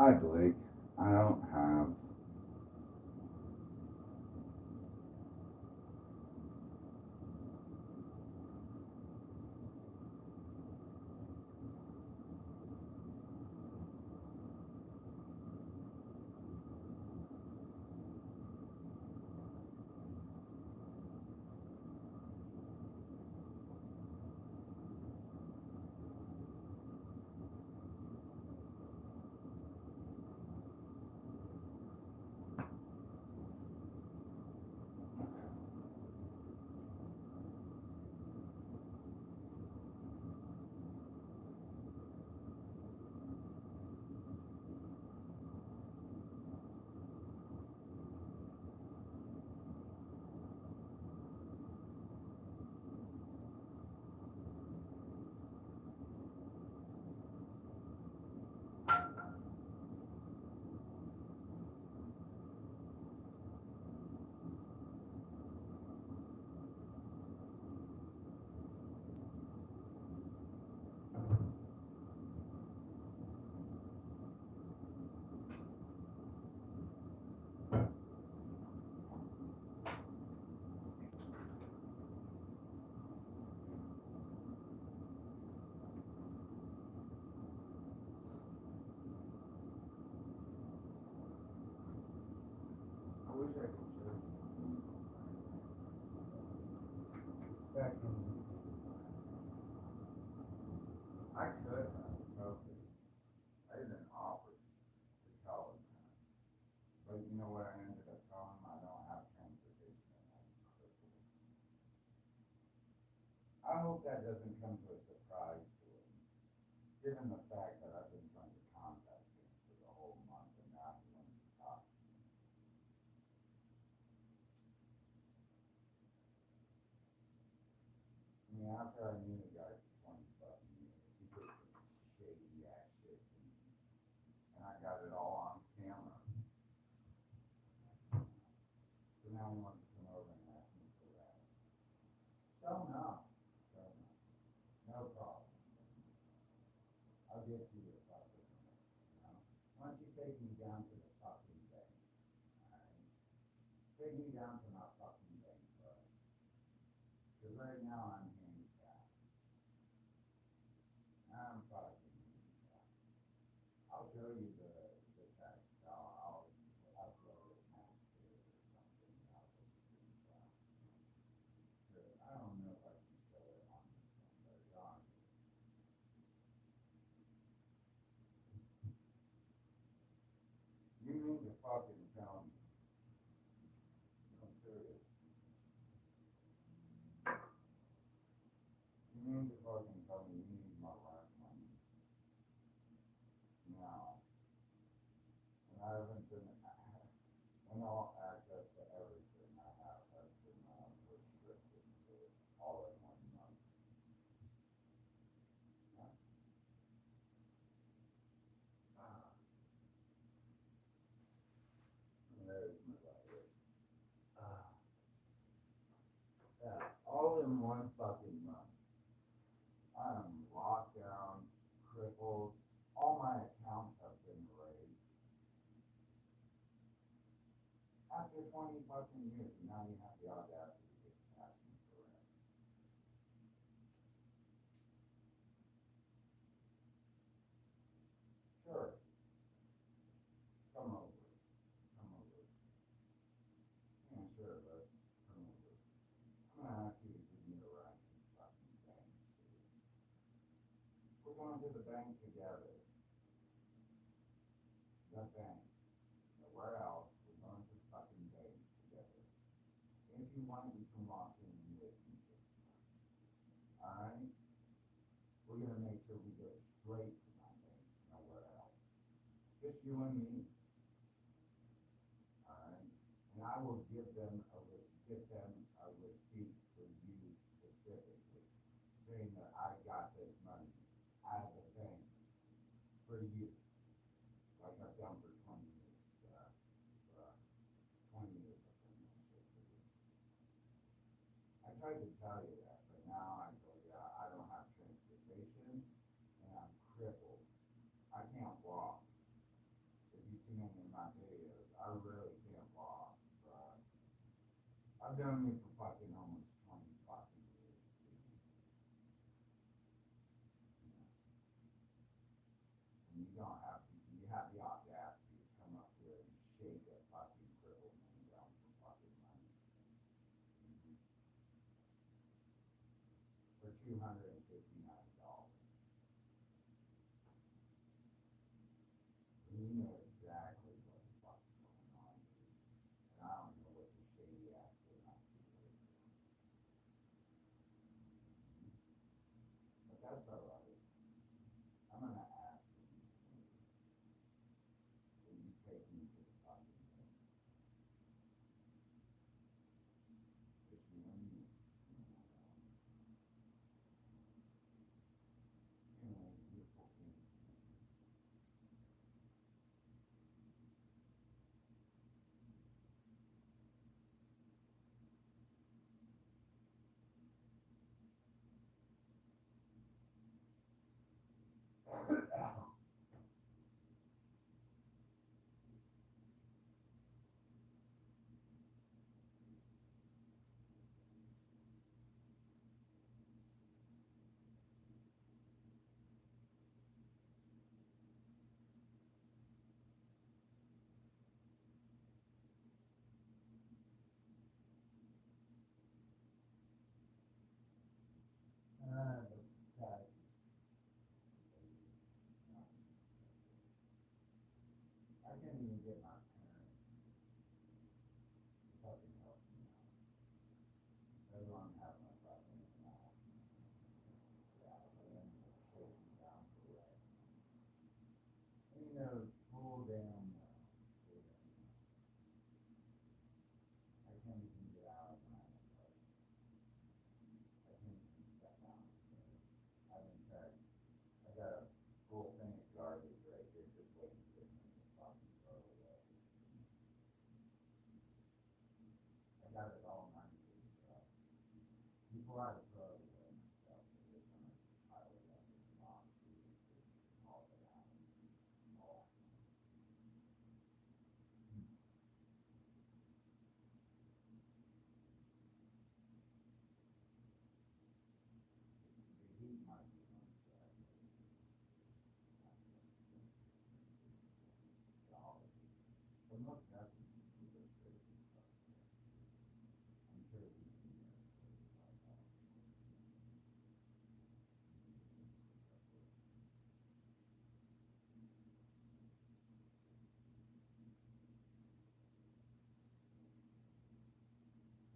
Hi Blake, I don't have wish I could show you back in. I could have totally. I didn't offer to tell him that. But you know what I ended up telling him? I don't have transportation in that. I hope that doesn't come to a surprise to him. given the fact that I've been trying to contact him for the whole month and now he wants to talk. I mean, after I knew the guy for 20 fucking years, he did some shady ass shit to me. And I got it all on camera. So now he wants to come over and ask me for that. So no. No problem. I'll get you the fucking, you know. Why don't you take me down to the fucking bank, alright? Take me down to my fucking bank, bro. Because right now I'm handicapped. I'm fucking handicapped. I'll show you the text. I'll upload it next to it or something. I'll put the screenshot. Sure. I don't know if I can show it on this one, but it's on here. You mean to fucking tell me? I'm serious. You mean to fucking tell me you need my rent money? No. And I haven't been, and all access to everything I have has been restricted to all in 1 month. Yeah. There's my letter. Yeah, all in 1 fucking month. I am locked down, crippled. All my accounts have been erased. After 20 fucking years, now you have the audacity to ask me for rent. Sure. Come over. Come over. Yeah, sure, let's come over. I'm gonna ask you to give me a ride to the fucking bank, too. We're going to the bank together. The bank. Where else? We're going to the fucking bank together. If you want, you can walk in with me this time. Alright? We're gonna make sure we go straight to my bank, nowhere else. Just you and me. Alright? And I will give them a receipt for you specifically, saying that I got this money out of the bank for you, like I've done for 20 years. 20 years I've done that shit for you. I tried to tell you that, but now I go, yeah, I don't have transportation and I'm crippled. I can't walk. If you've seen any of my videos, I really can't walk, but I've done it for fucking almost 20 fucking years, dude. Yeah. And you don't have to, you have the audacity to come up here and shake a fucking crippled man down for fucking money. Mm-hmm. For $259. And you know exactly what the fuck's going on, dude. And I don't know what the shady ass went on to do. But that's alright. I'm gonna ask you, will you take me to the fucking thing? Just you and me. You know, beautiful thing. God. I can't even get my parents to fucking help me out. They don't have my fucking mouth. Yeah, but then they're shaking down for rent. before I throw it away myself, I just want to pile it up in the box, all of it out. All that. The heat might be on the side, but most definitely, I'm sure we can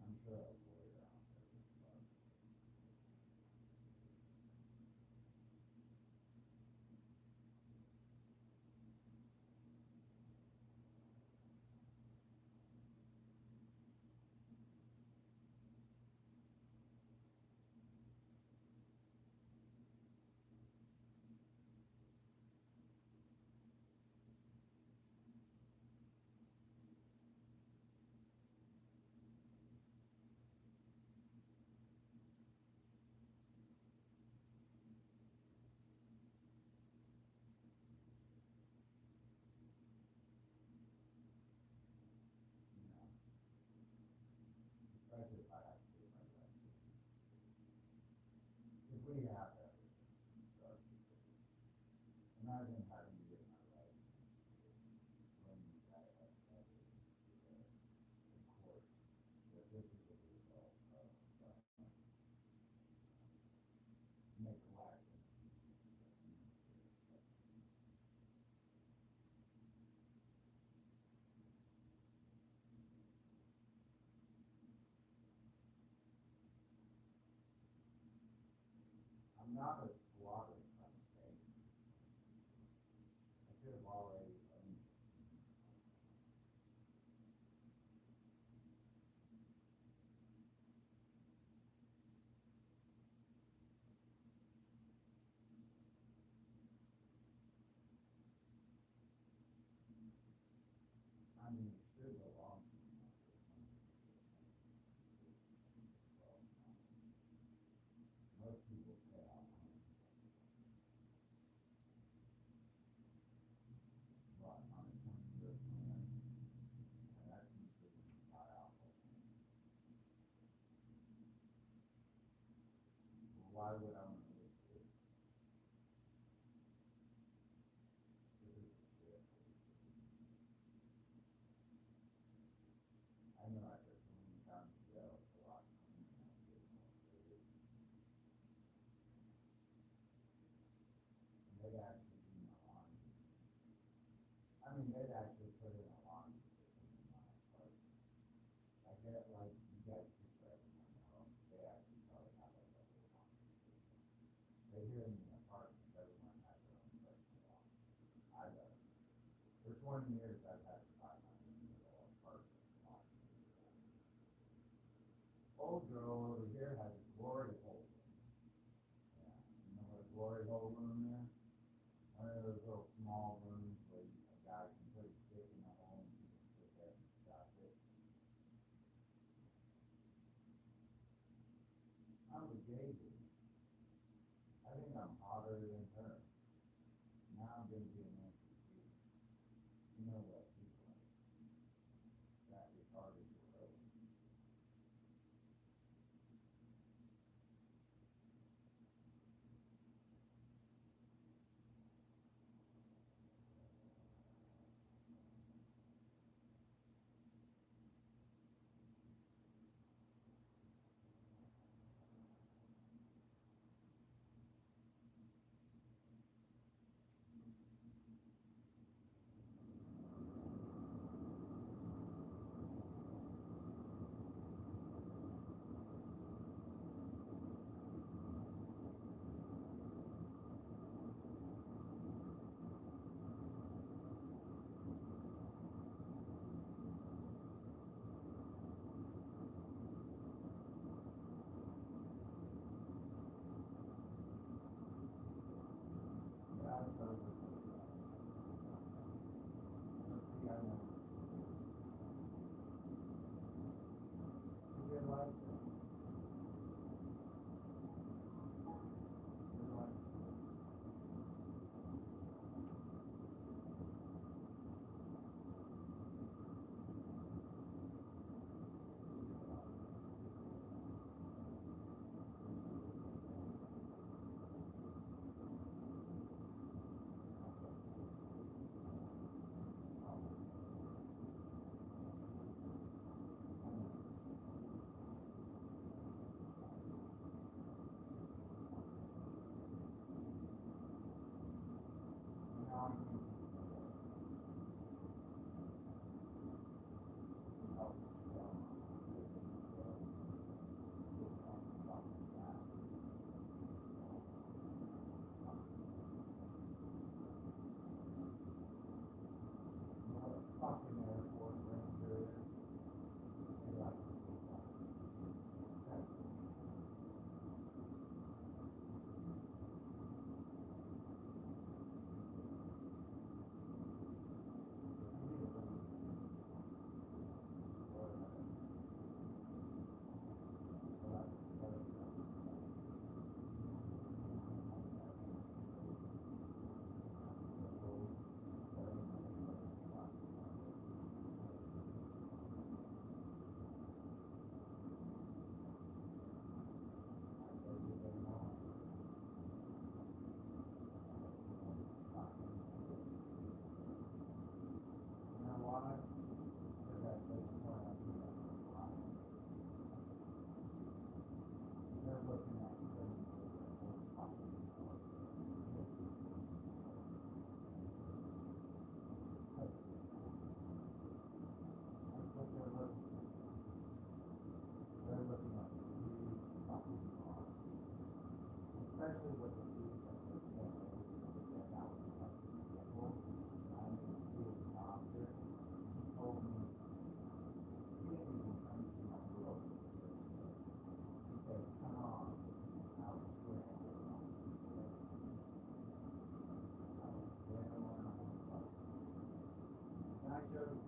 I'm sure a lawyer out there would love it. You know, especially if I have to get my license. If we have everything, start to do. Imagine having to get my license when you got evidence in court that this is a result of neglect. I'm not a squatter from the state. I should have already owned it. I mean, it should belong to me. Most people pay out money. But on a 20-year plan, and that's usually not out. Why would I want to live here? This is shit. I know I said so many times ago, it's a lot cleaner than I did when I was there. And they'd actually do my laundry. I mean, they'd actually put in a laundry system in my apartment. I get like, you guys do for everyone else, they actually probably have like a little laundry system. They hear in the apartment, everyone has their own personal laundry. I don't. For 20 years, I've had to buy my own little apartment laundry. Old girl over here has a glory hole room. Yeah, you know what a glory hole room is? One of those little small rooms where a guy can put his dick in a hole and he can sit there and stuff it. I'm a gay dude. I think I'm hotter than her. Now I'm gonna be an amputee. You know what people are. That retarded gorilla.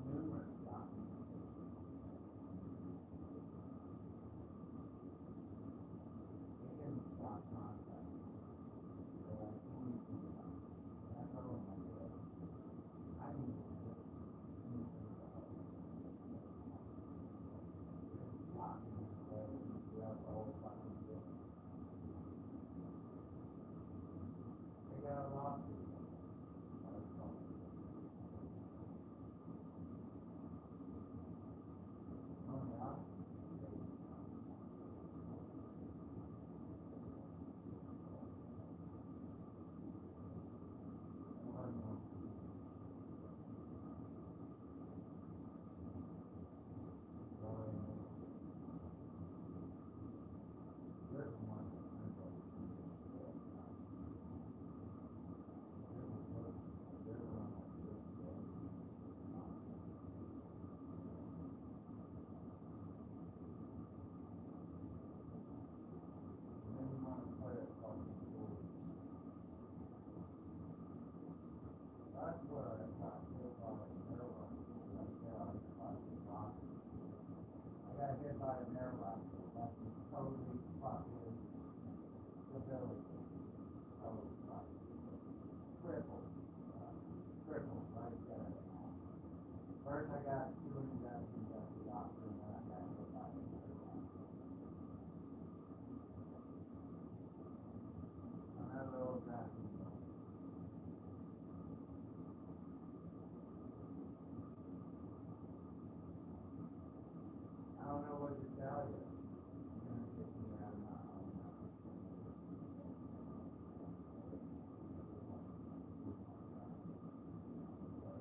numerous times. They didn't stop contact. They're like, who is this guy? That's all in my head. I need to get talking instead of throughout the whole fucking thing. They got a lawsuit. That's what I got hit by a airline. Like that, I fucking lost it. I got hit by an airline. That's totally fucking debilitating. Totally fucking crippled. Crippled right there. First I got 2 injections at the doctor, and then I got hit by an airline. Another little graphic. I don't know what to tell you. You're gonna kick me out of my own house.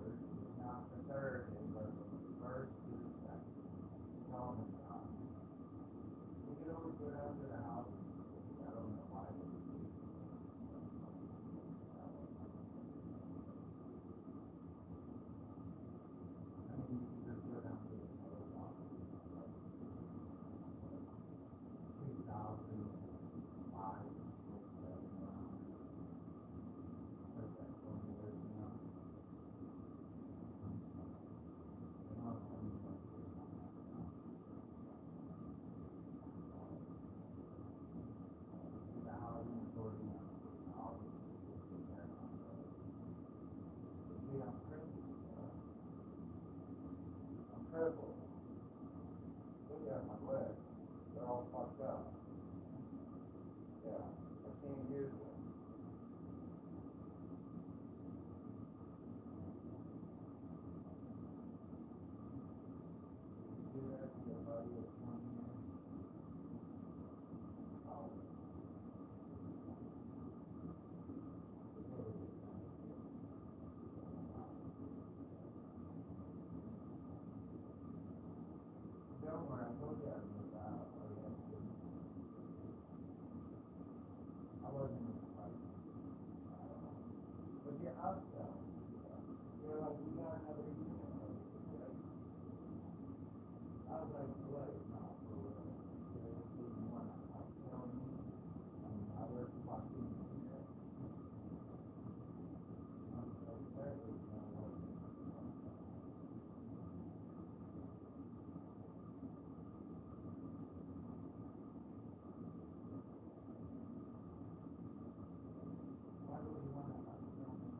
It's not the third, but the first to the second. Tell me, we can always go down to the house. I don't know why. I mean, you can just go down to the post office. 2005, 6, 7, around. That's like 20 years now. They must have me like this on that now. The housing authority on the house is there on the road. See, I'm crippled. I'm crippled. Look at my legs. They're all fucked up. Yeah, I can't use them. You do that to your buddy that's 20 years? Oh. Don't worry, I told you I was out. I wasn't in the fight. But you're out though. You're like, we got another unit. I was like, what? No, for real. You want to kill me? Another fucking unit? I'm so terribly not working. Why do we want to kill me?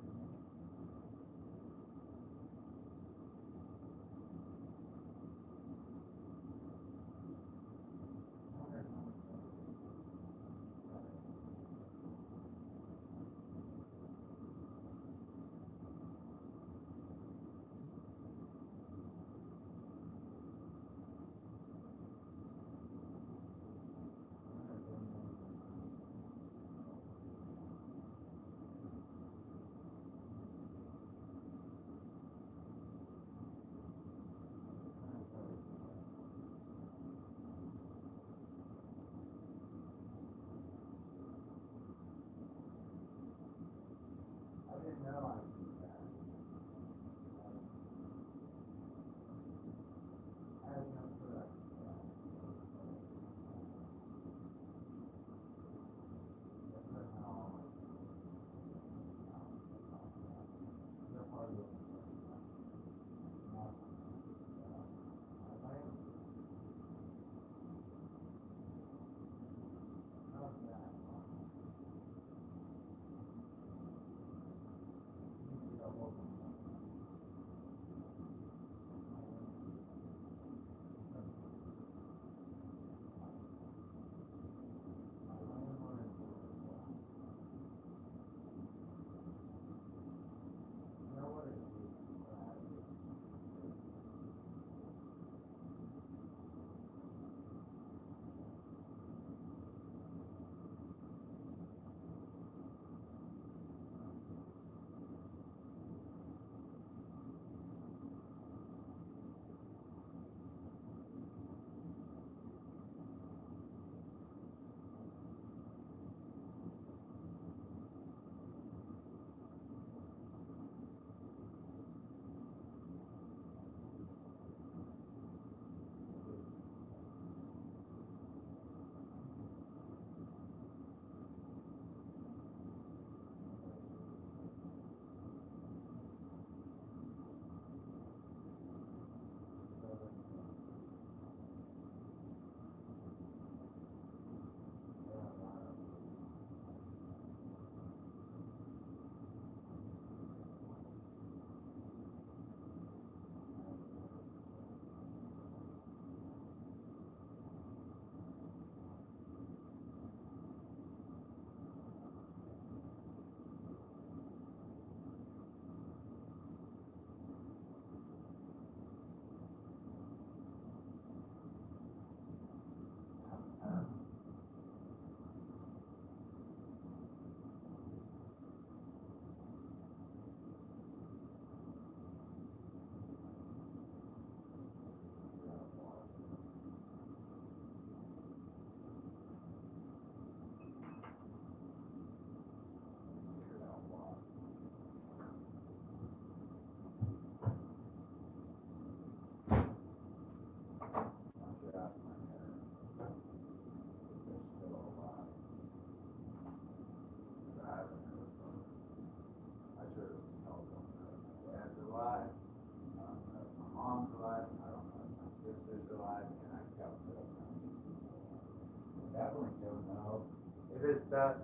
best?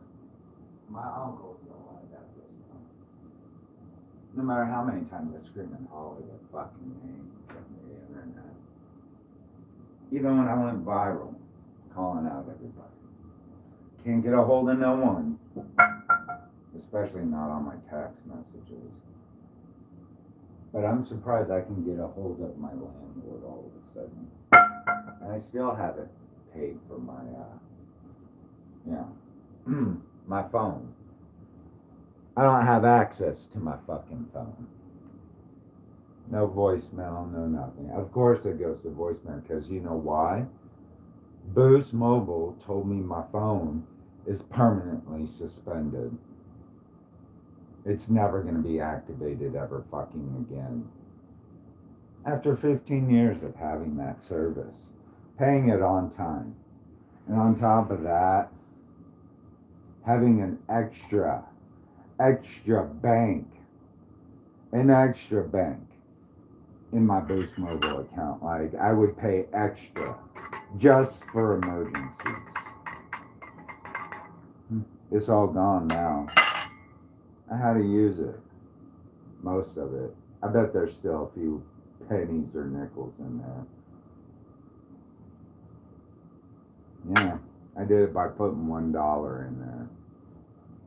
My uncle's alive at this time. No matter how many times I scream and holler their fucking name from the internet. Even when I went viral, calling out everybody. Can't get a hold of no one. Especially not on my text messages. But I'm surprised I can get a hold of my landlord all of a sudden. And I still haven't paid for my, my phone. I don't have access to my fucking phone. No voicemail, no nothing. Of course it goes to voicemail, because you know why? Boost Mobile told me my phone is permanently suspended. It's never going to be activated ever fucking again. After 15 years of having that service, paying it on time, and on top of that, having an extra bank in my Boost Mobile account. Like, I would pay extra just for emergencies. It's all gone now. I had to use it. Most of it. I bet there's still a few pennies or nickels in there. Yeah, I did it by putting $1 in there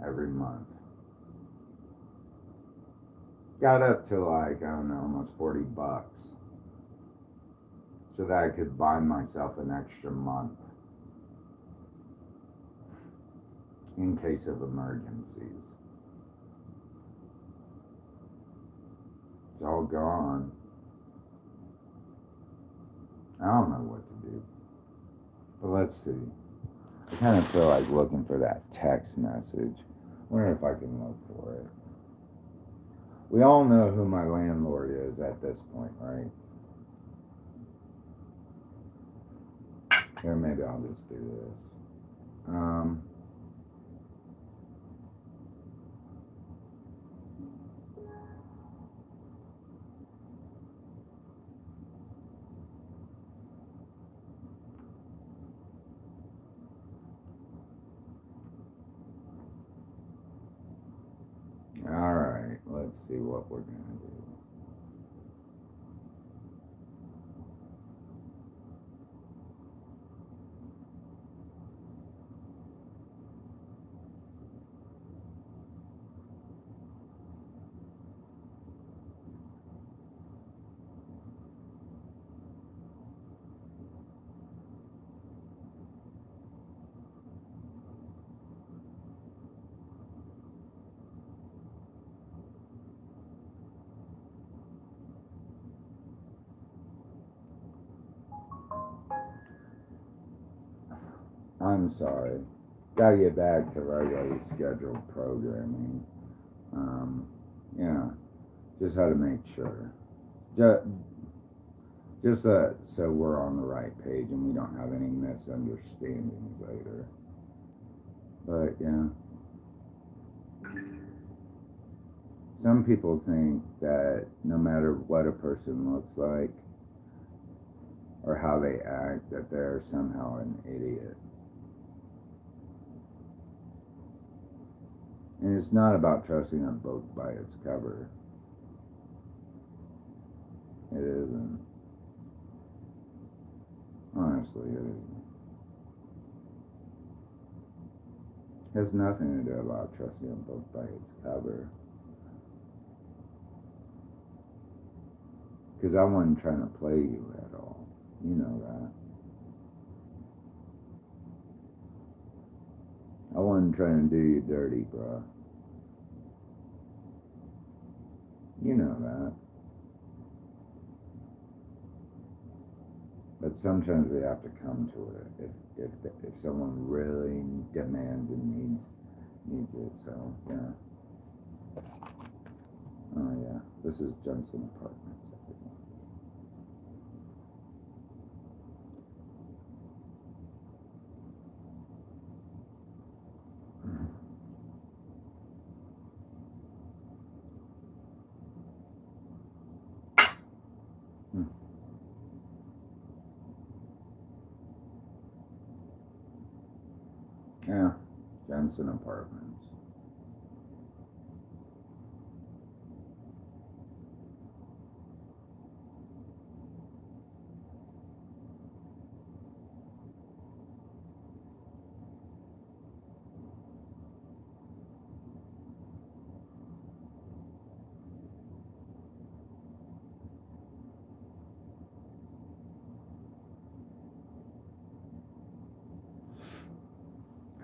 every month. Got up to like, I don't know, almost 40 bucks. So that I could buy myself an extra month. In case of emergencies. It's all gone. I don't know what to do. But let's see. I kind of feel like looking for that text message. Wonder if I can look for it. We all know who my landlord is at this point, right? Here, maybe I'll just do this. Alright, let's see what we're going to do. I'm sorry. Gotta get back to regularly scheduled programming. Yeah, just had to make sure. Just so we're on the right page and we don't have any misunderstandings later. But yeah. Some people think that no matter what a person looks like or how they act, that they're somehow an idiot. And it's not about trusting a book by its cover. It isn't. Honestly, it isn't. It has nothing to do about trusting a book by its cover. Because I wasn't trying to play you at all. You know that. I wasn't trying to do you dirty, bruh. You know that. But sometimes we have to come to it if someone really demands and needs it. So yeah. Oh yeah. This is Johnson Apartments. Yeah, Jensen Apartments.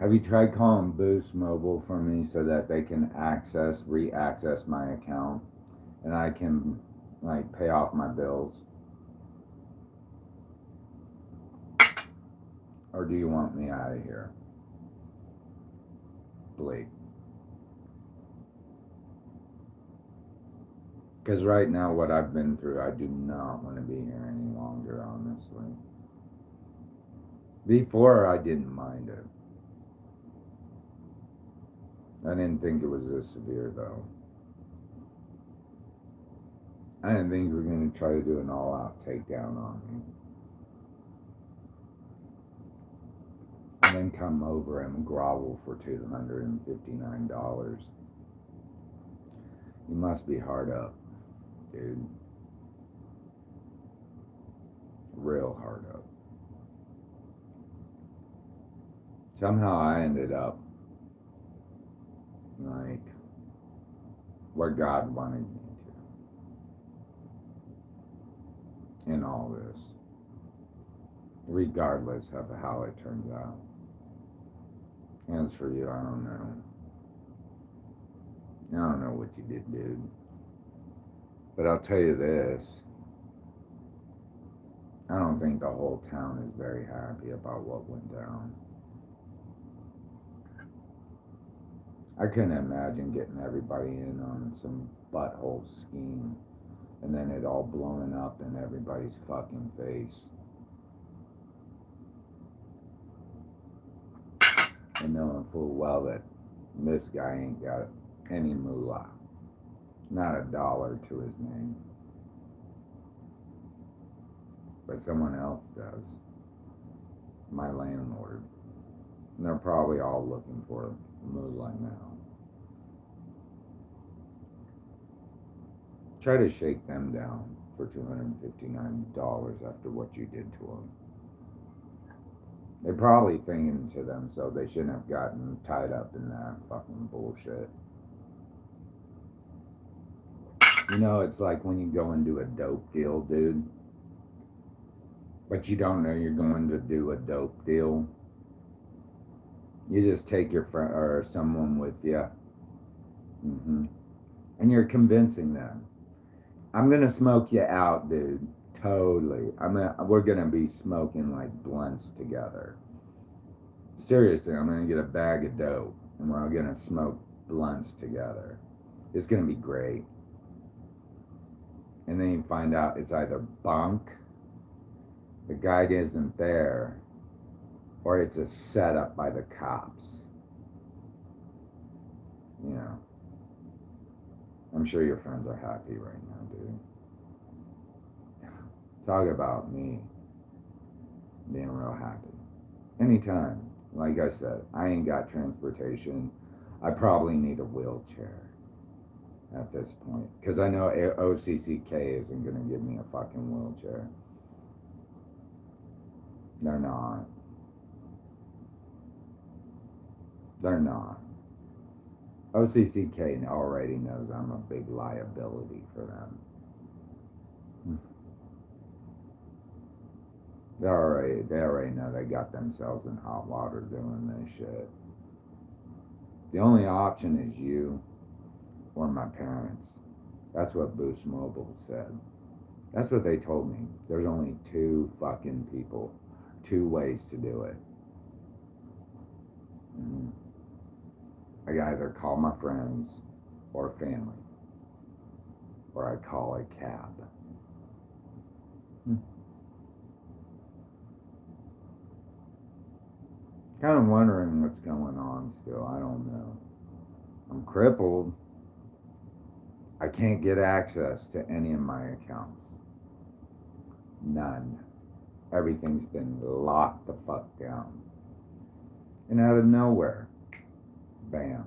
Have you tried calling Boost Mobile for me so that they can re-access my account and I can like pay off my bills? Or do you want me out of here? Blake. Because right now, what I've been through, I do not want to be here any longer, honestly. Before, I didn't mind it. I didn't think it was this severe, though. I didn't think you were going to try to do an all-out takedown on me. And then come over and grovel for $259. You must be hard up, dude. Real hard up. Somehow I ended up like where God wanted me to in all this, regardless of how it turns out. As for you, I don't know. I don't know what you did, dude. But I'll tell you this. I don't think the whole town is very happy about what went down. I couldn't imagine getting everybody in on some butthole scheme and then it all blowing up in everybody's fucking face. And knowing full well that this guy ain't got any moolah. Not a dollar to his name. But someone else does. My landlord. And they're probably all looking for moolah now. Try to shake them down for $259 after what you did to them. They're probably thinking to themselves they shouldn't have gotten tied up in that fucking bullshit. You know, it's like when you go and do a dope deal, dude. But you don't know you're going to do a dope deal. You just take your friend or someone with you. And you're convincing them. I'm going to smoke you out, dude. Totally. We're going to be smoking like blunts together. Seriously, I'm going to get a bag of dope and we're going to smoke blunts together. It's going to be great. And then you find out it's either bunk, the guy isn't there, or it's a setup by the cops. You know. I'm sure your friends are happy right now, dude. Talk about me being real happy. Anytime. Like I said, I ain't got transportation. I probably need a wheelchair at this point. Because I know OCCK isn't going to give me a fucking wheelchair. They're not. They're not. OCCK already knows I'm a big liability for them. They already know they got themselves in hot water doing this shit. The only option is you or my parents. That's what Boost Mobile said. That's what they told me. There's only two fucking people, two ways to do it. I either call my friends or family, or I call a cab. Kind of wondering what's going on still. I don't know. I'm crippled. I can't get access to any of my accounts. None. Everything's been locked the fuck down. And out of nowhere, Bam.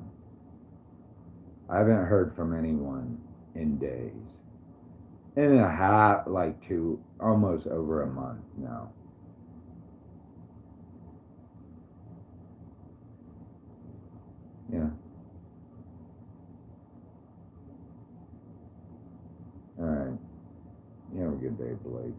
I haven't heard from anyone in days. In a half, like almost over a month now. Yeah. All right. You have a good day, Blake.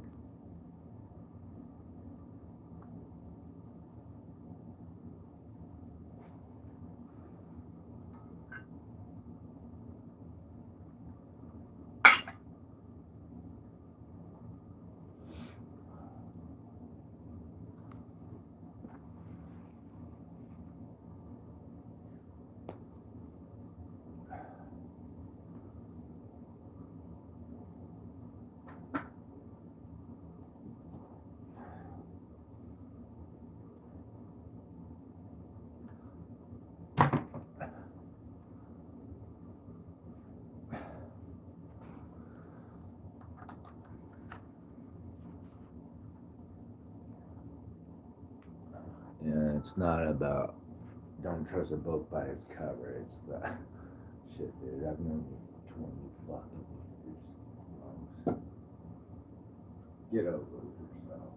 Yeah, it's not about don't trust a book by its cover. It's the shit, dude. I've known you for 20 fucking years. Get over yourself.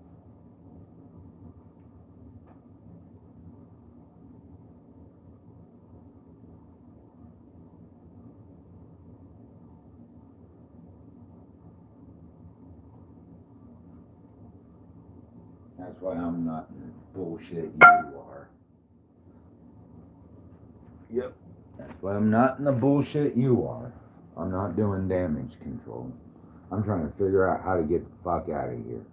That's why I'm not in the bullshit you are. Yep. That's why I'm not in the bullshit you are. I'm not doing damage control. I'm trying to figure out how to get the fuck out of here.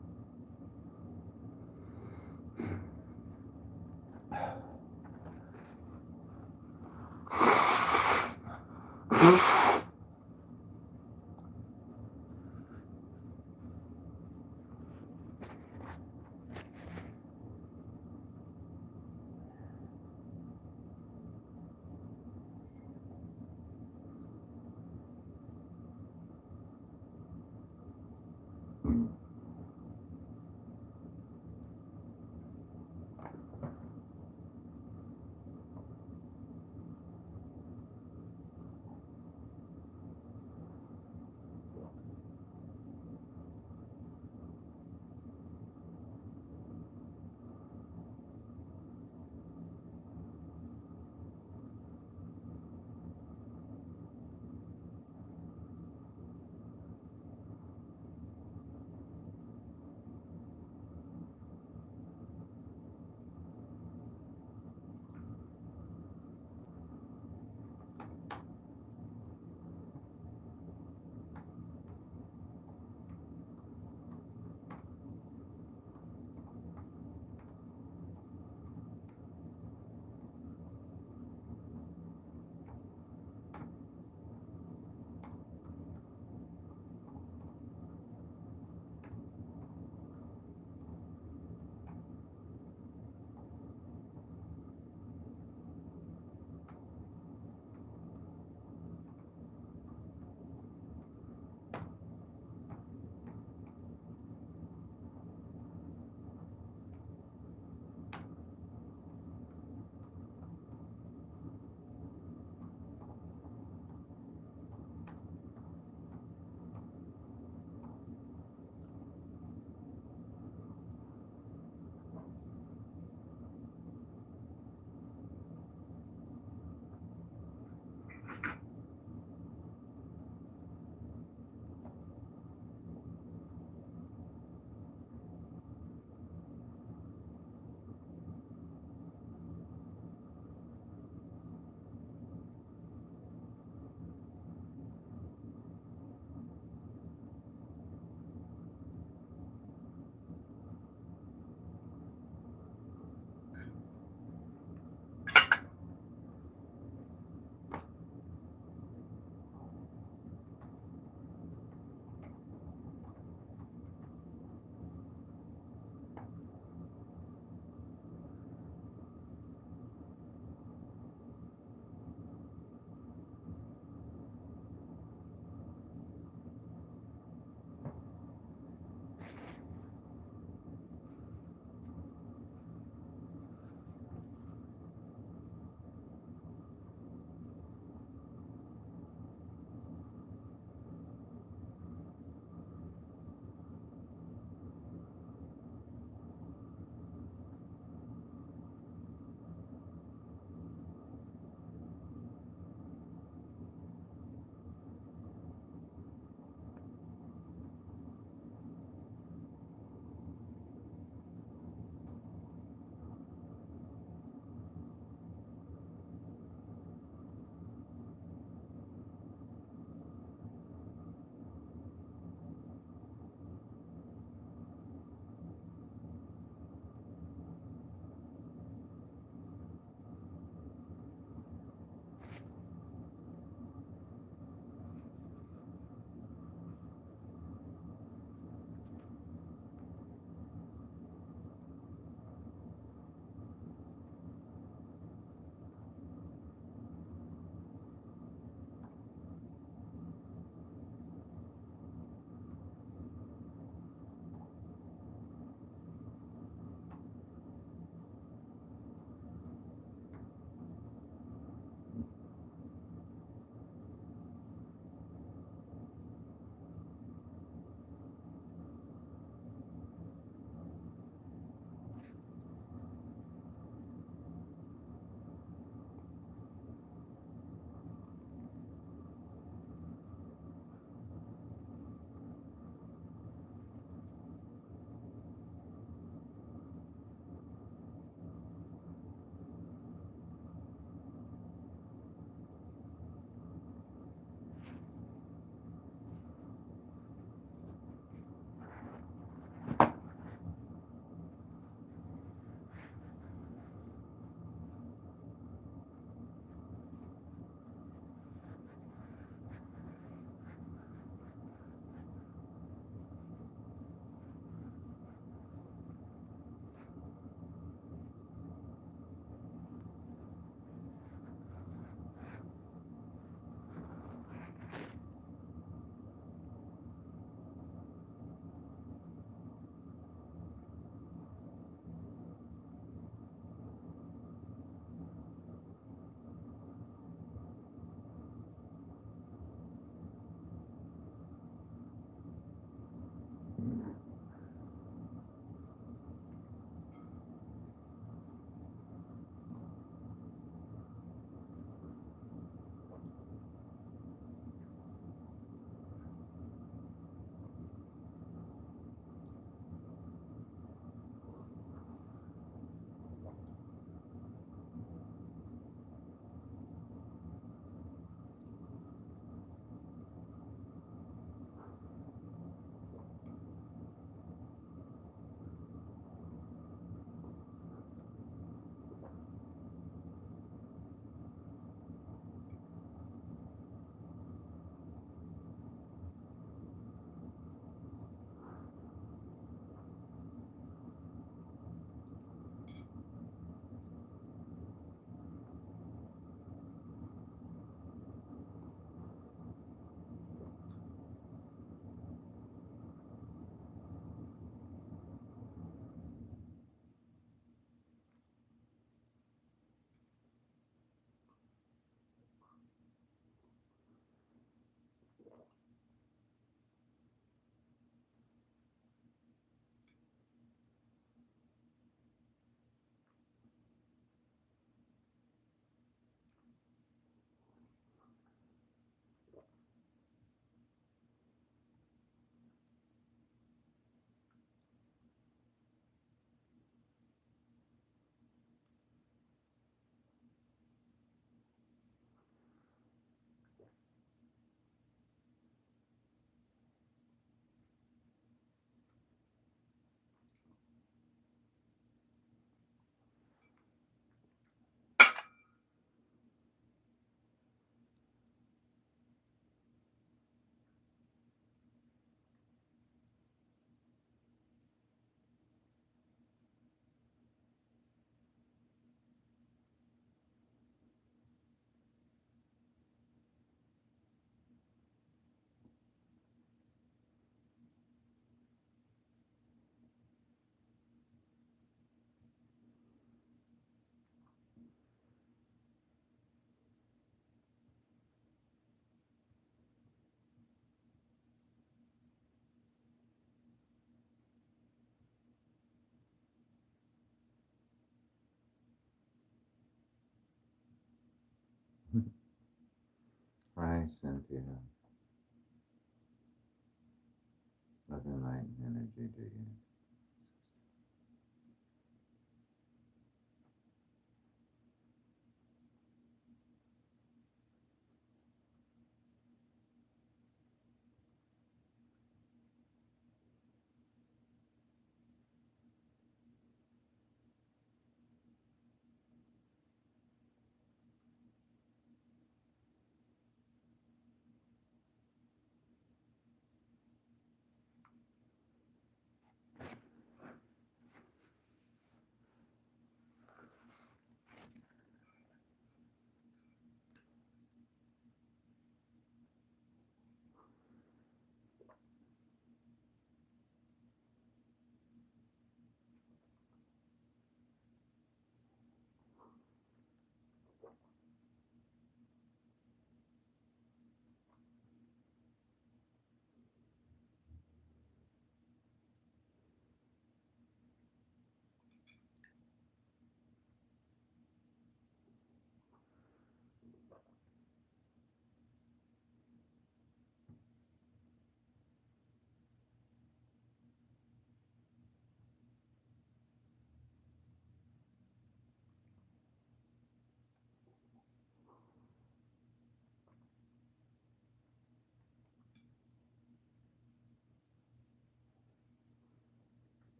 Hi, Cynthia. Love and light and energy to you.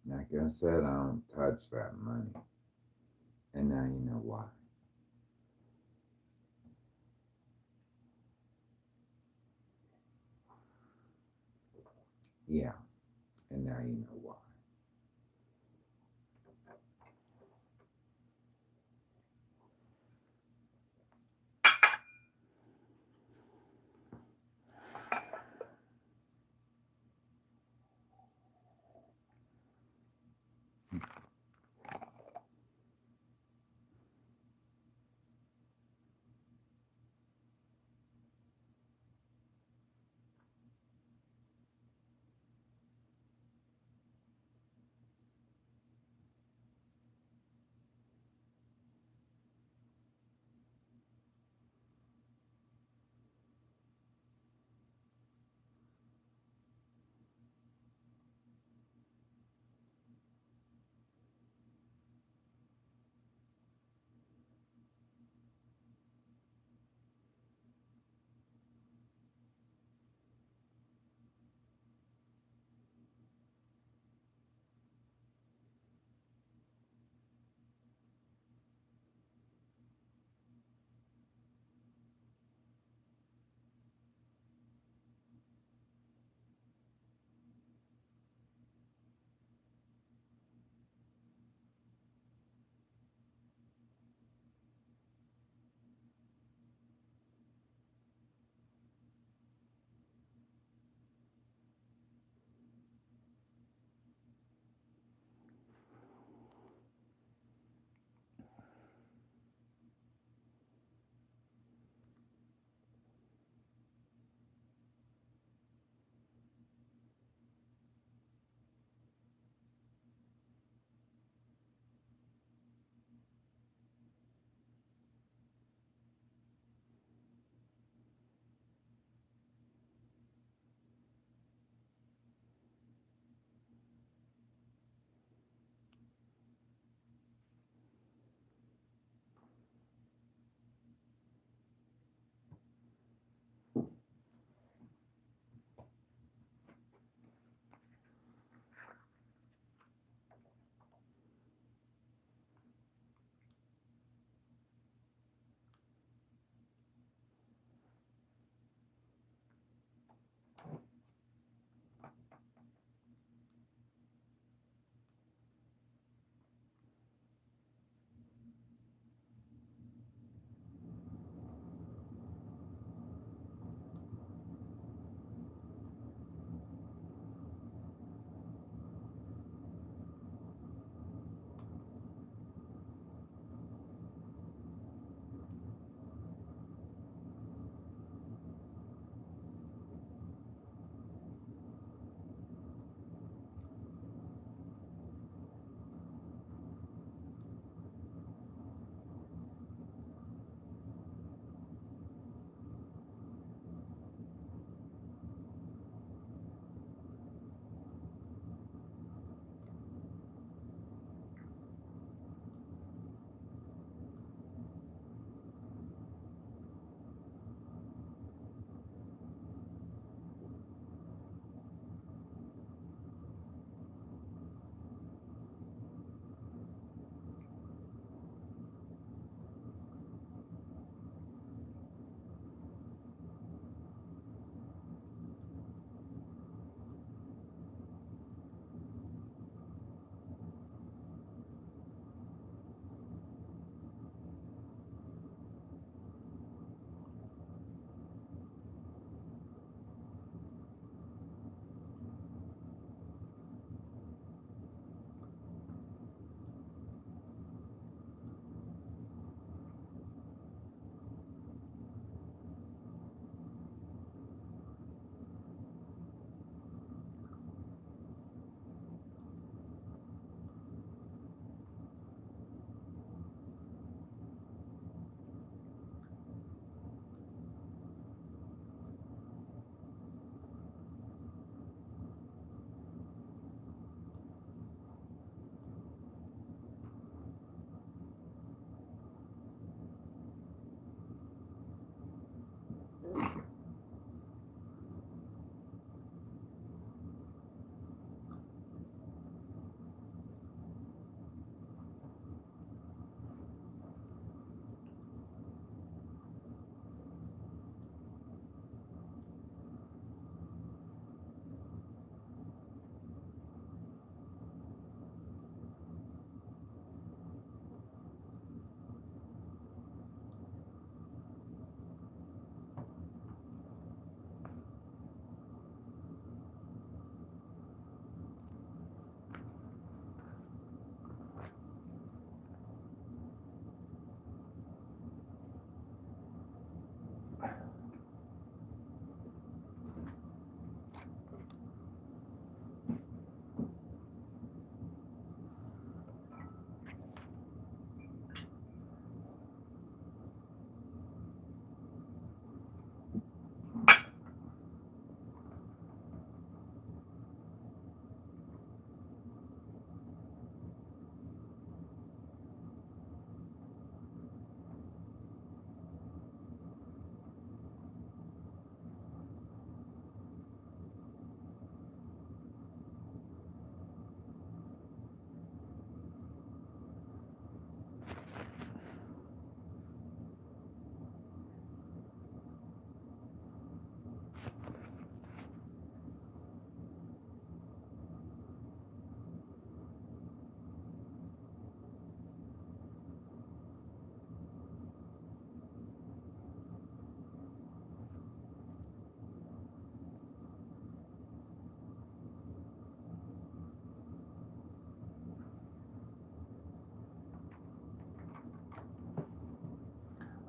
Like I said, I don't touch that money. And now you know why. Yeah, and now you know why.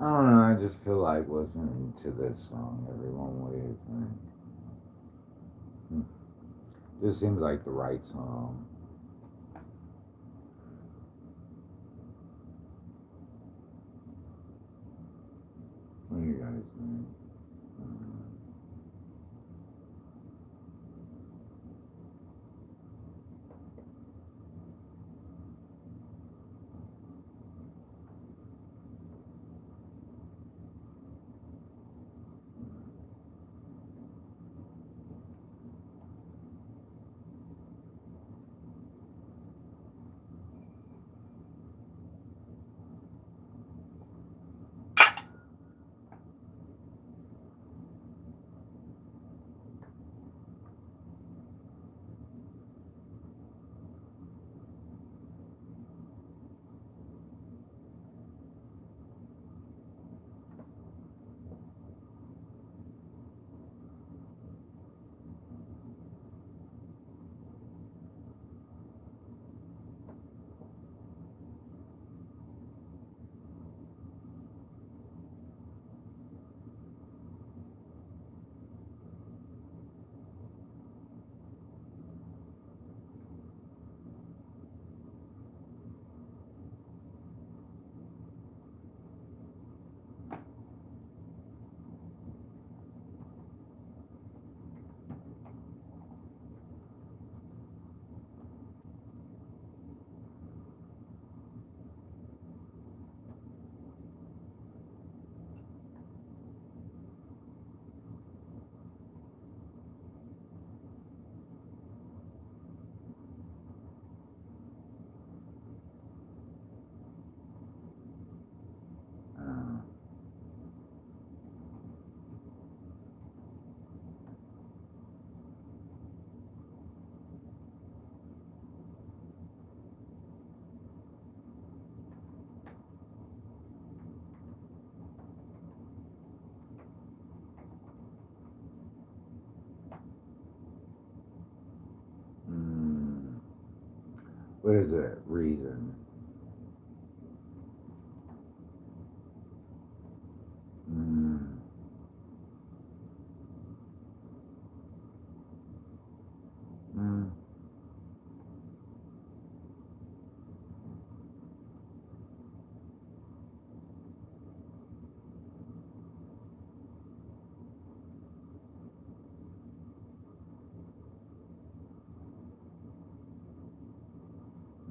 don't know. I just feel like listening to this song. Everyone, what do you think? Just seems like the right song. What do you guys think? What is it? Reason. Mm. Mm.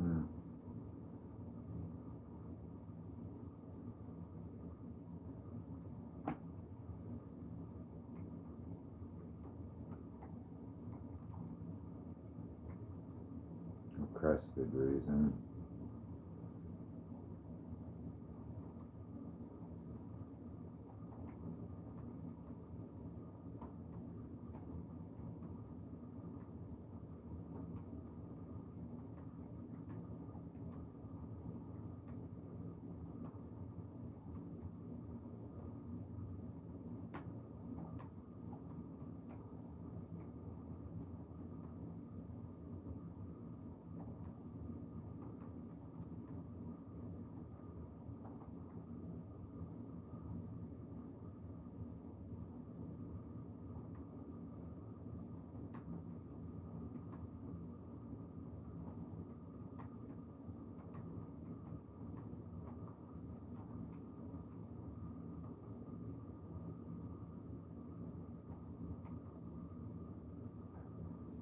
Mm. Crested reason.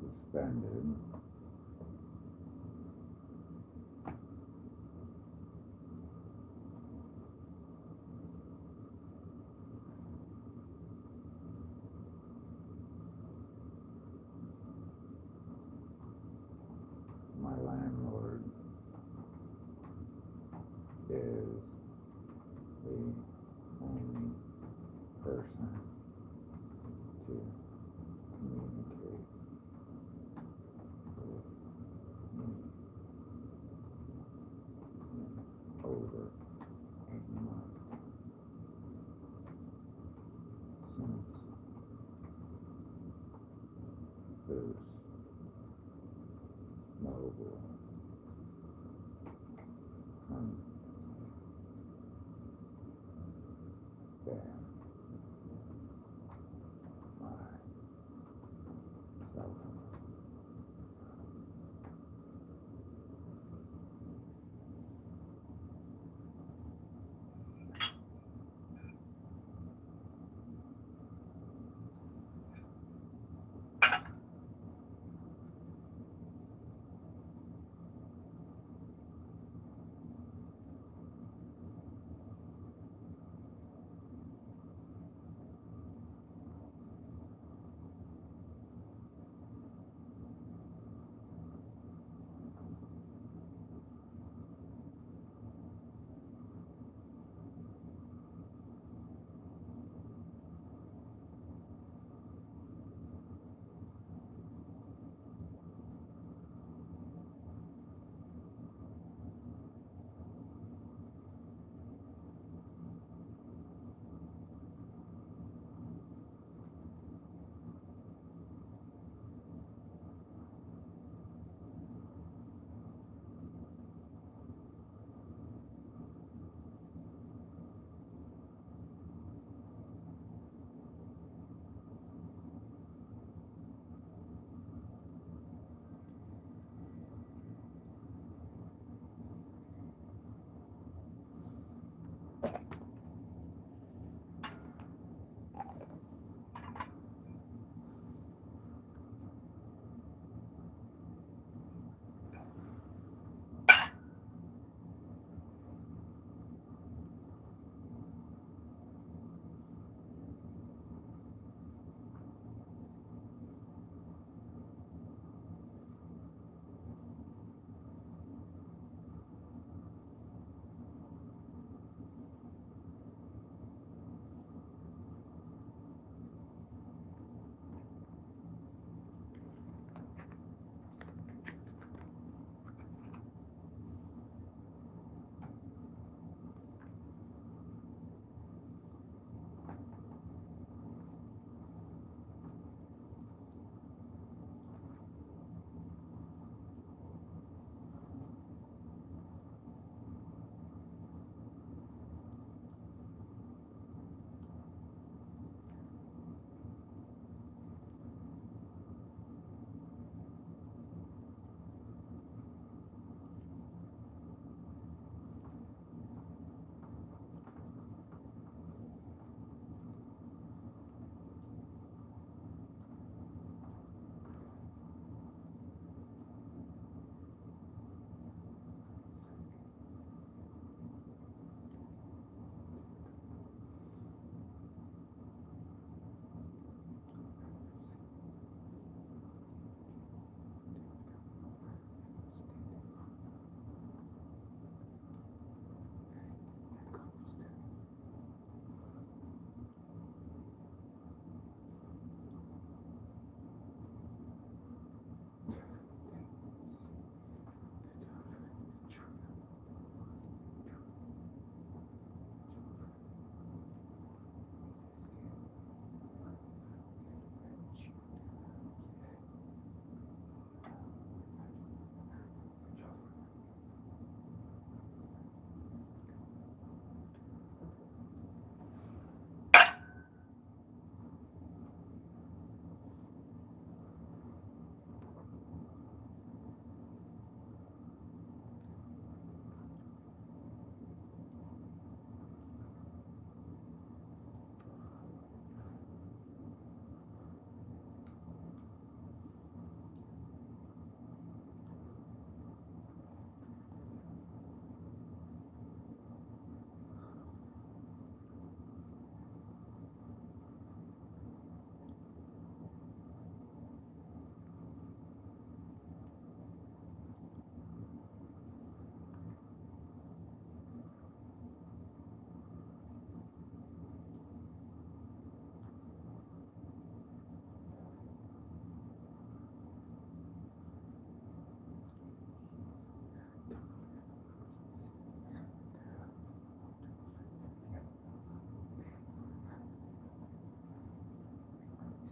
Suspended. My landlord is the only person to communicate with me in over a month since his mobile home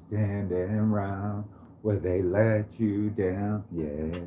standing round where they let you down. Yeah.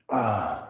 Ah.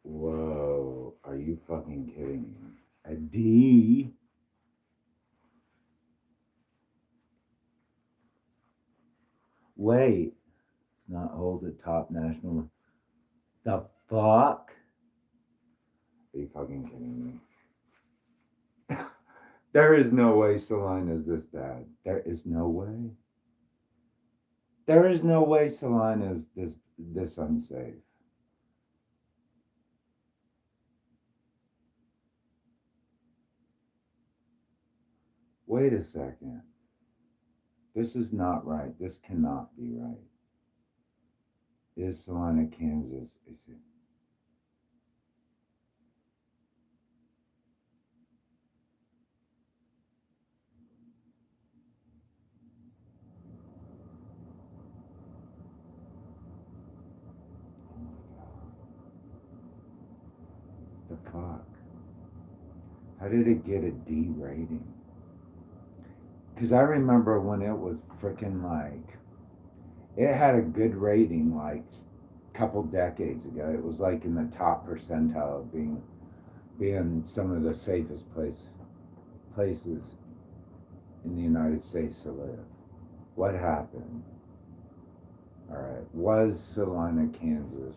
Whoa, are you fucking kidding me? A D? Wait, not hold at top national. The fuck? Are you fucking kidding me? There is no way Salina is this bad. There is no way. There is no way Salina is this unsafe. Wait a second. This is not right. This cannot be right. Is Salina, Kansas? Is it? The fuck? How did it get a D rating? Because I remember when it was freaking like, it had a good rating like a couple decades ago. It was like in the top percentile of being some of the safest places in the United States to live. What happened? All right, was Salina, Kansas?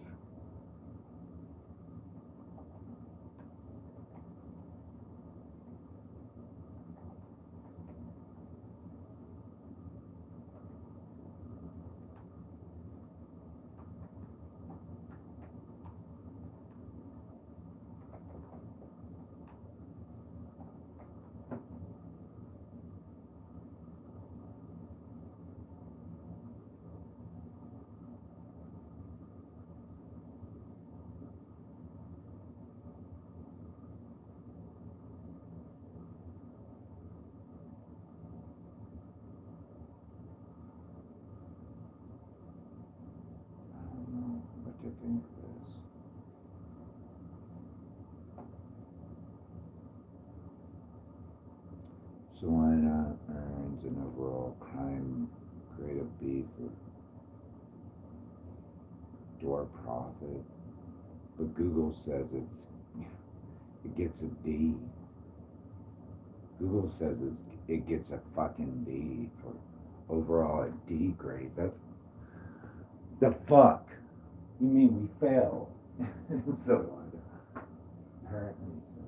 I don't know what to think of this. Salina earns an overall crime grade of B for door profit. but Google says it gets a D. Google says it gets a fucking D for overall a D grade. That's the fuck. You mean we failed? So apparently so.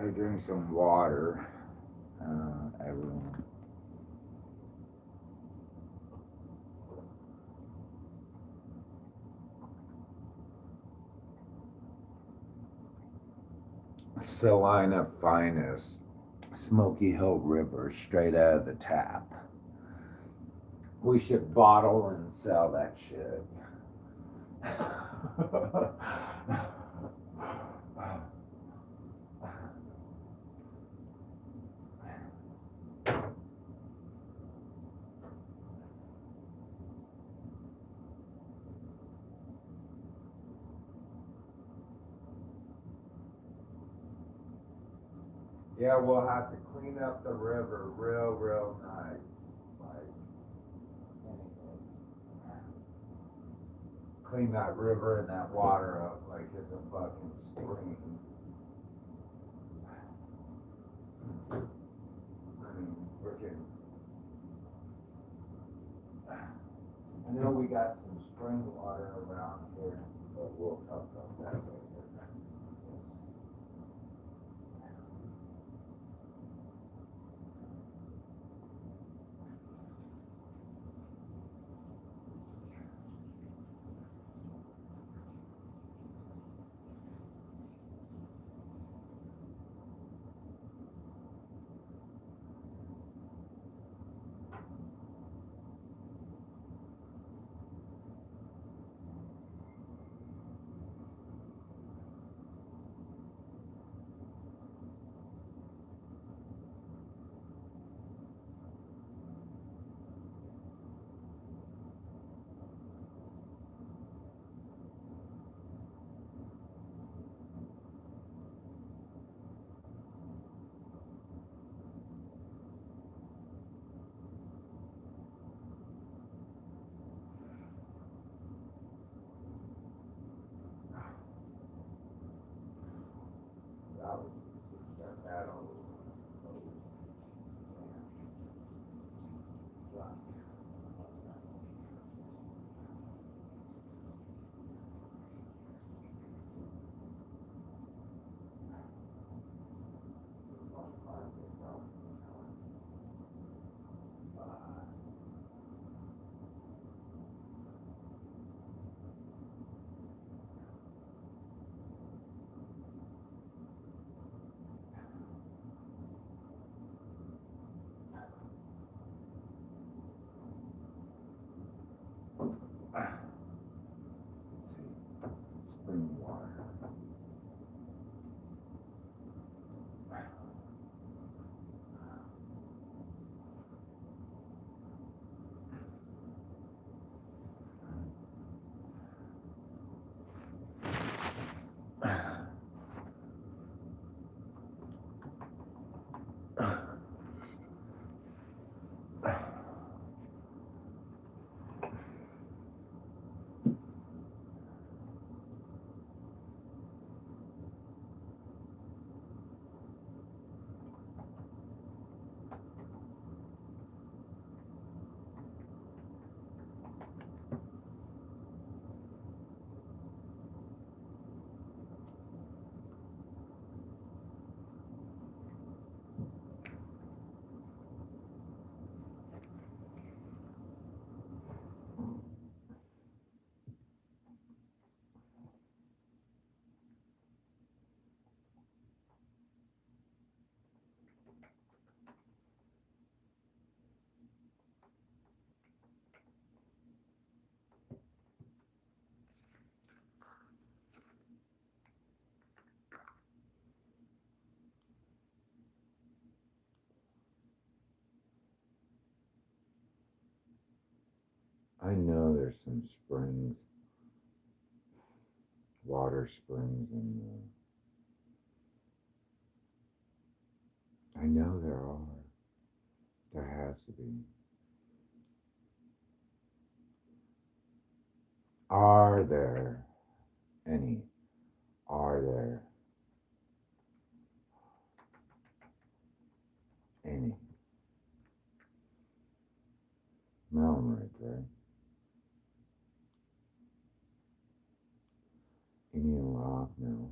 Gotta drink some water, everyone. Salina Finest, Smoky Hill River, straight out of the tap. We should bottle and sell that shit. Yeah, we'll have to clean up the river real nice. Like, clean that river and that water up like it's a fucking spring. I mean, freaking. I know we got some spring water around here, but we'll talk about that later. Spring water. I know there's some springs, water springs in I know there are. There has to be. Are there any? Are there any? Mountain Ridge, right? Indian Rock, no.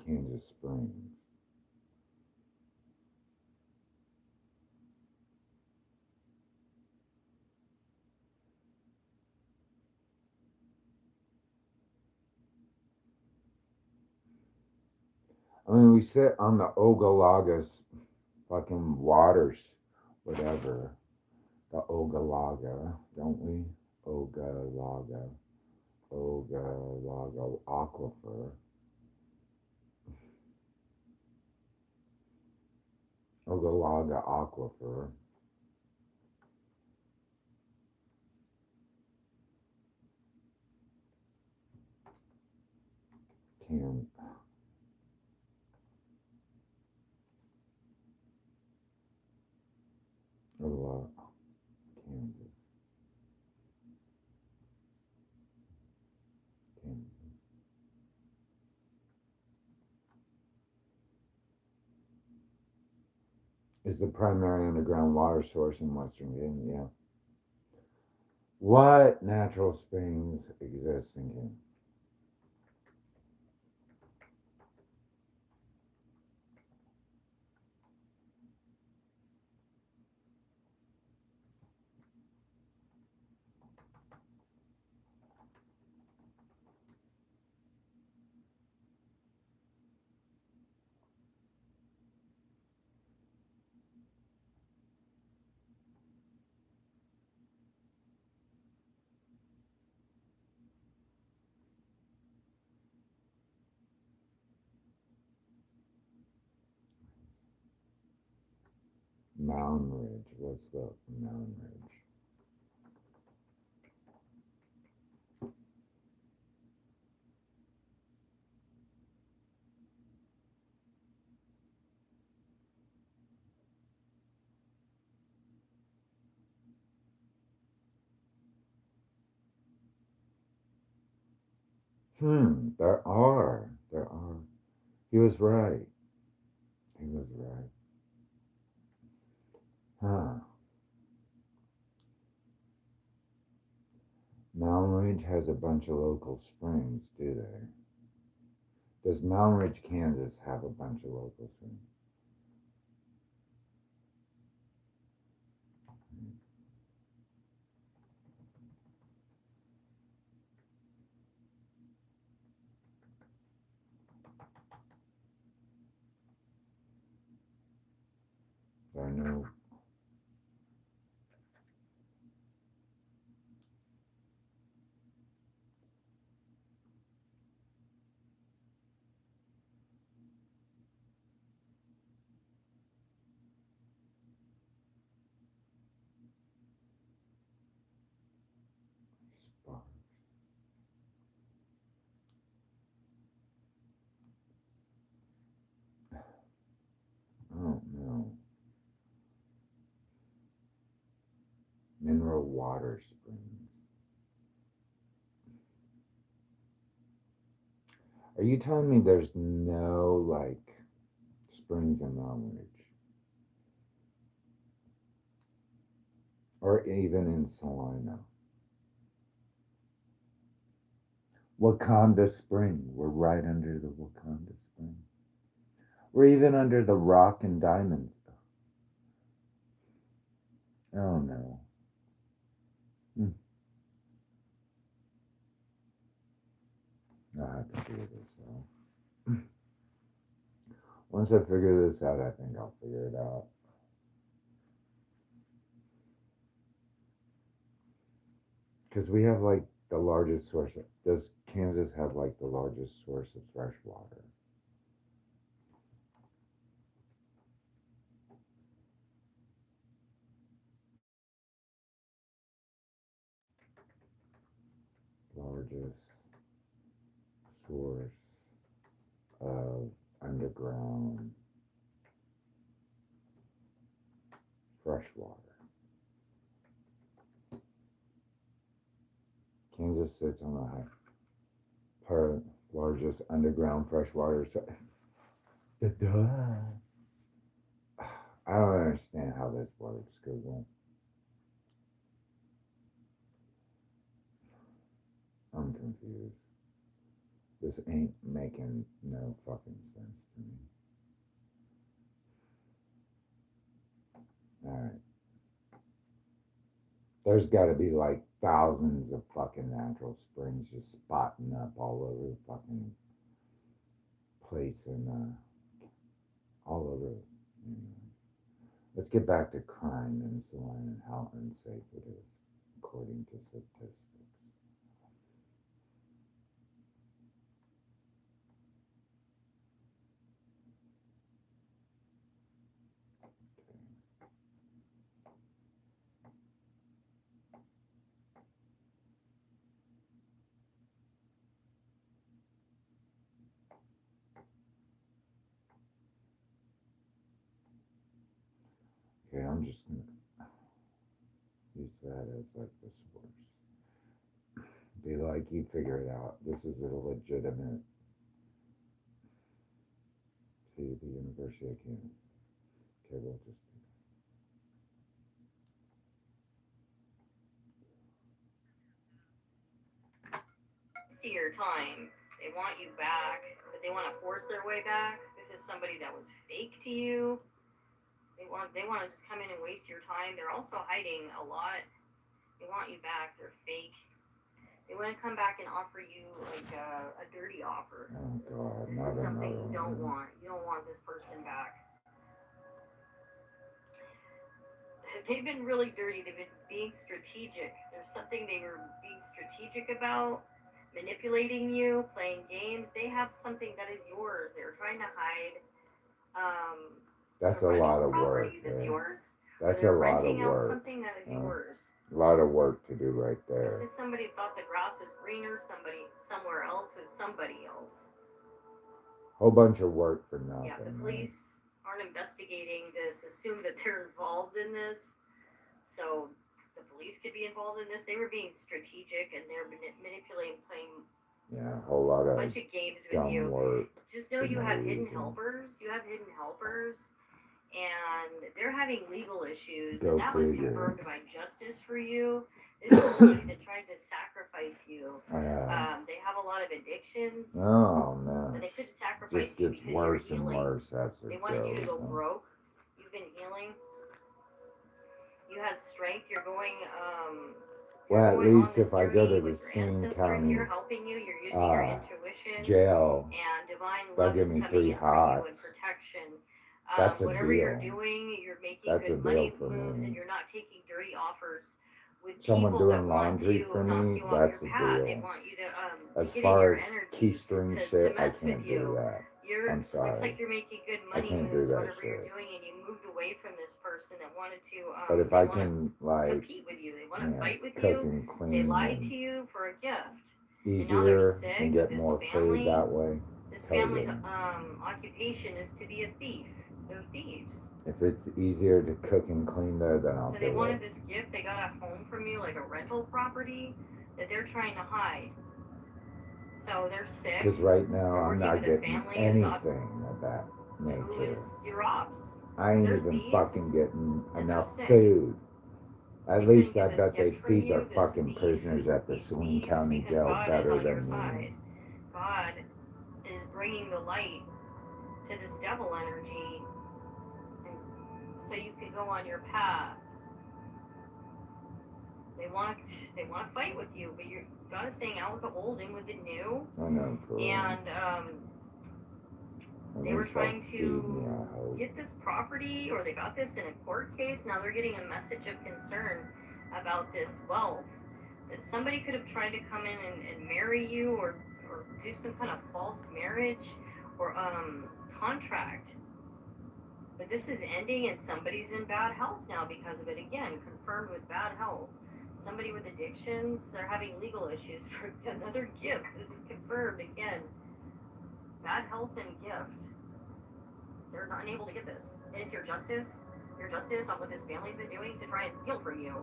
Kansas Springs. I mean, we sit on the Ogallaga's fucking waters, whatever. The Ogallala, don't we? Ogallala Aquifer. Ogallala Aquifer. Ogallala, Kansas. Is the primary underground water source in Western Canada. Yeah. What natural springs exist in Canada? Mountain Ridge. Let's look. Mountain Ridge. There are. He was right. Huh. Mountain Ridge has a bunch of local springs, do they? Does Mountain Ridge, Kansas have a bunch of local springs? There are no. Spots. I don't know. Mineral water springs. Are you telling me there's no, like, springs in Mountain Ridge? Or even in Salina? Wakanda Spring. We're right under the Wakanda Spring. We're even under the Rock and Diamond. Oh no. I have to figure this out. Once I figure this out, I think I'll figure it out. Because we have like the largest source. Does Kansas have like the largest source of fresh water? Largest source of underground fresh water. Kansas sits on the largest underground freshwater source. I don't understand how this works, Google. I'm confused. This ain't making no fucking sense to me. Alright. There's gotta be like thousands of fucking natural springs just spotting up all over the fucking place and all over. Anyway. Let's get back to crime in Salina and how unsafe it is, according to statistics. Okay, I'm just gonna use that as like the source. Be like, you figure it out. This is a legitimate to the University of Canada. Okay, we'll just do To your time, they want you back, but they want to force their way back. This is somebody that was fake to you. They want to just come in and waste your time. They're also hiding a lot. They want you back. They're fake. They want to come back and offer you like a dirty offer. Oh God, This not is something you another don't one. want. You don't want this person back. They've been really dirty. They've been being strategic. There's something they were being strategic about, manipulating you, playing games. They have something that is yours. They're trying to hide. That's a lot of work. That's Yeah. yours. That's a They're lot of renting out work. something that is yours. A lot of work to do right there. This is somebody thought the grass was greener. Somebody somewhere else with somebody else. Whole bunch of work for nothing. Yeah, the man. police aren't investigating this. Assume that they're involved in this. So the police could be involved in this. They were being strategic and they're manipulating, playing Yeah, a whole lot a of bunch of games with dumb you. work. Just know for you no have hidden reason. helpers. You have hidden helpers. And they're having legal issues. Go And that was figure. confirmed by justice for you. This is somebody that tried to sacrifice you. They have a lot of addictions. Oh no. And they couldn't sacrifice Just you gets because worse you and were healing. worse as it They wanted you to go goes. broke. You've been healing. You had strength. You're going. Well, at going on least this if I go to journey the with your Seine ancestors County here helping you. You're using your intuition. jail, And divine they'll love give is me coming 3 in for you hots. and protection. That's a Whatever you're deal. doing, you're making That's good a money deal for moves, me. and you're not taking dirty offers with Someone people that doing want laundry to for knock me, you off that's your a path. deal. They want you to As get in far your as energy keystring to shit, I mess with can't you. do that. I'm It looks sorry. like you're making good I money can't do moves, that whatever you're shit. doing, and you moved away from this person that wanted to. But if they I wanna can, like, compete with you. They want to fight with cook you. and They clean lied to and you for a gift. And now they're easier sick and with get this more family. food that way, This totally. family's occupation is to be a thief. They're thieves. If it's easier to cook and clean there, then I'll So they do wanted it. this gift. They got a home from you, like a rental property, that they're trying to hide. So they're sick. Because right now, They're I'm working not with a getting family anything of that who nature. is your ops. I ain't They're even thieves, fucking getting and they're enough sick. food. At They least couldn't I get this bet they gift from feed you, their this fucking thief, prisoners at the these Saline thieves, County because jail God is better on your than side. me. God is bringing the light to this devil energy, and so you can go on your path. They want to fight with you, but you gotta staying out with the old and with the new. I know, for real. And At they were least they'll trying feed me, I to hope. get this property, or they got this in a court case. Now they're getting a message of concern about this wealth. That somebody could have tried to come in and marry you, or do some kind of false marriage or contract. But this is ending, and somebody's in bad health now because of it. Again, confirmed with bad health. Somebody with addictions, they're having legal issues for another gift. This is confirmed again. Bad health and gift. They're not unable to get this. And it's your justice on what this family's been doing to try and steal from you.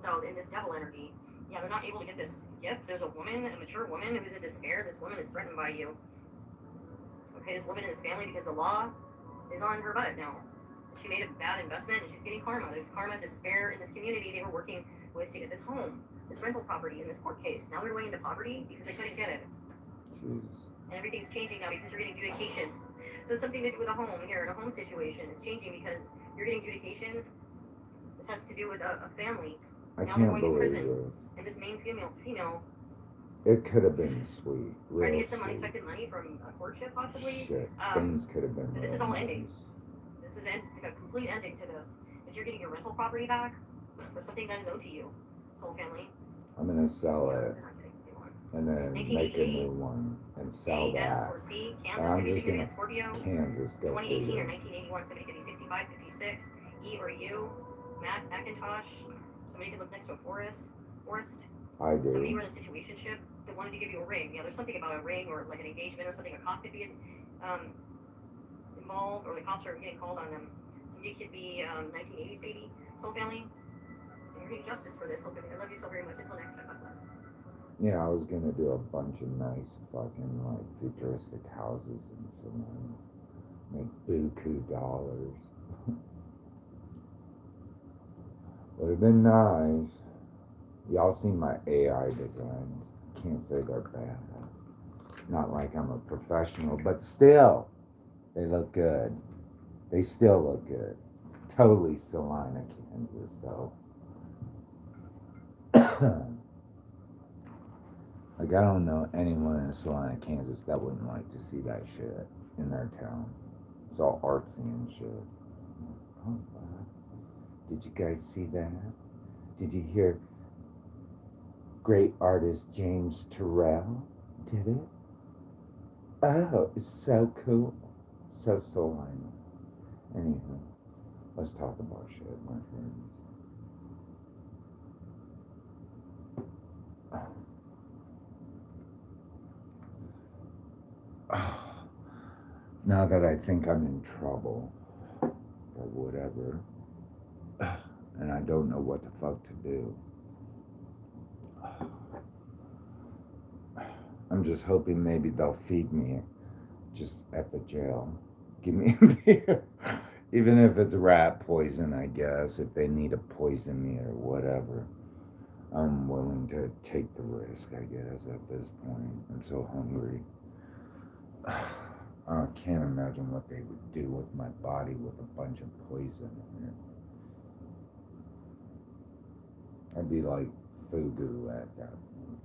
So in this devil energy, yeah, they're not able to get this gift. There's a woman, a mature woman, who's in despair. This woman is threatened by you. Okay, this woman in this family, because the law is on her butt now. She made a bad investment and she's getting karma. There's karma, despair in this community they were working with to get this home, this rental property in this court case. Now they're going into poverty because they couldn't get it. Jesus. And everything's changing now because you're getting adjudication. So something to do with a home here, in a home situation. It's changing because you're getting adjudication. This has to do with a family. I Now they're can't going to believe prison. it. And this main female It could have been sweet. trying to Real get some sweet. unexpected money from a courtship, possibly. Shit. Things could have been But this real is all nice. ending. This is a complete ending to this. But you're getting your rental property back for something that is owed to you, soul family. I'm gonna sell it They're not getting a new one. and then make a new one and sell A, S, that. or C. And Kansas I'm could be just significant. gonna Scorpio. Kansas go 2018 or figure. 1981. Somebody could be 65, 56. E or U. Macintosh. Somebody could live next to a forest. I Somebody you do. were in a situationship that wanted to give you a ring. Yeah, there's something about a ring or like an engagement or something. A cop could be involved, or the cops are getting called on them. Somebody could be 1980s baby, soul family. And you're getting justice for this. Soul family. I love you so very much. Until next time, God bless. Yeah, I was gonna do a bunch of nice fucking like futuristic houses and some make buku dollars. Would have been nice. Y'all seen my AI designs. Can't say they're bad. Not like I'm a professional, but still, they look good. They still look good. Totally Salina, Kansas, though. Like, I don't know anyone in Salina, Kansas that wouldn't like to see that shit in their town. It's all artsy and shit. Oh, wow. Did you guys see that? Did you hear great artist James Terrell did it? Oh, it's so cool. So Salina. Anywho, let's talk about shit, my friends. Now that I think I'm in trouble or whatever, and I don't know what the fuck to do, I'm just hoping maybe they'll feed me just at the jail. Give me a beer. Even if it's rat poison, I guess, if they need to poison me or whatever. I'm willing to take the risk, I guess, at this point. I'm so hungry. I can't imagine what they would do with my body with a bunch of poison in it. I'd be like Fugu at that point.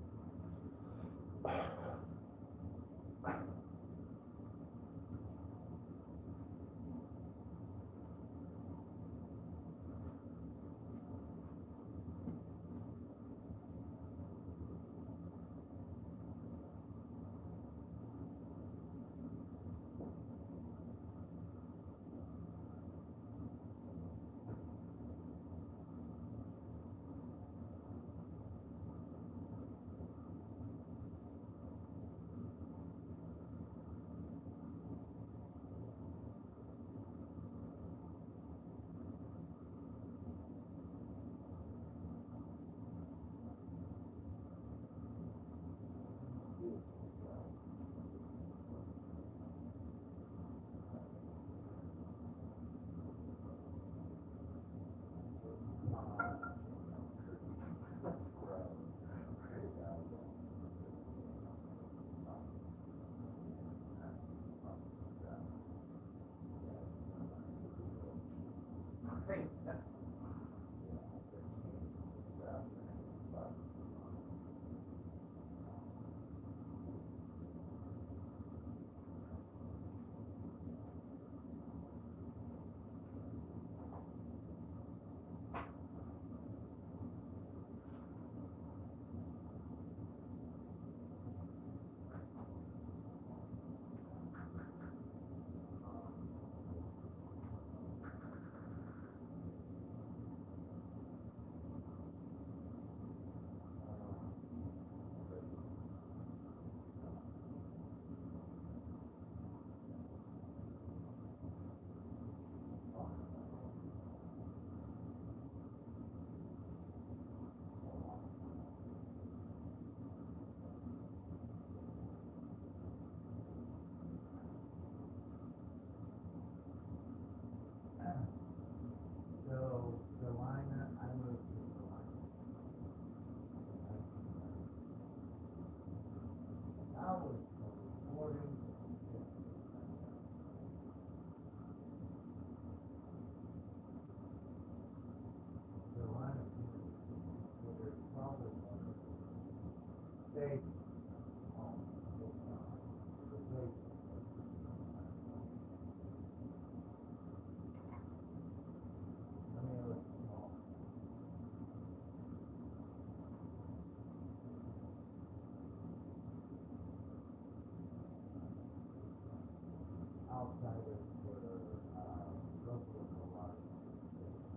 So, Salina, I moved to Salina. I was safety. Oh, it's not. The safety. I mean, it was small. Outsiders were local to a lot of states.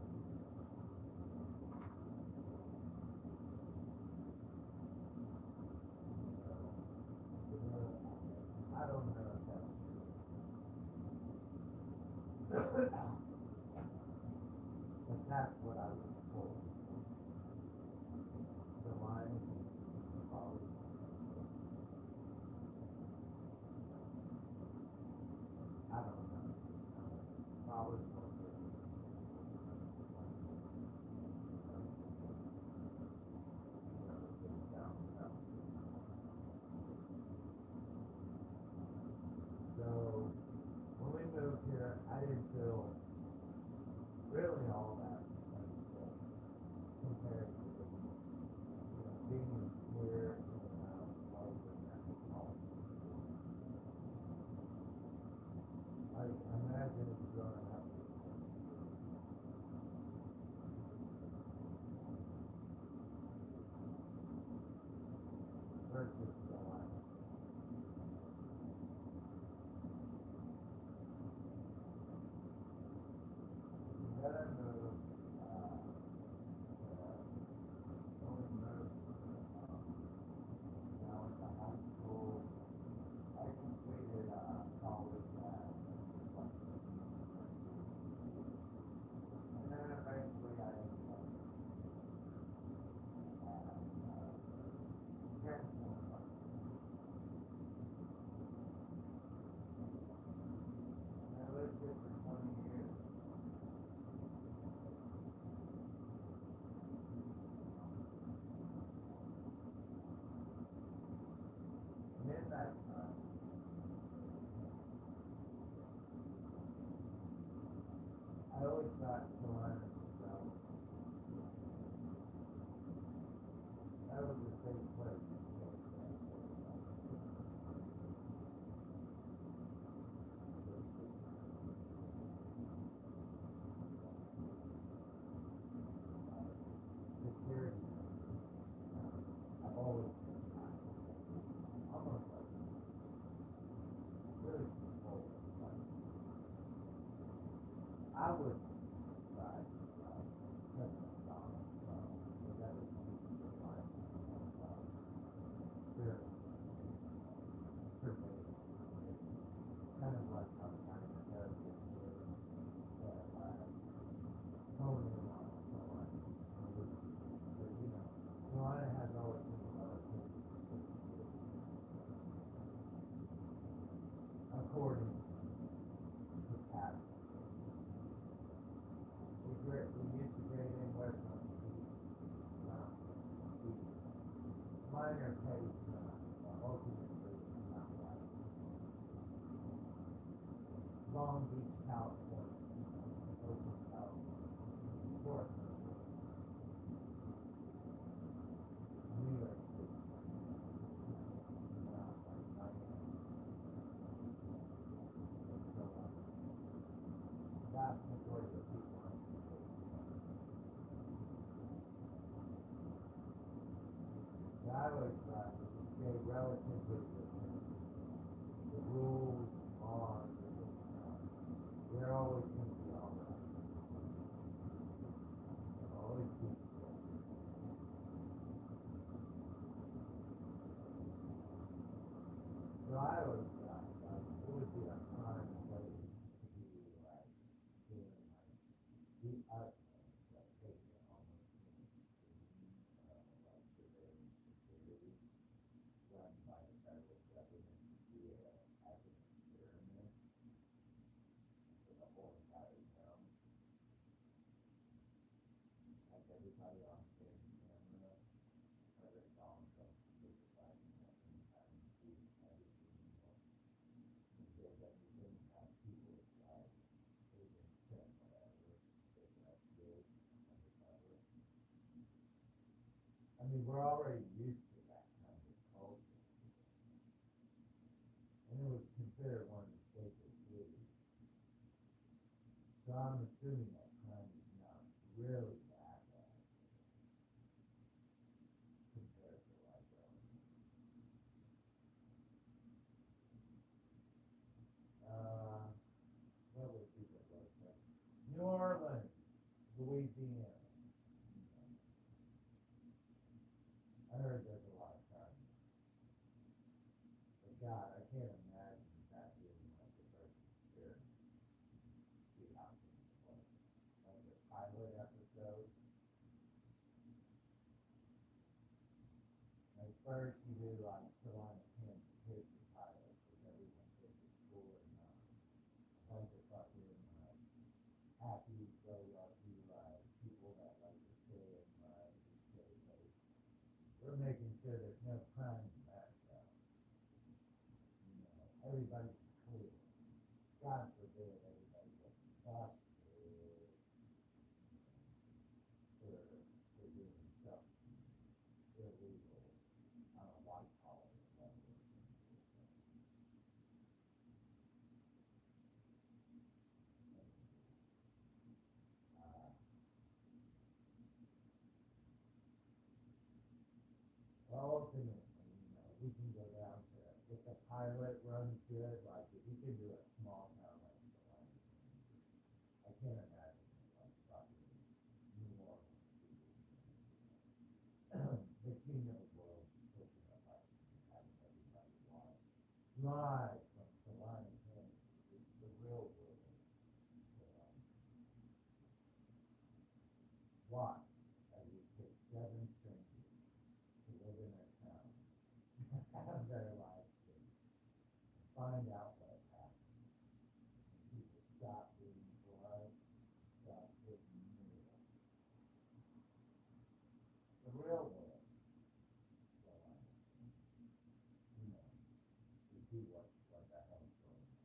I don't know if that's true. But that's what I was told. The line probably. I don't know. Probably closer. So when we moved here, I didn't feel really all that unsafe compared to being here in Logan and home. I imagine it's going to have to versus the line. Then I moved, only moved, when I went to high school. I completed, college at, and then eventually I ended up at, Princeton. And I lived here for 20 years. And in that time, I always thought Salina was relevant. That was a safe place to stay. Security. I've always been almost like really controlled. Like, I would try President Donald Trump, but that was my spirit. Certainly, kind of like how China does it, that hone in on someone. But, Salina has always been according to pattern. We used to grade in where from the minor case, ultimately not right. Long Beach, California, Oakland, California, Portland, New York City, vast majority of people are I always thought if you stay relatively within the rules, laws, they're always going to be all right. They'll always be safe. So I always thought it would be a prime place to be like doing like the utmost, like taking almost any extreme like civilian security run by the federal government to be as an experiment for the whole entire zone. Like everybody on camera, President Donald Trump criticizing that anytime you see everything, he says everything that people like agent said whatever, taking up kids undercover. I mean, we're already used to that kind of culture. considered one of the safest cities. So I'm assuming that crime is not really that bad compared to like what would be the worst place? New Orleans, Louisiana. I heard there's a lot of crime. But God, I can't imagine that being like the first experience. See how things work. Like the pilot episode. Like first you do like Salina can't take the pilot because everyone thinks it's cool and a bunch of fucking happy go lucky like people that like to stay in like stay safe. We're making sure there's no crime in America. You know, everybody's clear. God forbid everybody gets busted for doing something illegal on a white collar level. Well, ultimately, we can go down to if the pilot runs good, like if he can do a small town like Salina, I can't imagine like fucking New Orleans. The king of the world pushing a button and having everybody watch. Live from Salina, Kansas. It's the real world. Watch as we take 7 strangers to live in their town, have their lives changed, find out what happened. And people stop being blood, stop being real. The real world. So, to see what the hell's going on.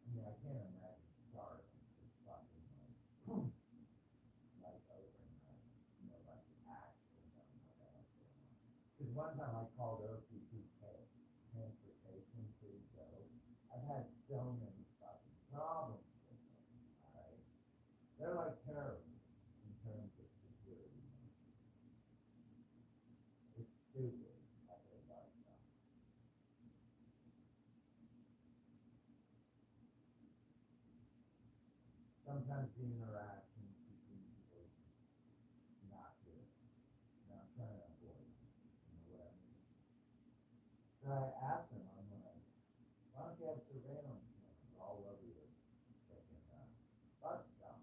I mean, I can't imagine starting just fucking like overnight, like actually knowing what the hell's going on. Because one time I called OCPK, Transportation City Code. I've had so many fucking problems with them, alright? They're like terrorists in terms of security. It's stupid that they're like that. Sometimes the interactions between people is not good. And I'm trying to avoid it. You know what I mean? So I asked them, I'm like, why don't you have surveillance cameras all over your freaking bus stop?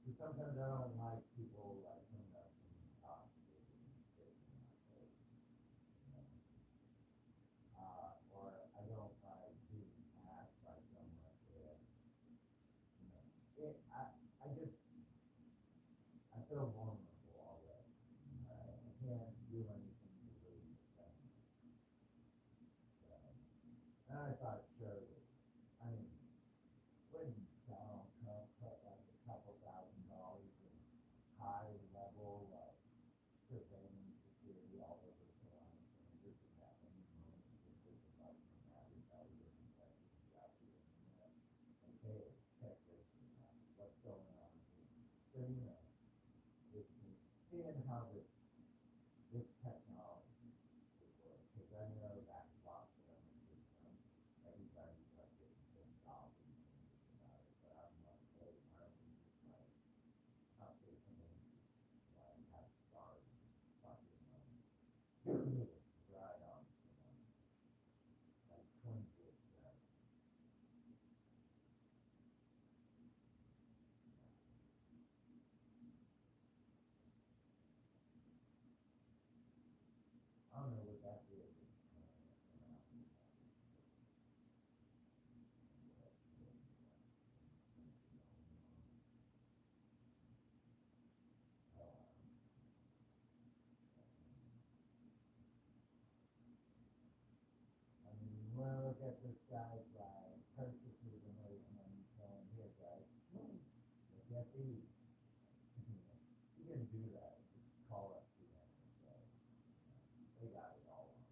Because sometimes I don't like people like coming up to me and talking to me and spitting in my face. You know? Or I don't like being asked by someone if, I feel vulnerable already. I can't do anything to really defend myself. So, and I thought surely, I mean, wouldn't Donald Trump put like a couple $1,000 in high level surveillance security all over Salina, Kansas, and that any moment just push a button and everybody with integrity got the internet? Like, hey, check this out. What's going on here? So, seeing how this technology would work, because I know that lots of them system, everybody's like getting pissed off and things about it, but I'm like, hey, why don't we just like update the name, like have stars fucking right on like 24/7. I don't know what that is. I mean, you want to look at this guy's purchases and everything, and he's saying, here, guys, look at these. You can do that. Just call up to them and say, they got it all on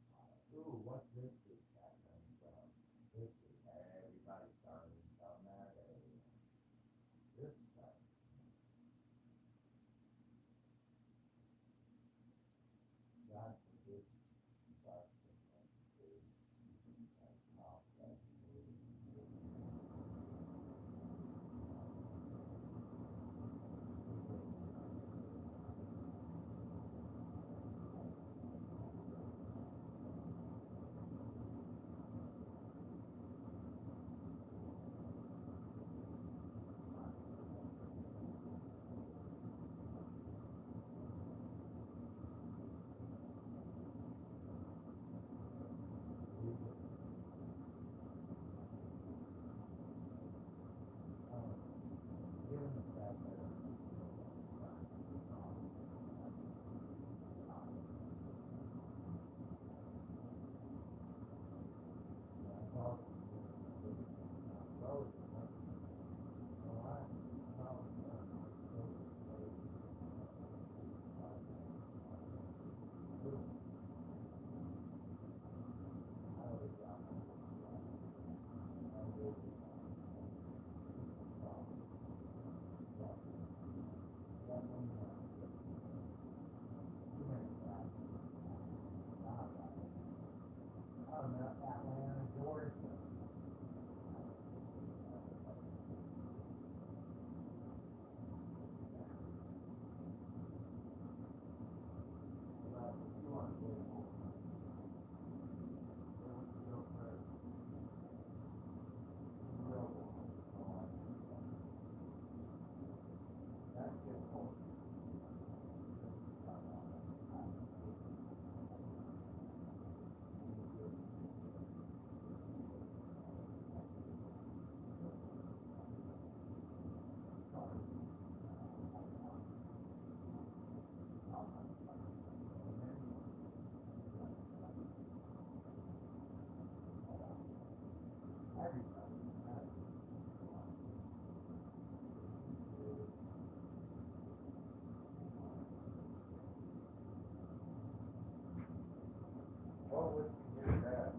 all with your dad.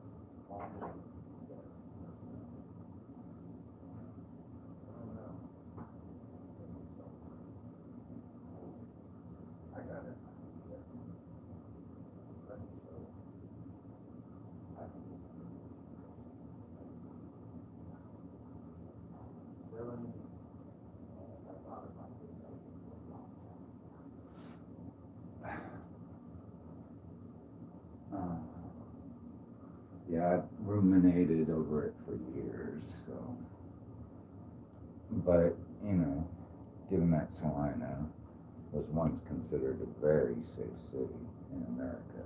I got it. Yeah, I've ruminated over it for years, so. But, you know, given that Salina was once considered a very safe city in America.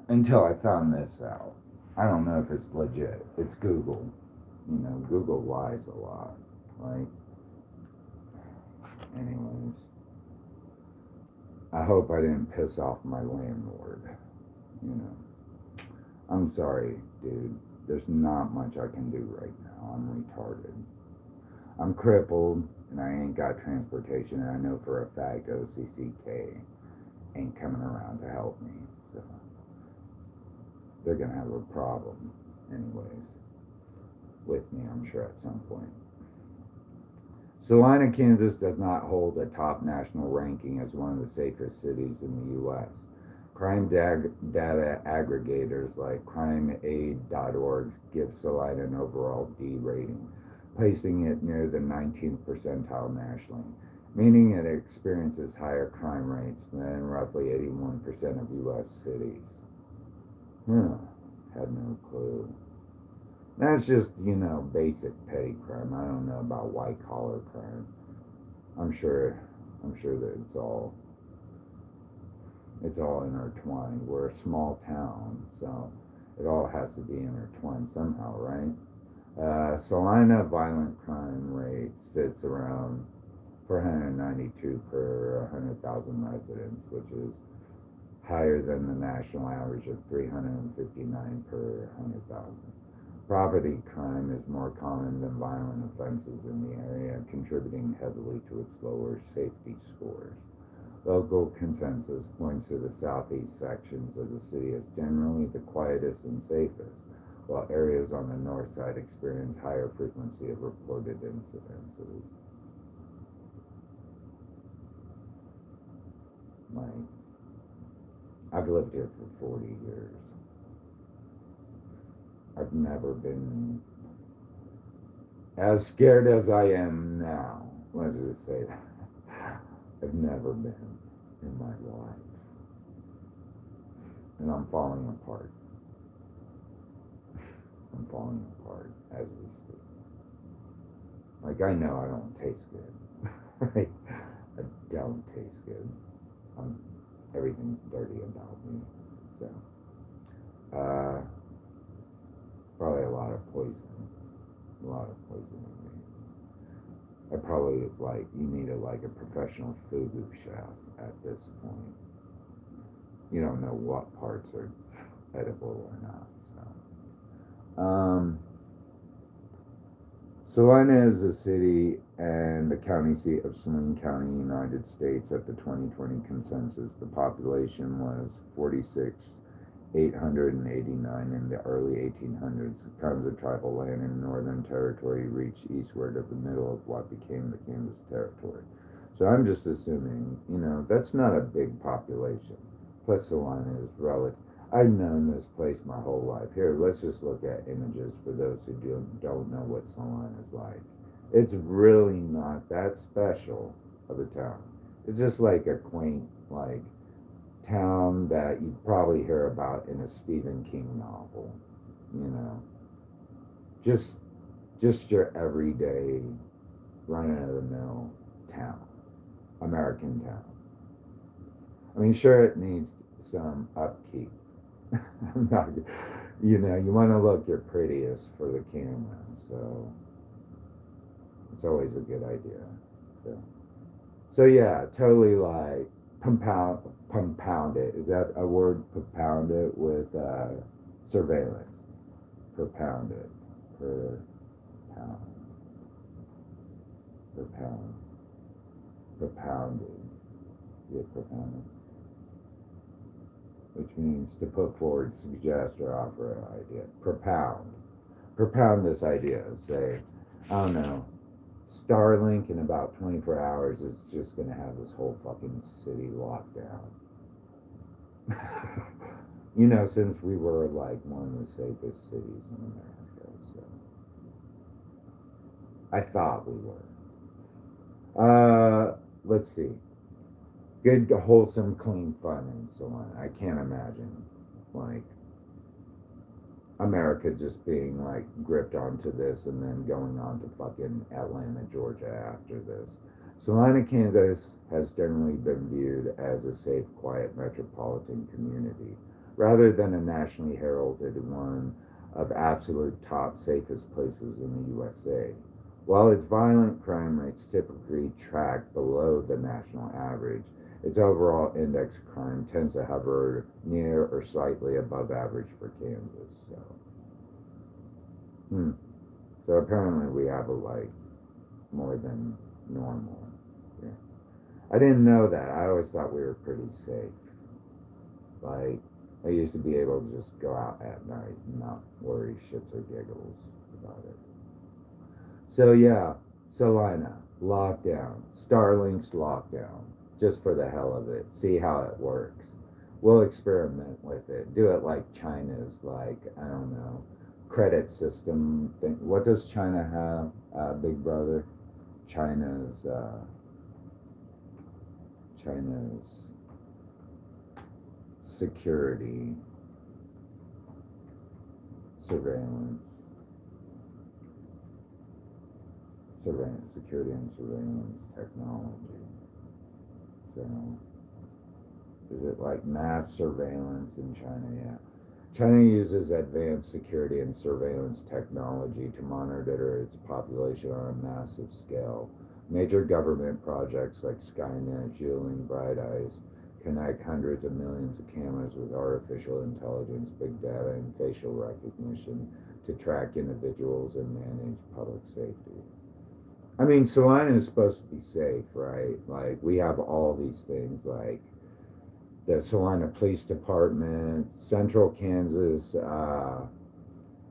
Until I found this out. I don't know if it's legit. It's Google. You know, Google lies a lot, right? Anyways. I hope I didn't piss off my landlord. You know. I'm sorry, dude. There's not much I can do right now. I'm retarded. I'm crippled, and I ain't got transportation, and I know for a fact OCCK ain't coming around to help me, so they're gonna have a problem anyways with me, I'm sure, at some point. Salina, Kansas does not hold a top national ranking as one of the safest cities in the U.S. Crime data aggregators like crimeaid.org give Salina an overall D rating, placing it near the 19th percentile nationally, meaning it experiences higher crime rates than roughly 81% of U.S. cities. Had no clue. That's just, you know, basic petty crime. I don't know about white collar crime. I'm sure that it's all intertwined. We're a small town, so it all has to be intertwined somehow, right? Salina violent crime rate sits around 492 per 100,000 residents, which is higher than the national average of 359 per 100,000. Property crime is more common than violent offenses in the area, contributing heavily to its lower safety scores. Local consensus points to the southeast sections of the city as generally the quietest and safest, while areas on the north side experience higher frequency of reported incidences. I've lived here for 40 years. I've never been as scared as I am now. Let's just say that. I've never been in my life. And I'm falling apart. I'm falling apart as we speak. Like, I know I don't taste good. Right? I don't taste good. Everything's dirty about me. So, probably a lot of poison. A lot of poison in me. I probably, you need a professional fugu chef at this point. You don't know what parts are edible or not, so. Salina is the city and the county seat of Saline County, United States. At the 2020 census, the population was 46,889 in the early 1800s. The tons of tribal land in the Northern Territory reached eastward of the middle of what became the Kansas Territory. So I'm just assuming, that's not a big population. Plus Salina is relative. I've known this place my whole life. Here, let's just look at images for those who don't know what Salina is like. It's really not that special of a town. It's just like a quaint, town that you'd probably hear about in a Stephen King novel. Just your everyday, run-of-the-mill town. American town. I mean, sure, it needs some upkeep. You want to look your prettiest for the camera, so it's always a good idea. So yeah, totally compound it. Is that a word? Compound it with surveillance. Propound it per pound. Per pound. Propounded. Yeah, propounded. which means to put forward, suggest, or offer an idea. Propound this idea. Say, I don't know, Starlink in about 24 hours is just going to have this whole fucking city locked down. You know, since we were like one of the safest cities in America, so I thought we were. Let's see. Good, wholesome, clean fun and so on. I can't imagine like America just being like gripped onto this and then going on to fucking Atlanta, Georgia after this. Salina, Kansas has generally been viewed as a safe, quiet metropolitan community rather than a nationally heralded one of absolute top safest places in the USA. While its violent crime rates typically track below the national average, its overall index of crime tends to hover near or slightly above average for Kansas. So apparently we have a like more than normal. Yeah. I didn't know that. I always thought we were pretty safe. Like I used to be able to just go out at night and not worry shits or giggles about it. So yeah, Salina, lockdown. Starlink's lockdown. Just for the hell of it. See how it works. We'll experiment with it. Do it like China's, like, I don't know, credit system thing. What does China have, Big Brother? China's security, security and surveillance technology. So, is it like mass surveillance in China? Yeah. China uses advanced security and surveillance technology to monitor its population on a massive scale. Major government projects like Skynet, Julian, Bright Eyes connect hundreds of millions of cameras with artificial intelligence, big data, and facial recognition to track individuals and manage public safety. I mean, Salina is supposed to be safe, right? Like, we have all these things, like the Salina Police Department, Central Kansas,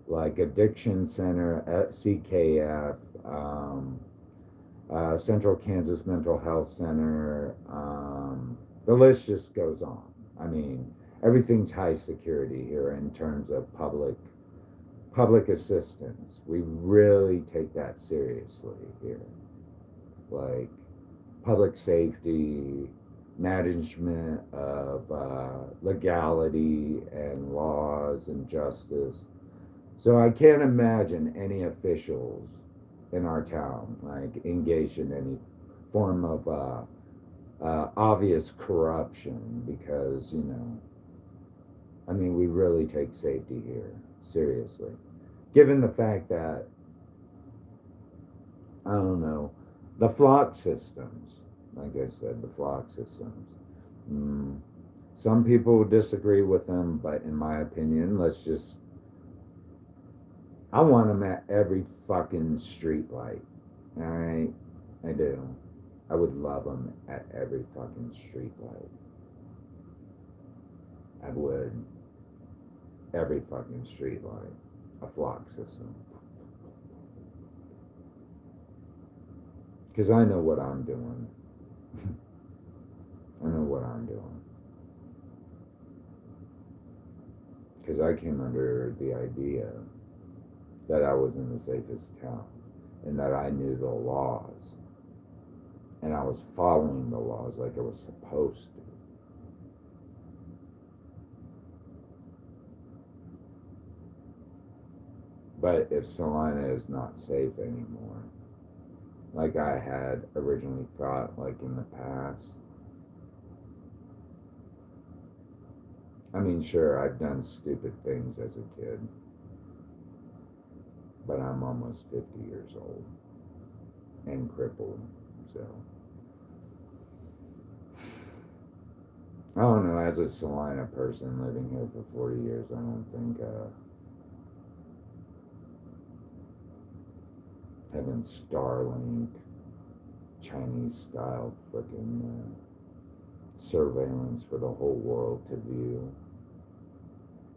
like Addiction Center at CKF, Central Kansas Mental Health Center. The list just goes on. I mean, everything's high security here in terms of public assistance. We really take that seriously here. Like public safety, management of legality and laws and justice. So I can't imagine any officials in our town like engaged in any form of obvious corruption because, you know, I mean, we really take safety here seriously. Given the fact that, I don't know, the flock systems, like I said, the flock systems. Some people disagree with them, but in my opinion, I want them at every fucking street light. All right? I do. I would love them at every fucking street light. I would. Every fucking street light. A flock system. Because I know what I'm doing. I know what I'm doing. Because I came under the idea that I was in the safest town and that I knew the laws and I was following the laws like I was supposed to. But if Salina is not safe anymore, like I had originally thought, like in the past, I mean, sure, I've done stupid things as a kid, but I'm almost 50 years old and crippled, so I don't know, as a Salina person living here for 40 years, I don't think having Starlink, Chinese style frickin' surveillance for the whole world to view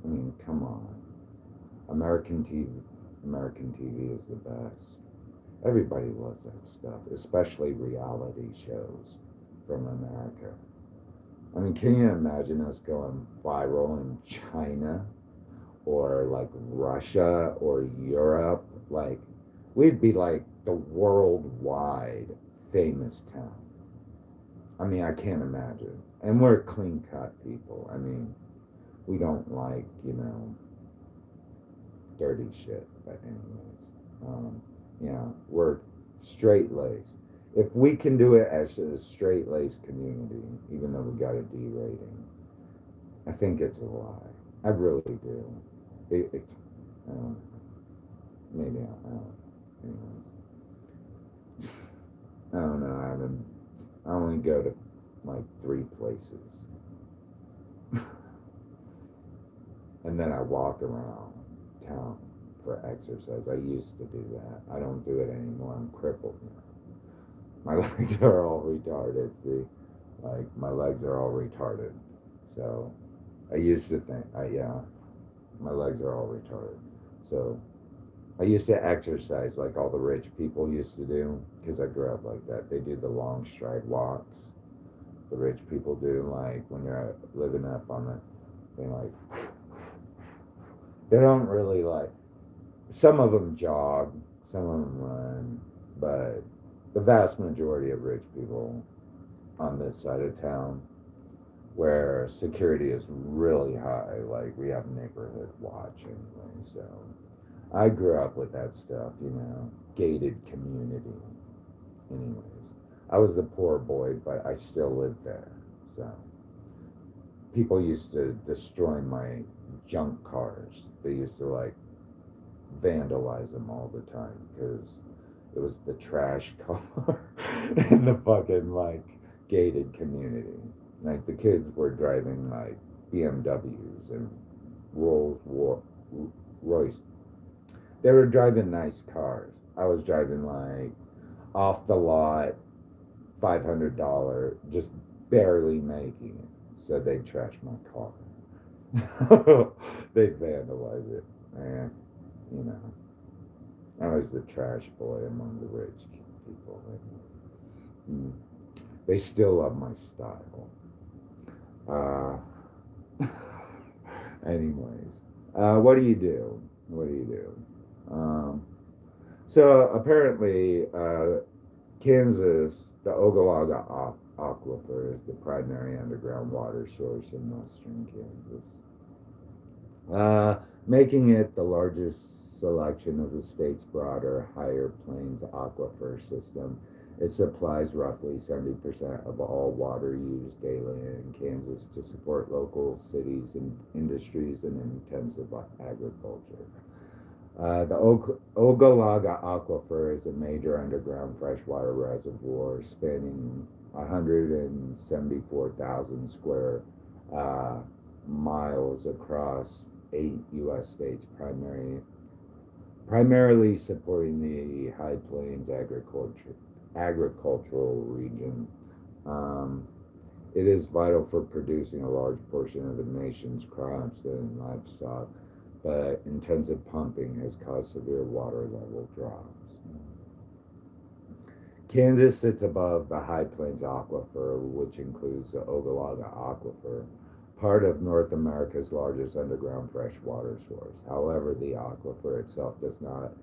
I mean, come on. American TV is the best. Everybody loves that stuff, especially reality shows from America. I mean, can you imagine us going viral in China or like Russia or Europe? Like, we'd be like the worldwide famous town. I mean, I can't imagine. And we're clean cut people. I mean, we don't like, dirty shit. But anyways, we're straight laced. If we can do it as a straight laced community, even though we got a D rating, I think it's a lie. I really do. It's maybe I don't. Anyways, I don't know. I only go to like 3 places, and then I walk around town for exercise. I used to do that. I don't do it anymore. I'm crippled now. My legs are all retarded. See, like my legs are all retarded. So I used to think, my legs are all retarded. So I used to exercise like all the rich people used to do, because I grew up like that. They do the long stride walks. The rich people do, like when you're living up on the thing, like they don't really like. Some of them jog, some of them run, but the vast majority of rich people on this side of town, where security is really high, like we have neighborhood watch anyway, so I grew up with that stuff, gated community. Anyways, I was the poor boy, but I still lived there, so people used to destroy my junk cars. They used to like vandalize them all the time because it was the trash car in the fucking like gated community. Like the kids were driving like BMWs and Rolls Royce. They were driving nice cars. I was driving like off the lot, $500, just barely making it. So they'd trash my car. They'd vandalize it. And, I was the trash boy among the rich people. They still love my style. Anyways, what do you do? So apparently, Kansas, the Ogallala Aquifer is the primary underground water source in western Kansas, making it the largest selection of the state's broader Higher Plains aquifer system. It supplies roughly 70% of all water used daily in Kansas to support local cities and industries and intensive agriculture. The Ogallala Aquifer is a major underground freshwater reservoir spanning 174,000 square miles across 8 U.S. states, primarily supporting the High Plains agricultural region. It is vital for producing a large portion of the nation's crops and livestock, but intensive pumping has caused severe water level drops. Kansas sits above the High Plains Aquifer, which includes the Ogallala Aquifer, part of North America's largest underground freshwater source. However, the aquifer itself does not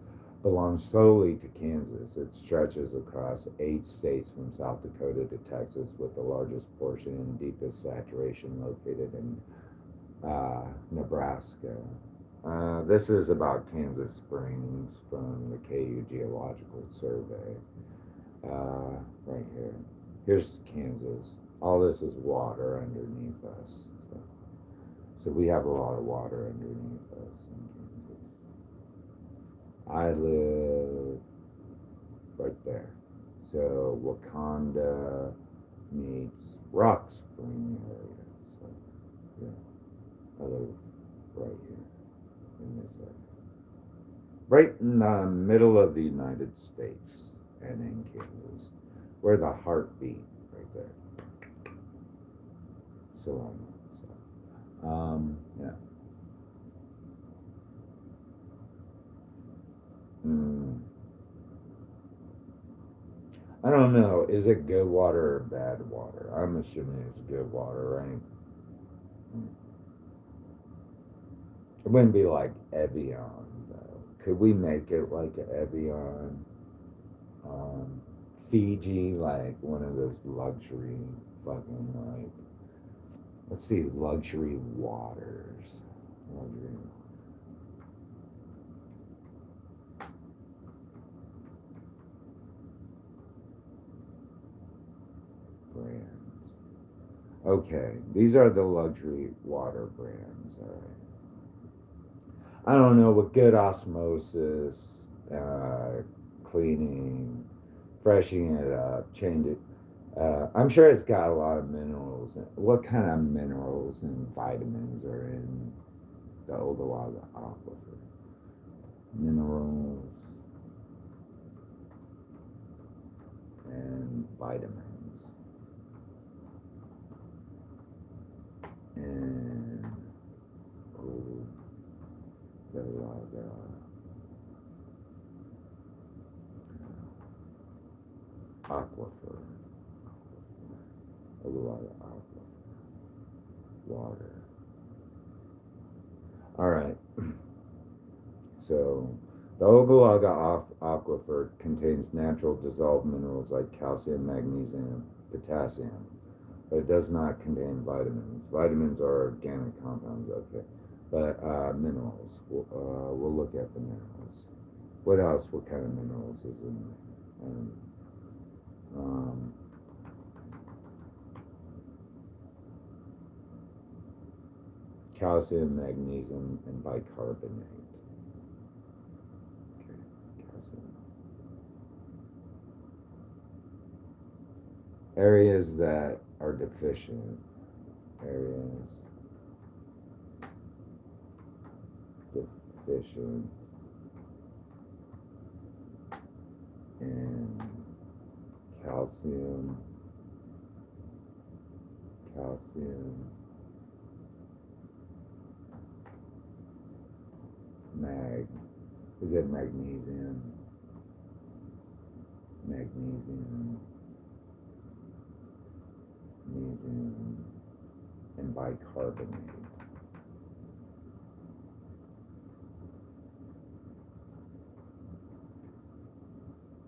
belong solely to Kansas. It stretches across 8 states from South Dakota to Texas, with the largest portion and deepest saturation located in Nebraska. This is about Kansas Springs from the KU Geological Survey. Right here. Here's Kansas. All this is water underneath us. So we have a lot of water underneath us in Kansas. I live right there. So Wakanda meets Rock Spring area. So yeah, I live right here in this area. Right in the middle of the United States and in Kansas. We're the heartbeat right there. So yeah. I don't know. Is it good water or bad water? I'm assuming it's good water, right? It wouldn't be like Evian, though. Could we make it like Evian? Fiji, like one of those luxury fucking, like, let's see, luxury waters. Luxury. Brands. Okay, these are the luxury water brands, all right. I don't know, with good osmosis, cleaning, freshening it up, change it. I'm sure it's got a lot of minerals. What kind of minerals and vitamins are in the Ogallala Aquifer? Minerals and vitamins. And Ogallala Aquifer. Ogallala Aquifer. Water. All right. So, the Ogallala Aquifer contains natural dissolved minerals like calcium, magnesium, potassium, but it does not contain vitamins. Vitamins are organic compounds, okay. But minerals, we'll look at the minerals. What else? What kind of minerals is in there? Calcium, magnesium, and bicarbonate. Okay, calcium. Areas that are deficient. Areas deficient in calcium, is it magnesium? Magnesium, and bicarbonate.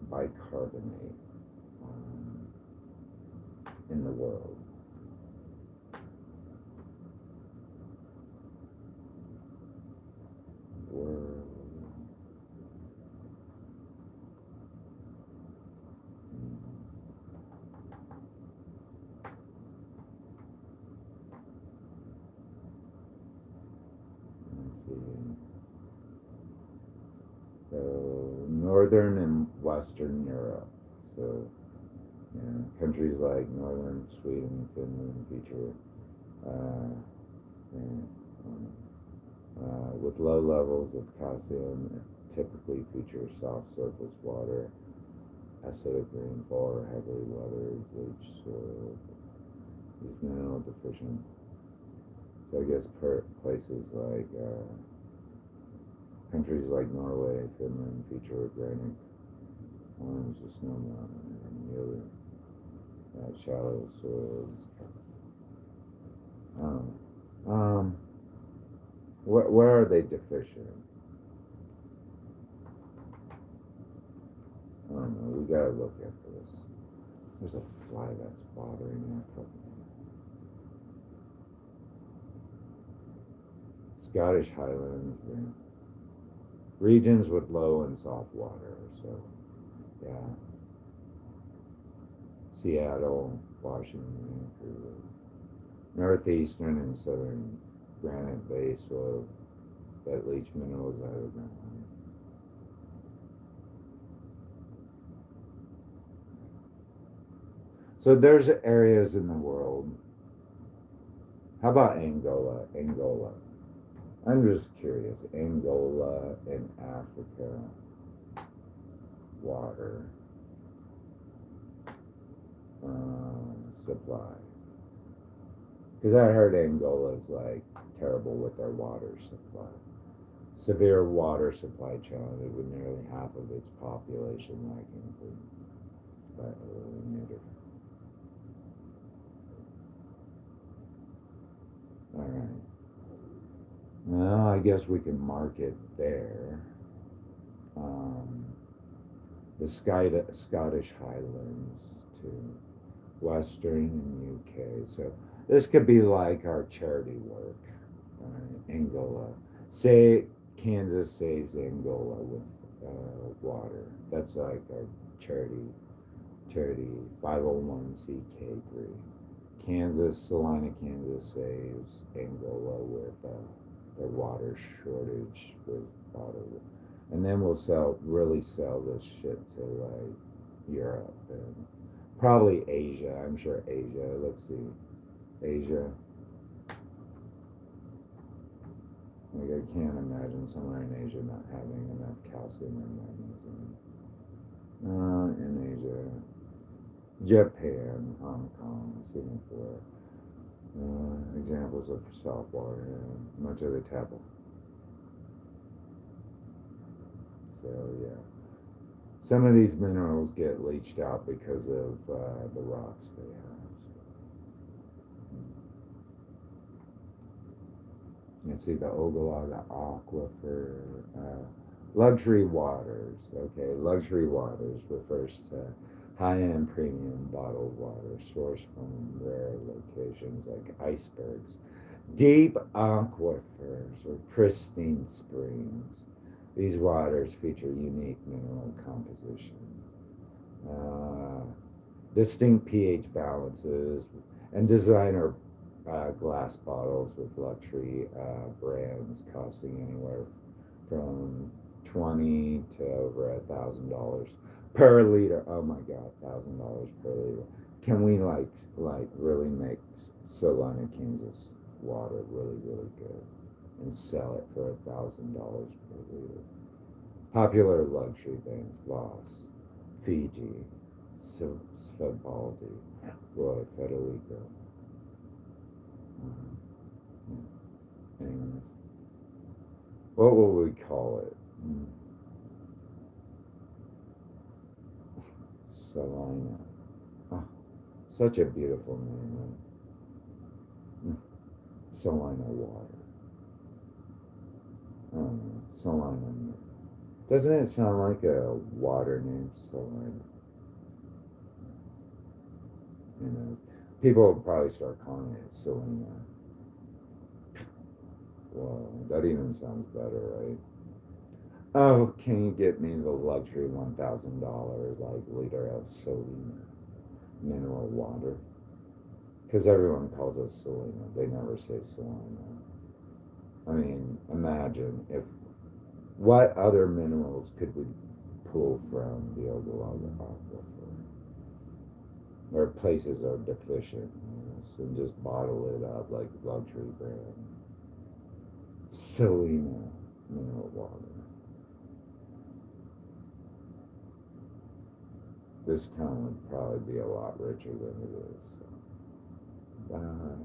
Bicarbonate in the world. So Northern and Western Europe. So countries like Northern Sweden, Finland feature with low levels of calcium, typically feature soft surface water, acidic rainfall, or heavily weathered bleached soil. These mineral deficient. So I guess places like countries like Norway, Finland feature organic ones, the snow mountain, and the other shallow soils. Where are they deficient? I don't know. We gotta look at this. There's a fly that's bothering me. Scottish Highlands, regions with low and soft water. So, yeah. Seattle, Washington, Vancouver. Northeastern and southern granite-based soil that leach minerals out of the ground. So there's areas in the world. How about Angola? I'm just curious. Angola in Africa, water supply. Because I heard Angola is like terrible with their water supply. Severe water supply challenge with nearly half of its population lacking guess we can mark it there. The Scottish Highlands to Western and UK. So this could be like our charity work. Angola. Say Kansas saves Angola with water. That's like our charity 501c3. Salina, Kansas saves Angola with their water shortage with water. And then we'll really sell this shit to like Europe and probably Asia. I'm sure Asia. Let's see. Asia. Like I can't imagine somewhere in Asia not having enough calcium or magnesium. In Asia. Japan, Hong Kong, Singapore. Examples of salt water, much of the table. So yeah, some of these minerals get leached out because of the rocks they have. Let's see, the Ogallala Aquifer, luxury waters. Okay, luxury waters refers to high-end premium bottled water sourced from rare locations like icebergs, deep aquifers, or pristine springs. These waters feature unique mineral composition, distinct pH balances, and designer glass bottles with luxury brands costing anywhere from $20 to over $1,000 per liter. Oh my God, $1,000 per liter. Can we like really make Salina, Kansas water really good and sell it for $1,000 per liter? Popular luxury bands: Voss, Fiji, Svalbaldi, Roy Federico. Anyways, what will we call it? Salina. Oh, such a beautiful name. Salina water. Salina. Doesn't it sound like a water name, Salina? You know, people will probably start calling it Salina. Well, that even sounds better, right? Oh, can you get me the luxury $1,000 like liter of Salina mineral water? Because everyone calls it Salina. They never say Salina. I mean, imagine what other minerals could we pull from the Ogallala Aquifer? Where places are deficient, and just bottle it up like luxury brand. Salina mineral water. This town would probably be a lot richer than it is. So. Bye.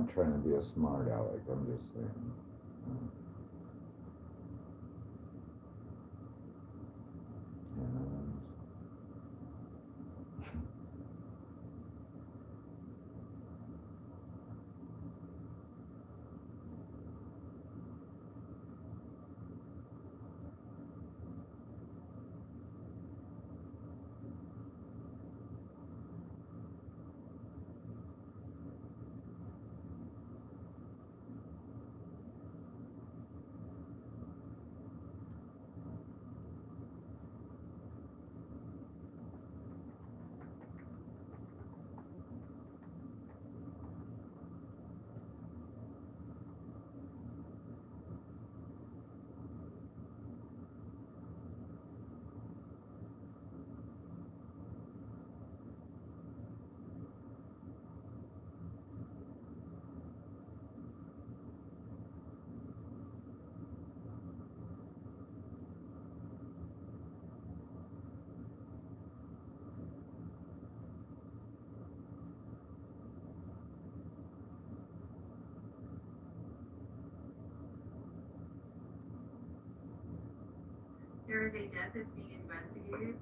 not trying to be a smart aleck. I'm just saying. And There is a death that's being investigated.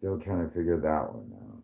Still trying to figure that one out.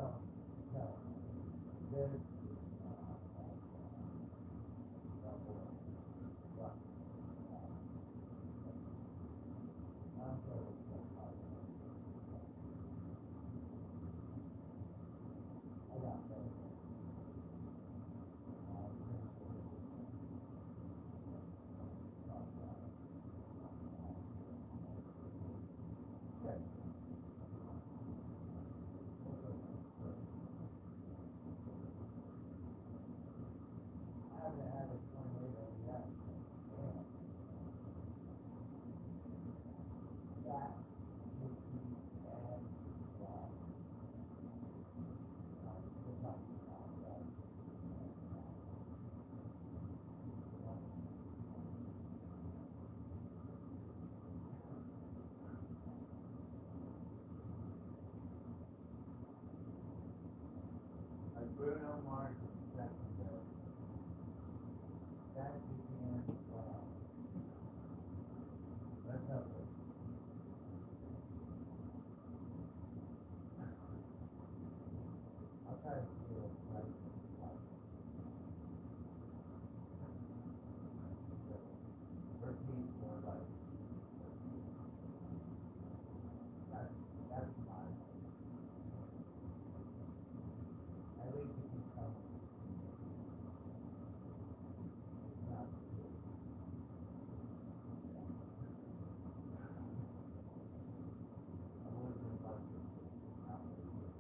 Well, no, this, Bruno Mars secondary. That began, wow. Let's have it. I'll try to feel like repeat more like that's mine. At least if you come it's not good. I would have like it not really good.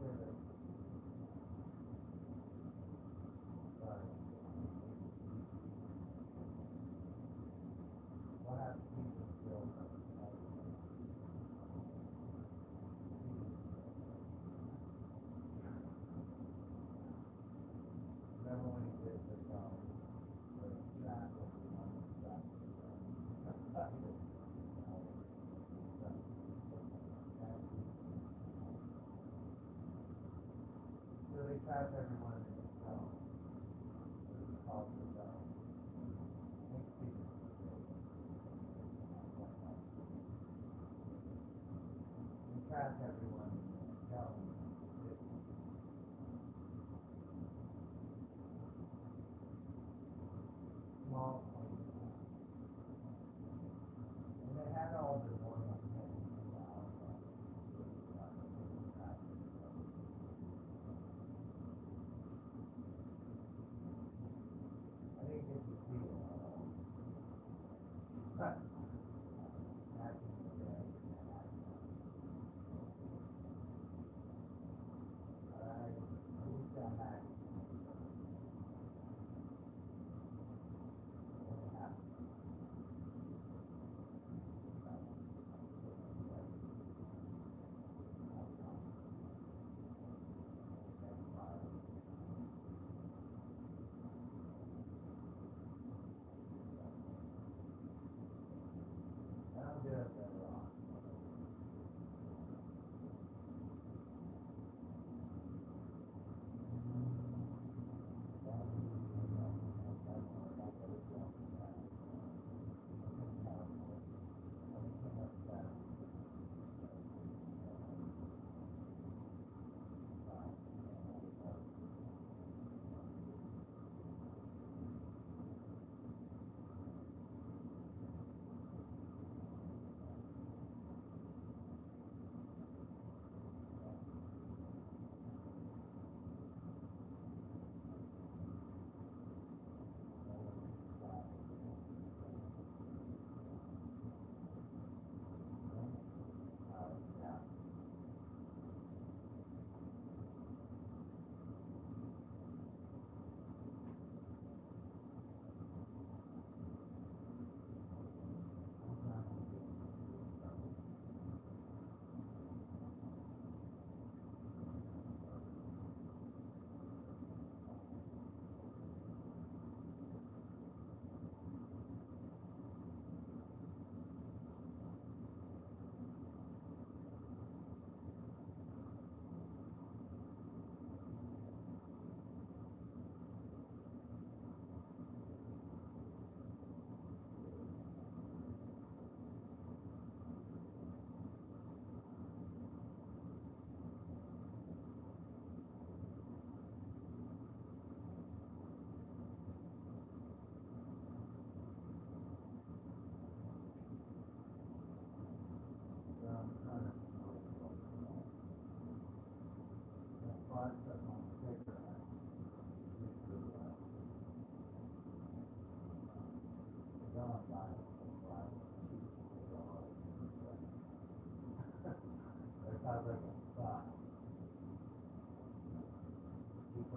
Sure that what happens to people still remember when he did the track of the one track so they trap everyone in the zone. This is called the zone. Next season. We trap everyone in the zone. Small planes. And they had all the normal things about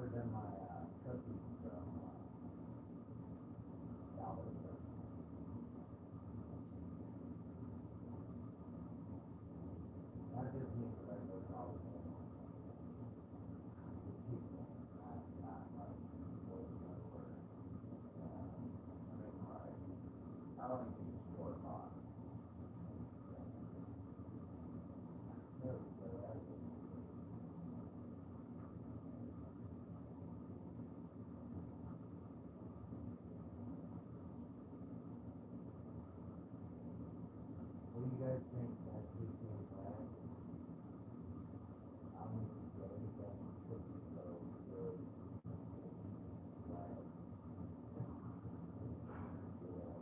never done my cookies from Salvador. Not just me, but I go to college. The people, not like boys that were, like, I don't think you store bought. No, but I just. What do you guys think? That keeps me glad. I'm gonna get anything cookies so good. Glad. Yeah.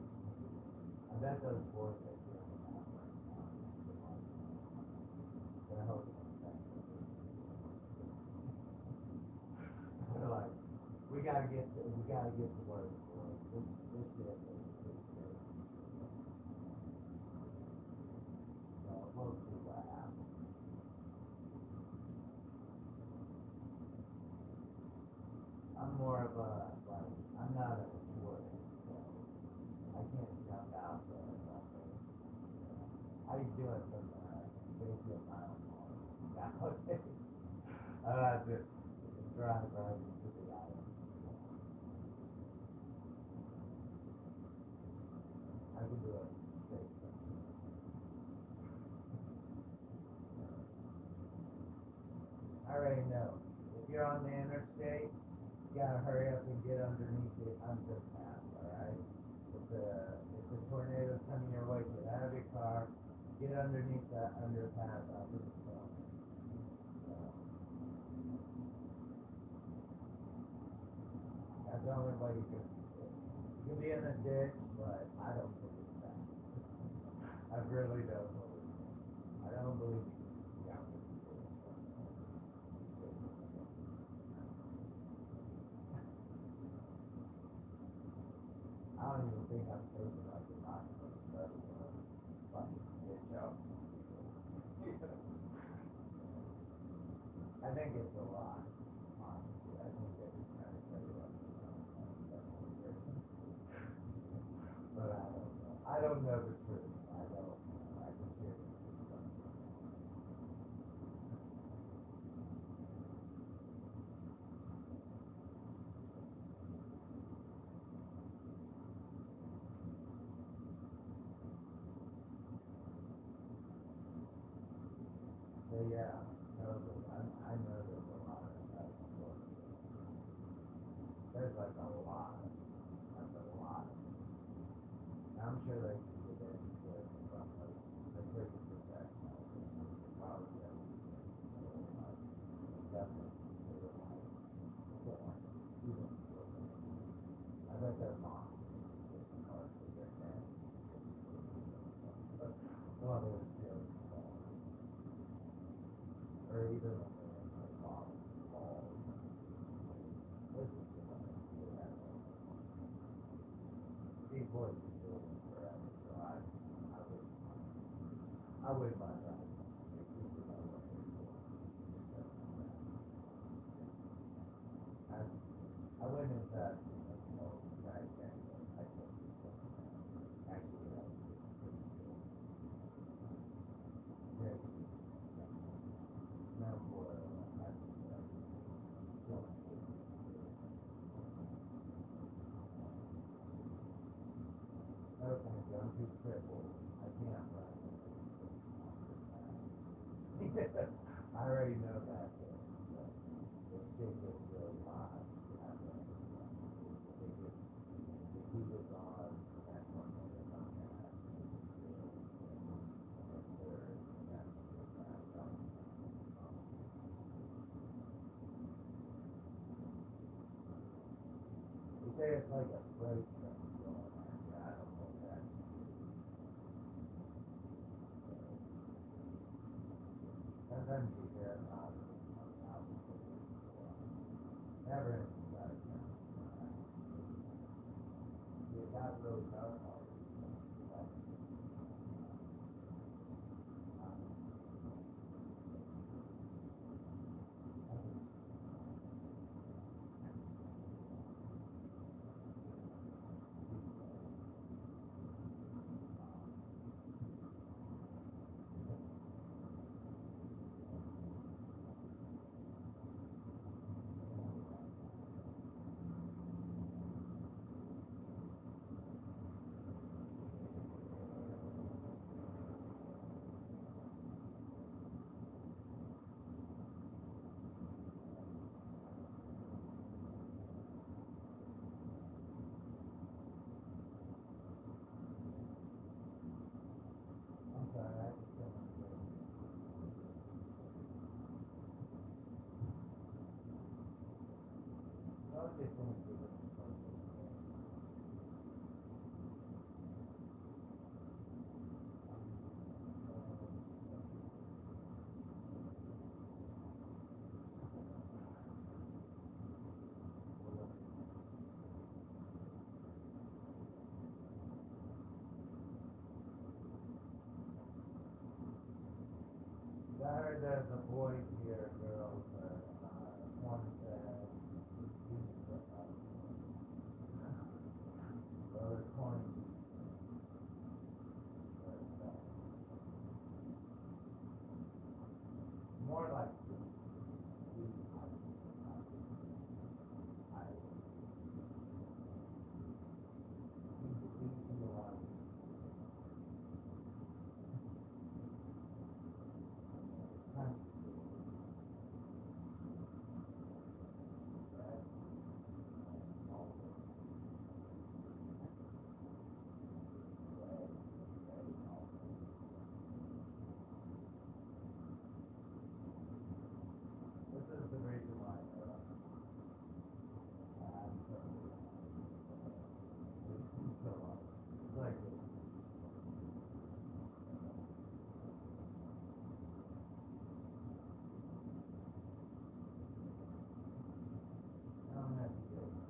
I bet those boys are doing that right now. But I hope it's not. They're like, we gotta get to work, boys. This shit is good. So we'll see what happens. I'm more of a, like, I'm not a tourist, so I can't jump out there or something. How do you do it from safety of my own home? Nowadays, I have to drive right into the island. I can do it safely. I already know. If you're on the interstate, you gotta hurry up and get underneath the underpass, alright? If the tornado's coming your way, get out of your car, get underneath that underpass up in the corner. So, that's the only way you can be safe. You can be in a ditch, but I don't believe that. I really don't believe it. I don't believe you can jump in the ditch. I don't even think I'm safe enough to not go study or fucking ditch out. I think it's a lot, honestly. I think they just try to set it up. But I don't know. I don't know the truth. I don't know. I just hear this stuff. So yeah, I know there's a lot of that story. There's like a lot. That's a lot. I'm sure they can get into it from the pretty professional. Probably definitely consider like porn. Even I bet their mom is hard to get that. Well, they're still or even when they're in like balls. This is the one that you have. These boys have been doing it forever, so I wouldn't mind that. It's just another way to do it. I wouldn't invest in a small guy thing, but I think it's actually that would be pretty cool. Yeah. No more, I think that's still okay, don't be crippled. I can't run. I already know that. The shit gets really hot. The heat is on. That's one thing that's on that. You say it's like a freight train going on. Yeah, I don't think that's sometimes you hear about it on the outskirts. Never inside town. It got really dark all of a sudden. just think it's a different person. I heard there's a boy here, girls, one said, the other coin. More like this is the reason why I'm so like I don't have to do it.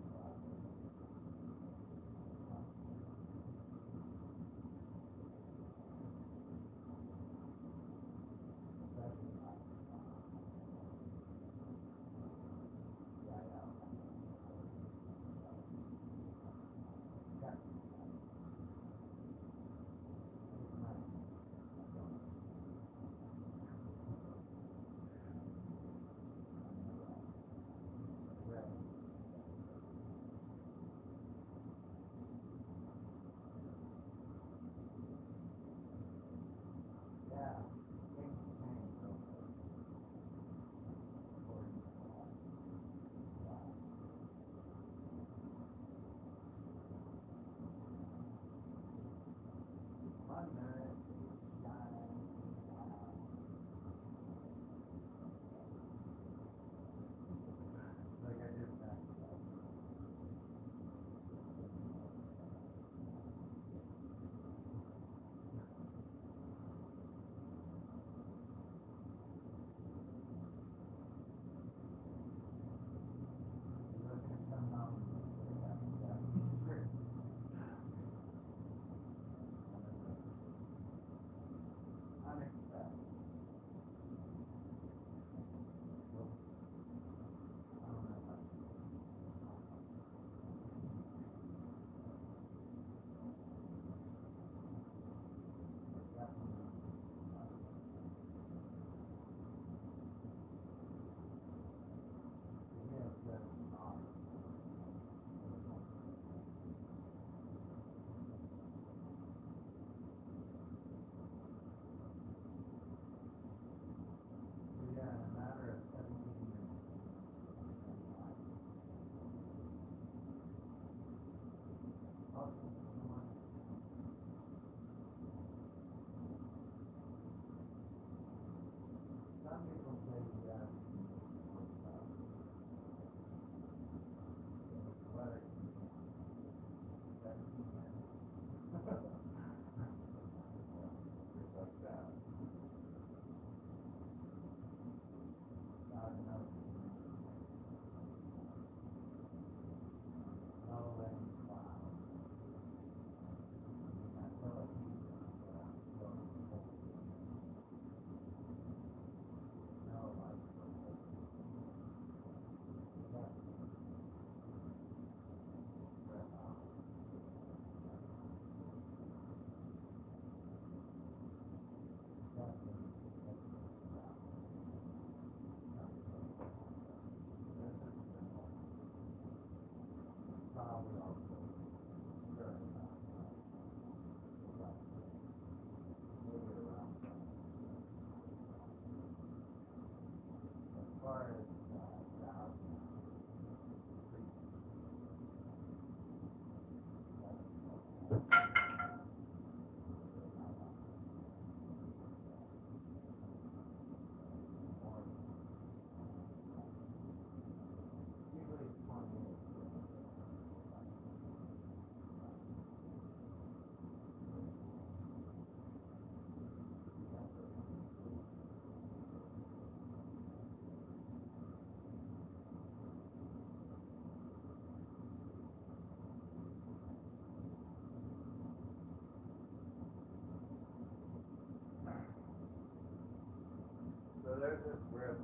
there's this river,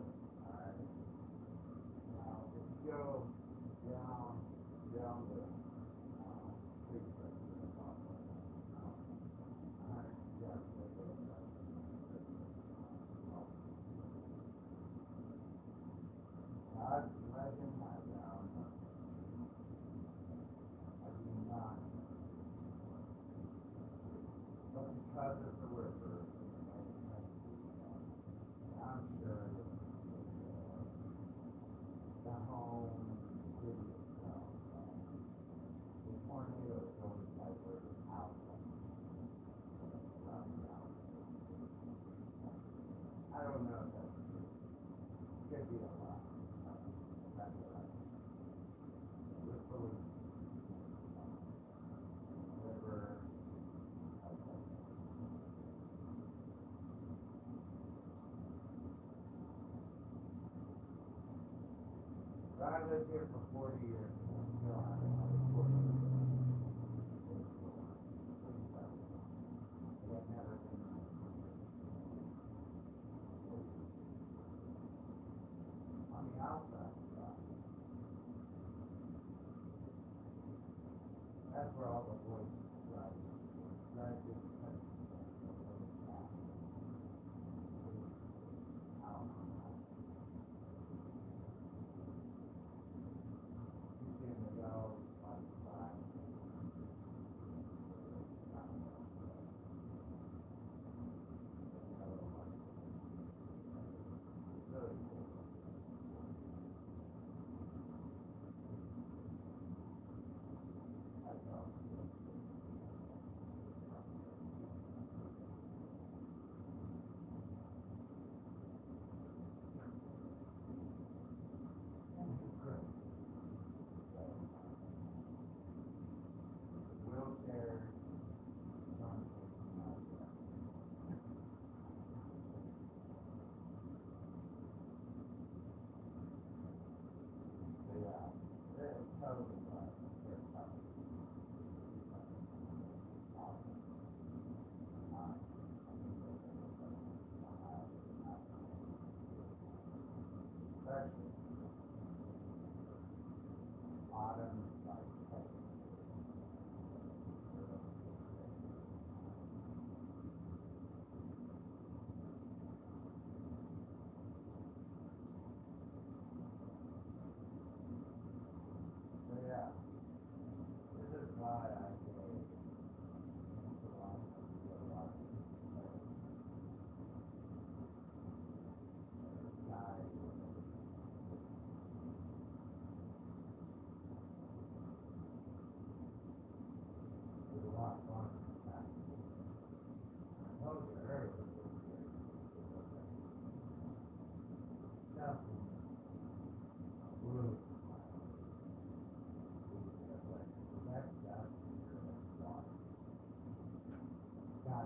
alright? Now, if you go down the creek right to the top of it, alright, you got to go right. God let him have down. I do not. But because of the river, I'm sure the home, the city itself, the tornado is going to like where the house around the house. I don't know if that's true. Could be a lot. That's what I think. With police. River. But I lived here for 40 years. And still have another 40 years. But I've never been on the outside. That's where all the voices drive. Drive this country. I don't know. You see them go on the side. Really cool. That's all. Wheelchair. Yeah, they're totally right. They're totally awesome. Especially autumn, like, hey. So yeah, this is why I say it's a lot of sky. There's a lot of fun. I told you earlier. Nothing. Blue. That's water. Sky.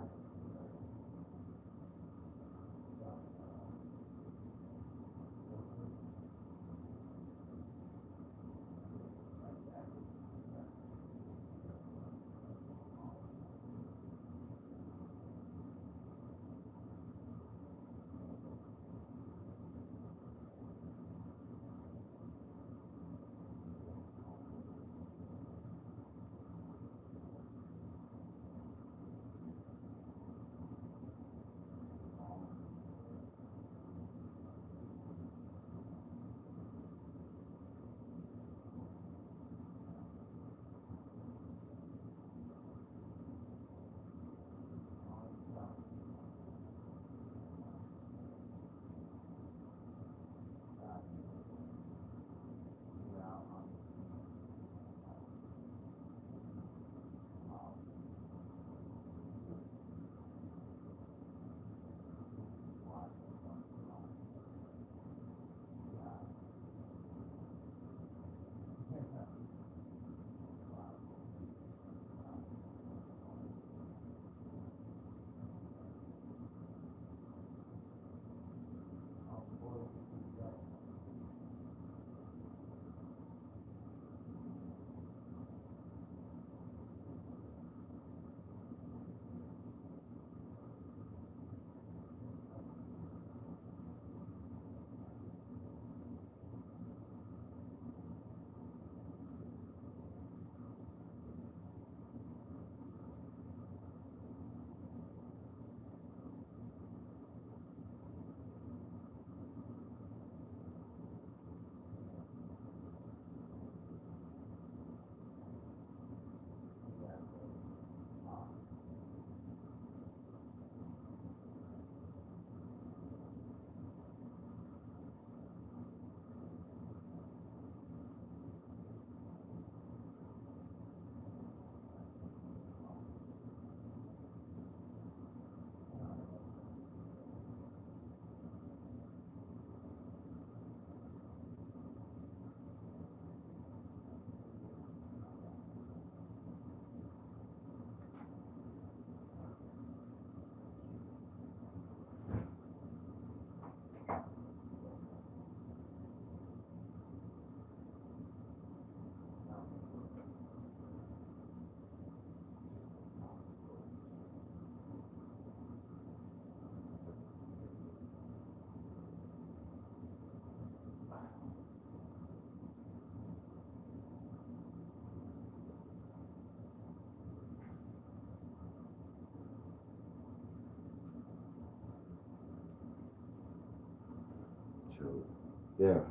Yeah.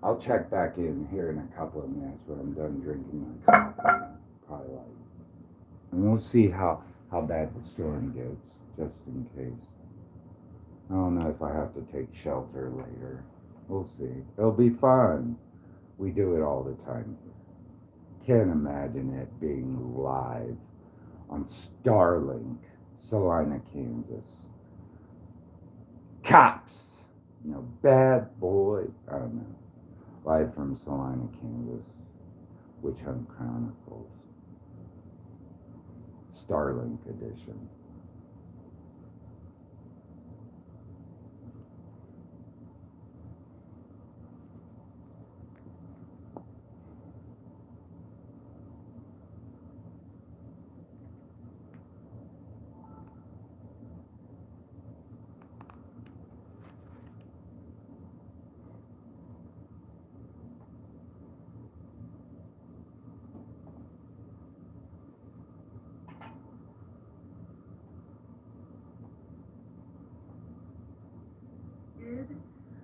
I'll check back in here in a couple of minutes when I'm done drinking my coffee. Probably like, and we'll see how bad the storm gets, just in case. I don't know if I have to take shelter later. We'll see. It'll be fun. We do it all the time. Can't imagine it being live on Starlink, Salina, Kansas. Cops! You know, bad boy. I don't know. Live from Salina, Kansas. Witch Hunt Chronicles. Starlink edition.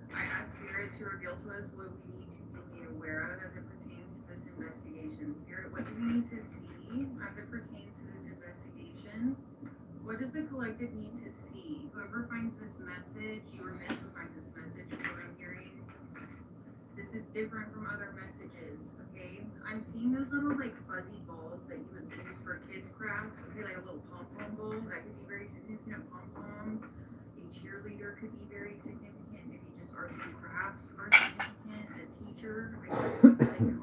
I asked Spirit to reveal to us what we need to be made aware of as it pertains to this investigation. Spirit, what do we need to see as it pertains to this investigation? What does the collective need to see? Whoever finds this message, you were meant to find this message, is what I'm hearing. This is different from other messages, okay? I'm seeing those little like fuzzy balls that you would use for kids' crafts, okay, like a little pom-pom ball. That could be very significant. Pom-pom. A cheerleader could be very significant. Maybe just arts and crafts are significant. A teacher, I guess, like an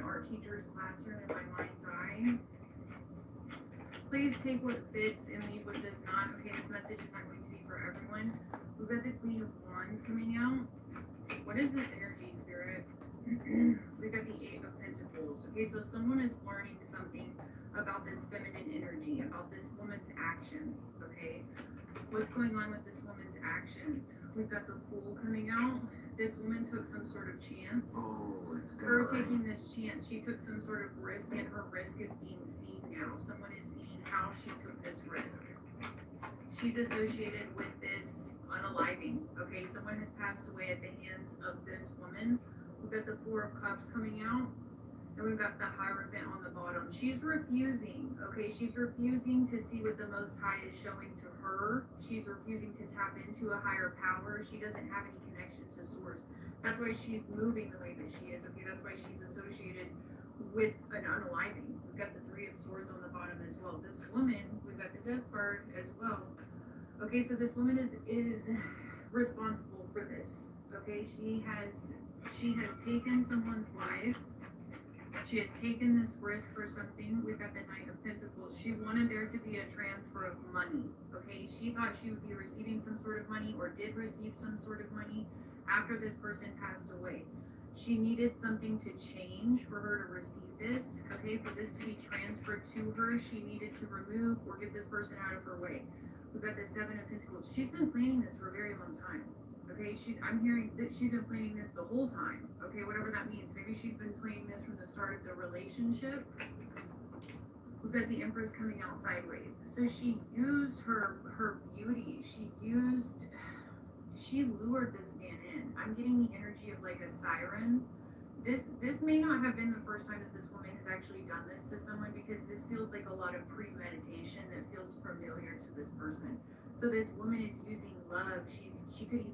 art teacher's classroom in my mind's eye. Please take what fits and leave what does not. Okay, this message is not going to be for everyone. We've got the Queen of Wands coming out. What is this energy, Spirit? We've got the Eight of Pentacles. Okay, so someone is learning something about this feminine energy, about this woman's actions, okay? What's going on with this woman's actions? We've got the Fool coming out. This woman took some sort of chance. Her taking this chance, she took some sort of risk, and her risk is being seen now. Someone is seeing how she took this risk. She's associated with this unaliving, okay? Someone has passed away at the hands of this woman. We've got the Four of Cups coming out, and we've got the Hierophant on the bottom. She's refusing, okay? She's refusing to see what the Most High is showing to her. She's refusing to tap into a higher power. She doesn't have any connection to Source. That's why she's moving the way that she is, okay? That's why she's associated with an unaliving. We've got the Three of Swords on the bottom as well. This woman, we've got the Death card as well. Okay, so this woman is responsible for this. Okay, she has taken someone's life. She has taken this risk for something. We've got the Knight of Pentacles. She wanted there to be a transfer of money. Okay, she thought she would be receiving some sort of money, or did receive some sort of money after this person passed away. She needed something to change for her to receive this. Okay, for this to be transferred to her, she needed to remove or get this person out of her way. We've got the Seven of Pentacles. She's been planning this for a very long time. Okay, I'm hearing that she's been planning this the whole time. Okay, whatever that means. Maybe she's been planning this from the start of the relationship. We've got the Empress coming out sideways. So she used her beauty. She lured this man in. I'm getting the energy of like a siren. This may not have been the first time that this woman has actually done this to someone, because this feels like a lot of premeditation that feels familiar to this person. So this woman is using love. She could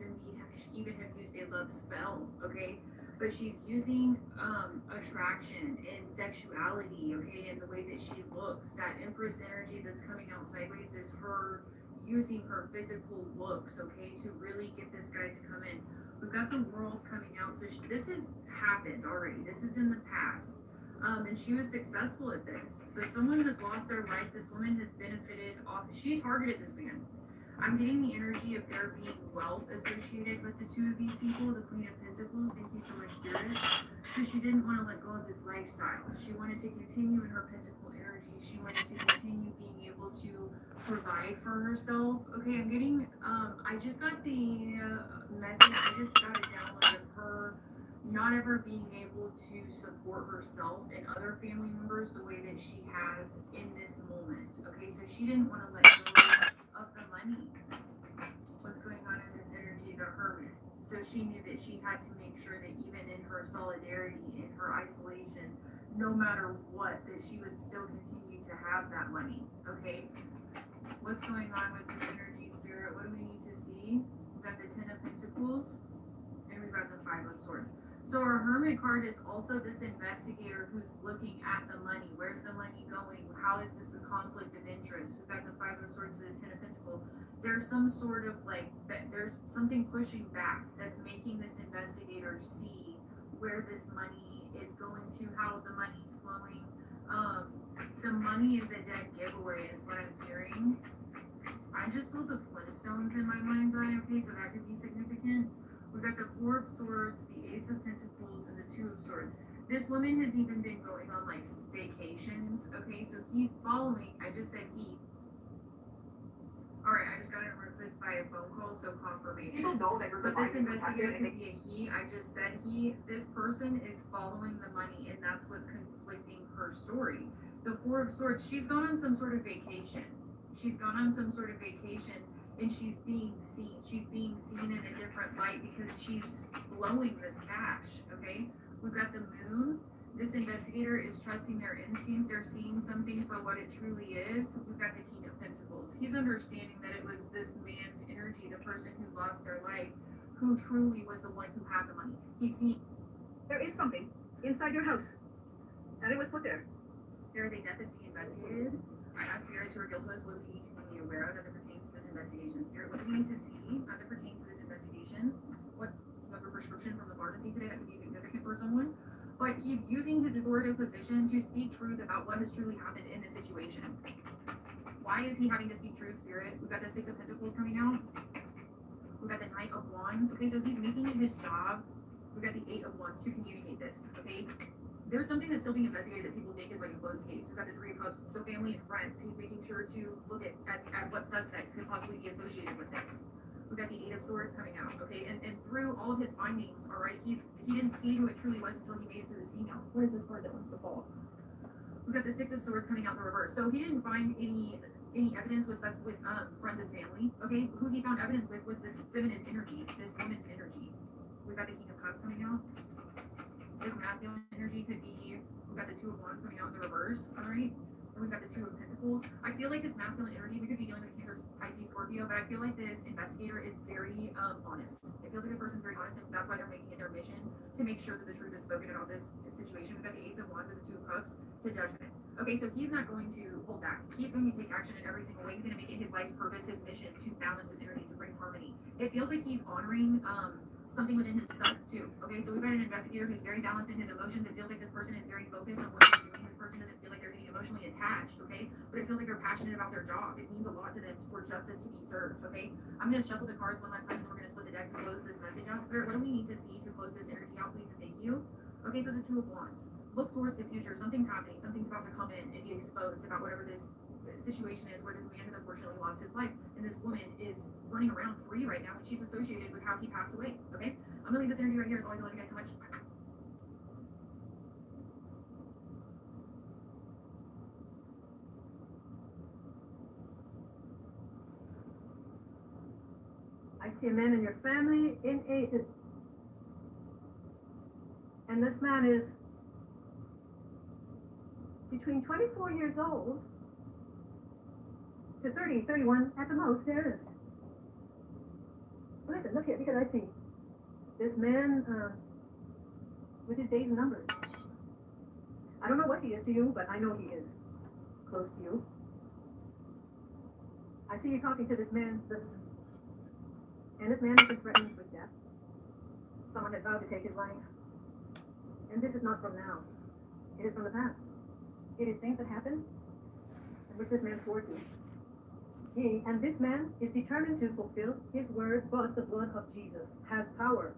even have used a love spell, okay? But she's using attraction and sexuality, okay, and the way that she looks. That Empress energy that's coming out sideways is her using her physical looks, okay, to really get this guy to come in. We've got the World coming out, so this has happened already. This is in the past, and she was successful at this. So someone has lost their life. This woman has benefited off. She targeted this man. I'm getting the energy of there being wealth associated with the two of these people. The Queen of Pentacles, thank you so much, Spirit. So she didn't want to let go of this lifestyle. She wanted to continue in her Pentacle energy. She wanted to continue being able to provide for herself. Okay, I'm getting, I just got the message, I just got a download of her not ever being able to support herself and other family members the way that she has in this moment. Okay, so she didn't want to let go of the money. What's going on in this energy, the hermit. So she knew that she had to make sure that even in her solidarity, in her isolation, no matter what, that she would still continue to have that money. Okay? What's going on with this energy, spirit? What do we need to see? We've got the Ten of Pentacles, and we've got the Five of Swords. So our Hermit card is also this investigator who's looking at the money. Where's the money going? How is this a conflict of interest? We've got the Five of Swords to the Ten of Pentacles. There's some sort of like, there's something pushing back that's making this investigator see where this money is going to, how the money's flowing. The money is a dead giveaway is what I'm hearing. I just saw the Flintstones in my mind's eye, okay, so that could be significant. We've got the Four of Swords, the Ace of Pentacles, and the Two of Swords. This woman has even been going on like vacations, okay, so he's following, I just said he. Alright, I just got interrupted by a phone call, so confirmation. People know that you're But this dividing investigator protected. could be a he. I just said he. This person is following the money, and that's what's conflicting her story. The Four of Swords, she's gone on some sort of vacation. She's gone on some sort of vacation, and she's being seen. She's being seen in a different light because she's blowing this cash, okay? We've got the Moon. This investigator is trusting their instincts. They're seeing something for what it truly is. We've got the King of Pentacles. He's understanding that it was this man's energy, the person who lost their life, who truly was the one who had the money. He's seen. There is something inside your house, and it was put there. There is a death that's being investigated. I ask spirits to reveal to us what we need to be aware of as it pertains to this investigation. Spirit, what do we need to see as it pertains to this investigation? What you have a prescription from the pharmacy today that could be significant for someone? But he's using his authoritative position to speak truth about what has truly happened in this situation. Why is he having to speak truth, Spirit? We've got the Six of Pentacles coming out. We've got the Knight of Wands. Okay, so he's making it his job. We've got the Eight of Wands to communicate this. Okay, there's something that's still being investigated that people think is like a closed case. We've got the Three of Cups, so family and friends. He's making sure to look at what suspects could possibly be associated with this. We've got the Eight of Swords coming out, okay? And through all of his findings, all right, he didn't see who it truly was until he made it to this female. What is this card that wants to fall? We've got the Six of Swords coming out in the reverse. So he didn't find any evidence with friends and family, okay? Who he found evidence with was this feminine energy, this woman's energy. We've got the King of Cups coming out. This masculine energy could be, we've got the Two of Wands coming out in the reverse, all right? And we've got the Two of Pentacles. I feel like this masculine energy, we could be dealing with Cancer, Pisces, Scorpio, but I feel like this investigator is very honest. It feels like this person's very honest, and that's why they're making it their mission to make sure that the truth is spoken about this situation. We've got the Ace of Wands and the Two of Cups to Judgment. Okay, so he's not going to hold back. He's going to take action in every single way. He's going to make it his life's purpose, his mission to balance his energy, to bring harmony. It feels like he's honoring something within himself too. Okay, so we've got an investigator who's very balanced in his emotions. It feels like this person is very focused on what he's doing. This person doesn't feel like they're getting emotionally attached, okay? But it feels like they're passionate about their job. It means a lot to them for justice to be served, okay? I'm gonna shuffle the cards one last time and we're gonna split the deck to close this message out. Spirit, what do we need to see to close this energy out, please, and thank you? Okay, so the Two of Wands. Look towards the future. Something's happening. Something's about to come in and be exposed about whatever this situation is where this man has unfortunately lost his life and this woman is running around free right now and she's associated with how he passed away, okay? I'm gonna leave this energy right here. As always, I love you guys so much. I see a man in your family and this man is between 24 years old to 30, 31 at the most, dearest. Listen, look here, because I see this man with his days numbered. I don't know what he is to you, but I know he is close to you. I see you talking to this man, and this man has been threatened with death. Someone has vowed to take his life. And this is not from now. It is from the past. It is things that happened, and which this man swore to. This man is determined to fulfill his words, but the blood of Jesus has power.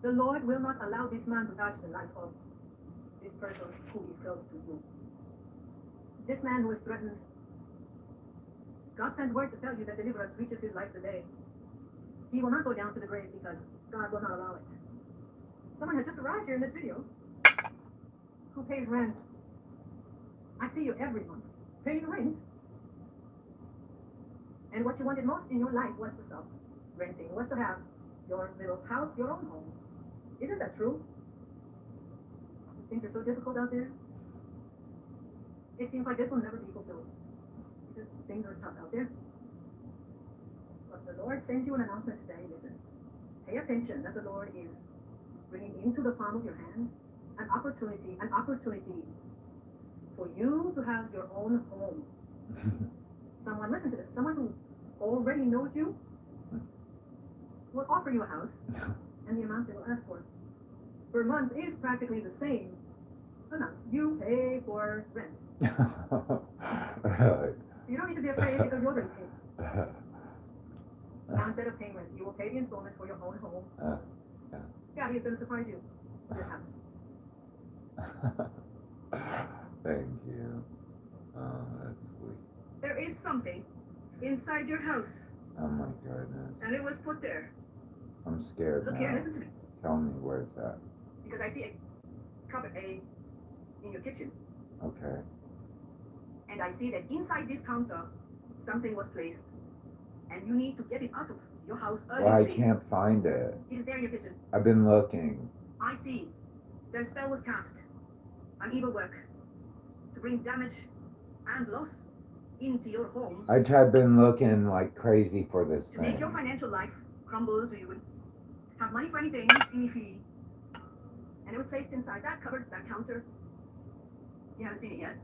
The Lord will not allow this man to touch the life of this person who is close to you. This man who is threatened, God sends word to tell you that deliverance reaches his life today. He will not go down to the grave because God will not allow it. Someone has just arrived here in this video who pays rent. I see you every month paying rent. And what you wanted most in your life was to stop renting, was to have your little house, your own home. Isn't that true? Things are so difficult out there. It seems like this will never be fulfilled because things are tough out there. But the Lord sends you an announcement today. Listen, pay attention that the Lord is bringing into the palm of your hand an opportunity for you to have your own home. Someone, listen to this, someone who already knows you will offer you a house, and the amount they will ask for per month is practically the same amount you pay for rent. Really? So you don't need to be afraid because you already paid. Now instead of paying rent, you will pay the installment for your own home. Yeah. God is going to surprise you with this house. Thank you. Oh, that's sweet. There is something inside your house, Oh my goodness. and it was put there. I'm scared Look now. here, listen to me, Tell me where it's at. because I see a cupboard in your kitchen, Okay. and I see that inside this counter something was placed, and you need to get it out of your house urgently. Well, I can't find it. It is there in your kitchen. I've been looking. I see. The spell was cast. An evil work to bring damage and loss into your home, I've been looking like crazy for this to make thing. your financial life crumble so you would have money for anything, any fee. And it was placed inside that cupboard, that counter. You haven't seen it yet.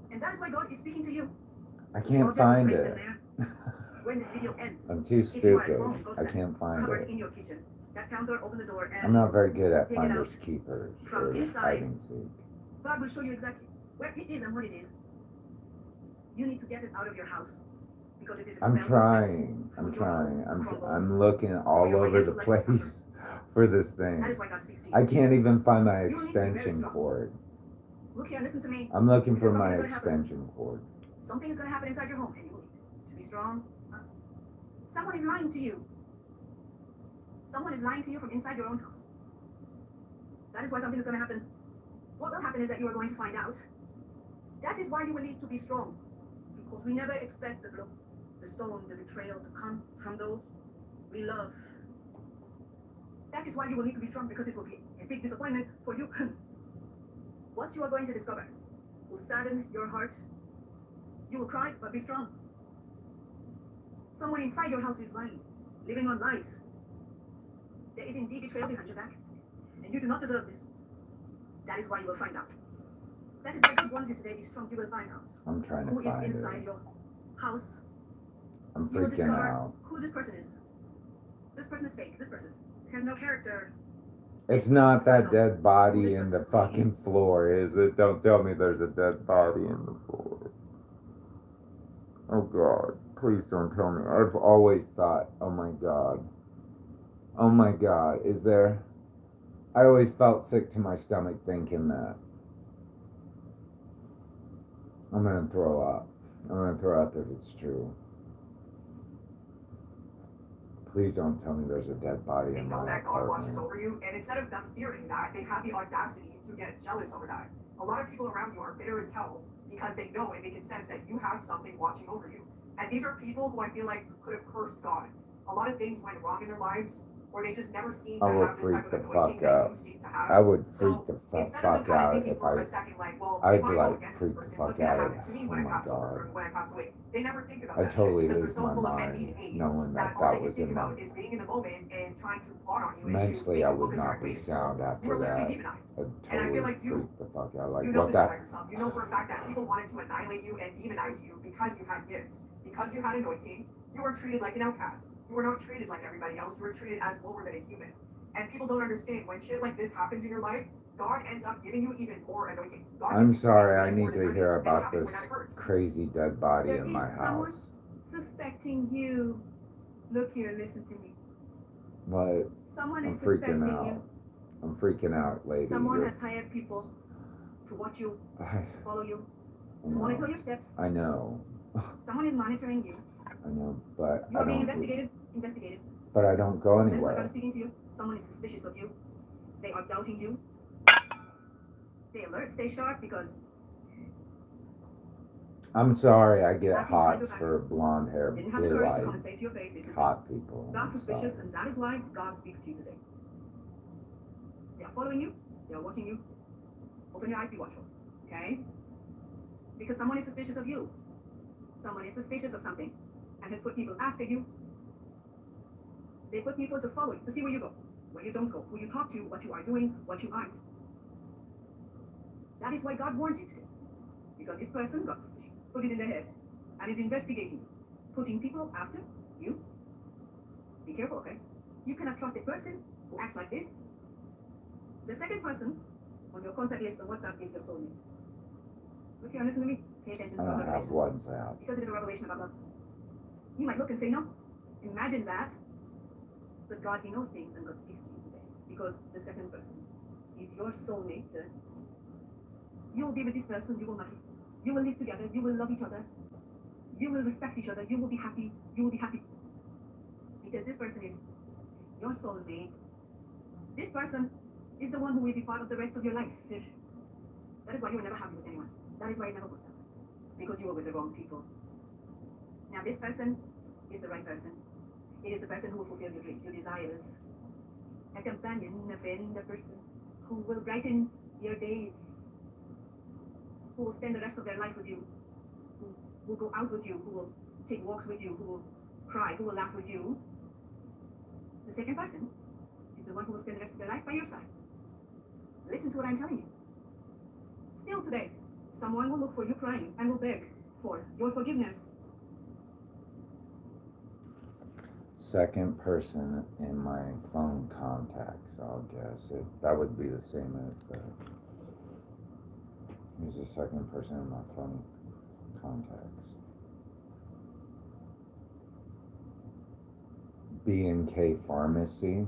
And that is why God is speaking to you. I The can't object was find placed it. in there. When this video ends, I'm too if you are at stupid. home, go to I that can't find cupboard it. in your kitchen. That counter, open the door, and I'm not very good at Take it out finders keepers from or inside. hide and seek. God will show you exactly where it is and what it is. You need to get it out of your house because it is a I'm spell trying. for I'm your trying. home to crumble. I'm looking all your over the financial life to place suffer. for this That thing. is why God speaks to you. I can't even find my You need to be very extension strong. cord. Look here, listen to me. I'm looking for Because my something's gonna happen. extension cord. Something is going to happen inside your home, and you need to be strong. Someone is lying to you. Someone is lying to you from inside your own house. That is why something is going to happen. What will happen is that you are going to find out. That is why you will need to be strong. Because we never expect the blow, the stone, the betrayal to come from those we love. That is why you will need to be strong, because it will be a big disappointment for you. What you are going to discover will sadden your heart. You will cry, but be strong. Someone inside your house is lying, living on lies. There is indeed betrayal behind your back, and you do not deserve this. That is why you will find out. That is why God wants you today. Be strong. You will find out I'm trying to who is find inside it. your house. I'm You will freaking discover out. who this person is. This person is fake. This person has no character. It's not that dead body in the fucking floor, is it? Don't tell me there's a dead body in the floor. Oh God, please don't tell me. I've always thought, oh my God, is there? I always felt sick to my stomach thinking that. I'm gonna throw up. I'm gonna throw up if it's true. Please don't tell me there's a dead body They in know my that God watches apartment. over you, and instead of them fearing that, they have the audacity to get jealous over that. A lot of people around you are bitter as hell because they know and they can sense that you have something watching over you. And these are people who I feel like could have cursed God. A lot of things went wrong in their lives, or they just never seem to I would have this freak type the of anointing fuck that out. you seem to have. I would freak So the instead of fuck them kind of out thinking if for I. a second, like, well, I'd if I go like against freak this the person, fuck what's gonna out. happen to me when Oh I my pass over God. or when I pass away? They never think about I that totally shit because they're lose so my full of mind envy and hate knowing that that all they that can was think in my. about is being in the moment and trying to plot on you and to Mentally, make I you would look a not certain be way. sound You after were literally that. demonized. I'd And I feel totally like you freak the fuck out. Like You know what this that. about yourself. You know for a fact that people wanted to annihilate you and demonize you because you had gifts, because you had anointing. You were treated like an outcast. You were not treated like everybody else. You were treated as lower than a human. And people don't understand when shit like this happens in your life, God ends up giving you even more anointing. God I'm gives you sorry. I even more need to discernment. hear And it about happens this when that hurts. crazy dead body There in my is someone house. suspecting you. Look here, listen to me. What? Someone I'm is suspecting freaking you. out. I'm freaking out, lady. Someone You're- has hired people to watch you, I to follow you, to monitor know. your steps. I know. Someone is monitoring you. I know, but You I are being don't. investigated. But I don't go That is why God anywhere. is speaking to you. Someone is suspicious of you. They are doubting you. Stay alert, stay sharp, because I'm sorry, I get Exactly the kind hots of for blonde hair, Didn't have the blue courage to come eyed, and say to your face, "Listen, hot people. that's I'm suspicious," sorry. and that is why God speaks to you today. They are following you. They are watching you. Open your eyes, be watchful. Okay? Because someone is suspicious of you. Someone is suspicious of something and has put people after you. They put people to follow you, to see where you go, where you don't go, who you talk to, what you are doing, what you aren't. That is why God warns you today. Because this person got suspicious, put it in their head, and is investigating you, putting people after you. Be careful, okay? You cannot trust a person who acts like this. The second person on your contact list on WhatsApp is your soulmate. Look here, listen to me. Pay attention to I God's don't have revelation. WhatsApp. Because it is a revelation about love. You might look and say no. Imagine that. But God, He knows things, and God speaks to you today. Because the second person is your soulmate. You will be with this person, you will marry. You will live together, you will love each other. You will respect each other, you will be happy, you will be happy. Because this person is your soulmate. This person is the one who will be part of the rest of your life. That is why you were never happy with anyone. That is why it never worked out. Because you were with the wrong people. Now this person is the right person. It is the person who will fulfill your dreams, your desires. A companion, a friend, a person who will brighten your days. Who will spend the rest of their life with you. Who will go out with you. Who will take walks with you. Who will cry. Who will laugh with you. The second person is the one who will spend the rest of their life by your side. Listen to what I'm telling you. Still today, someone will look for you crying and will beg for your forgiveness. Second person in my phone contacts, I'll guess. That would be the same as who's the second person in my phone contacts. B&K Pharmacy.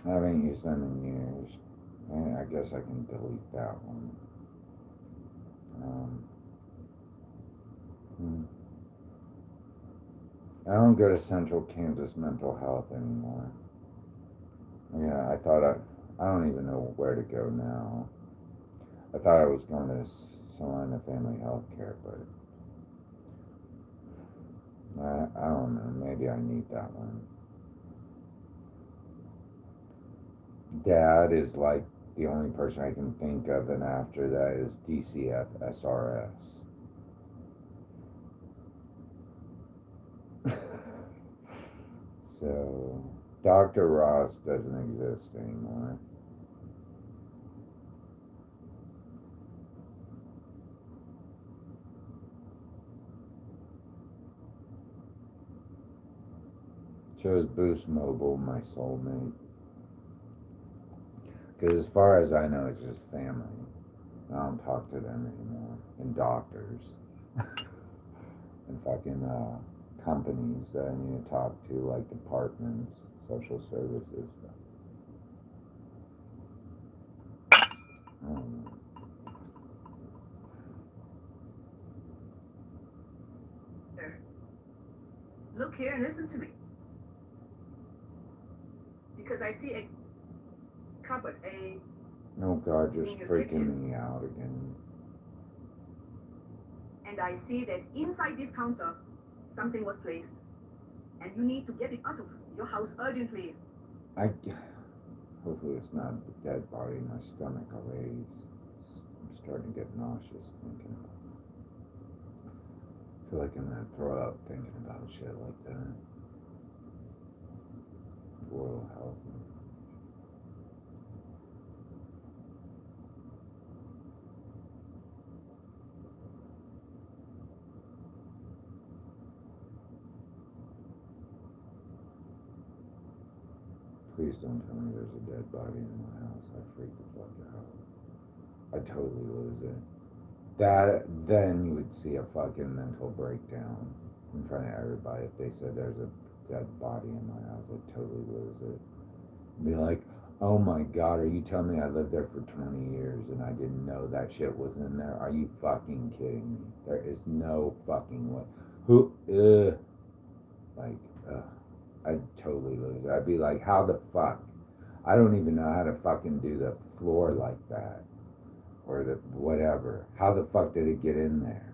I haven't used them in years. I guess I can delete that one. I don't go to Central Kansas Mental Health anymore. Yeah, I don't even know where to go now. I thought I was going to Salina Family Health Care, but I don't know. Maybe I need that one. Dad is like the only person I can think of, and after that is DCF SRS. So, Dr. Ross doesn't exist anymore. Chose Boost Mobile, my soulmate. Because as far as I know, it's just family. I don't talk to them anymore. And doctors. And fucking companies that I need to talk to, like departments, social services. I don't know. Look here and listen to me. Because I see a cupboard, Oh God, you're in your freaking kitchen. me out again. And I see that inside this counter, something was placed. And you need to get it out of your house urgently. Hopefully it's not a dead body in my stomach already. I'm starting to get nauseous thinking about it. I feel like I'm gonna throw up thinking about shit like that. World health. Please don't tell me there's a dead body in my house. I freak the fuck out. I totally lose it. Then you would see a fucking mental breakdown in front of everybody if they said there's a dead body in my house. I'd totally lose it. Be like, oh my God, are you telling me I lived there for 20 years and I didn't know that shit was in there? Are you fucking kidding me? There is no fucking way. I'd totally lose it. I'd be like, how the fuck? I don't even know how to fucking do the floor like that. or the whatever. How the fuck did it get in there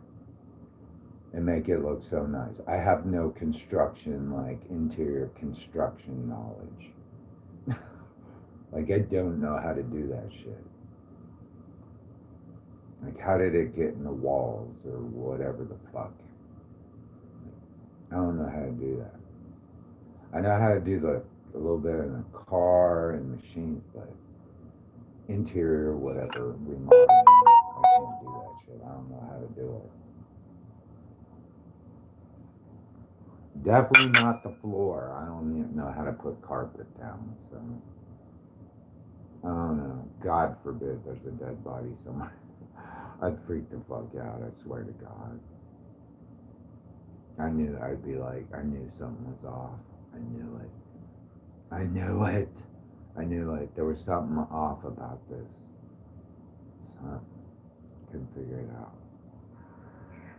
and make it look so nice? I have no construction, like interior construction knowledge. Like, I don't know how to do that shit. Like, how did it get in the walls or whatever the fuck? I don't know how to do that. I know how to do a little bit in a car and machines, but interior, whatever, remodeling, I can't do that shit. I don't know how to do it. Definitely not the floor. I don't even know how to put carpet down, so I don't know. God forbid there's a dead body somewhere. I'd freak the fuck out, I swear to God. I knew I'd be like, I knew something was off. I knew it. I knew it. I knew it. There was something off about this. So, couldn't figure it out.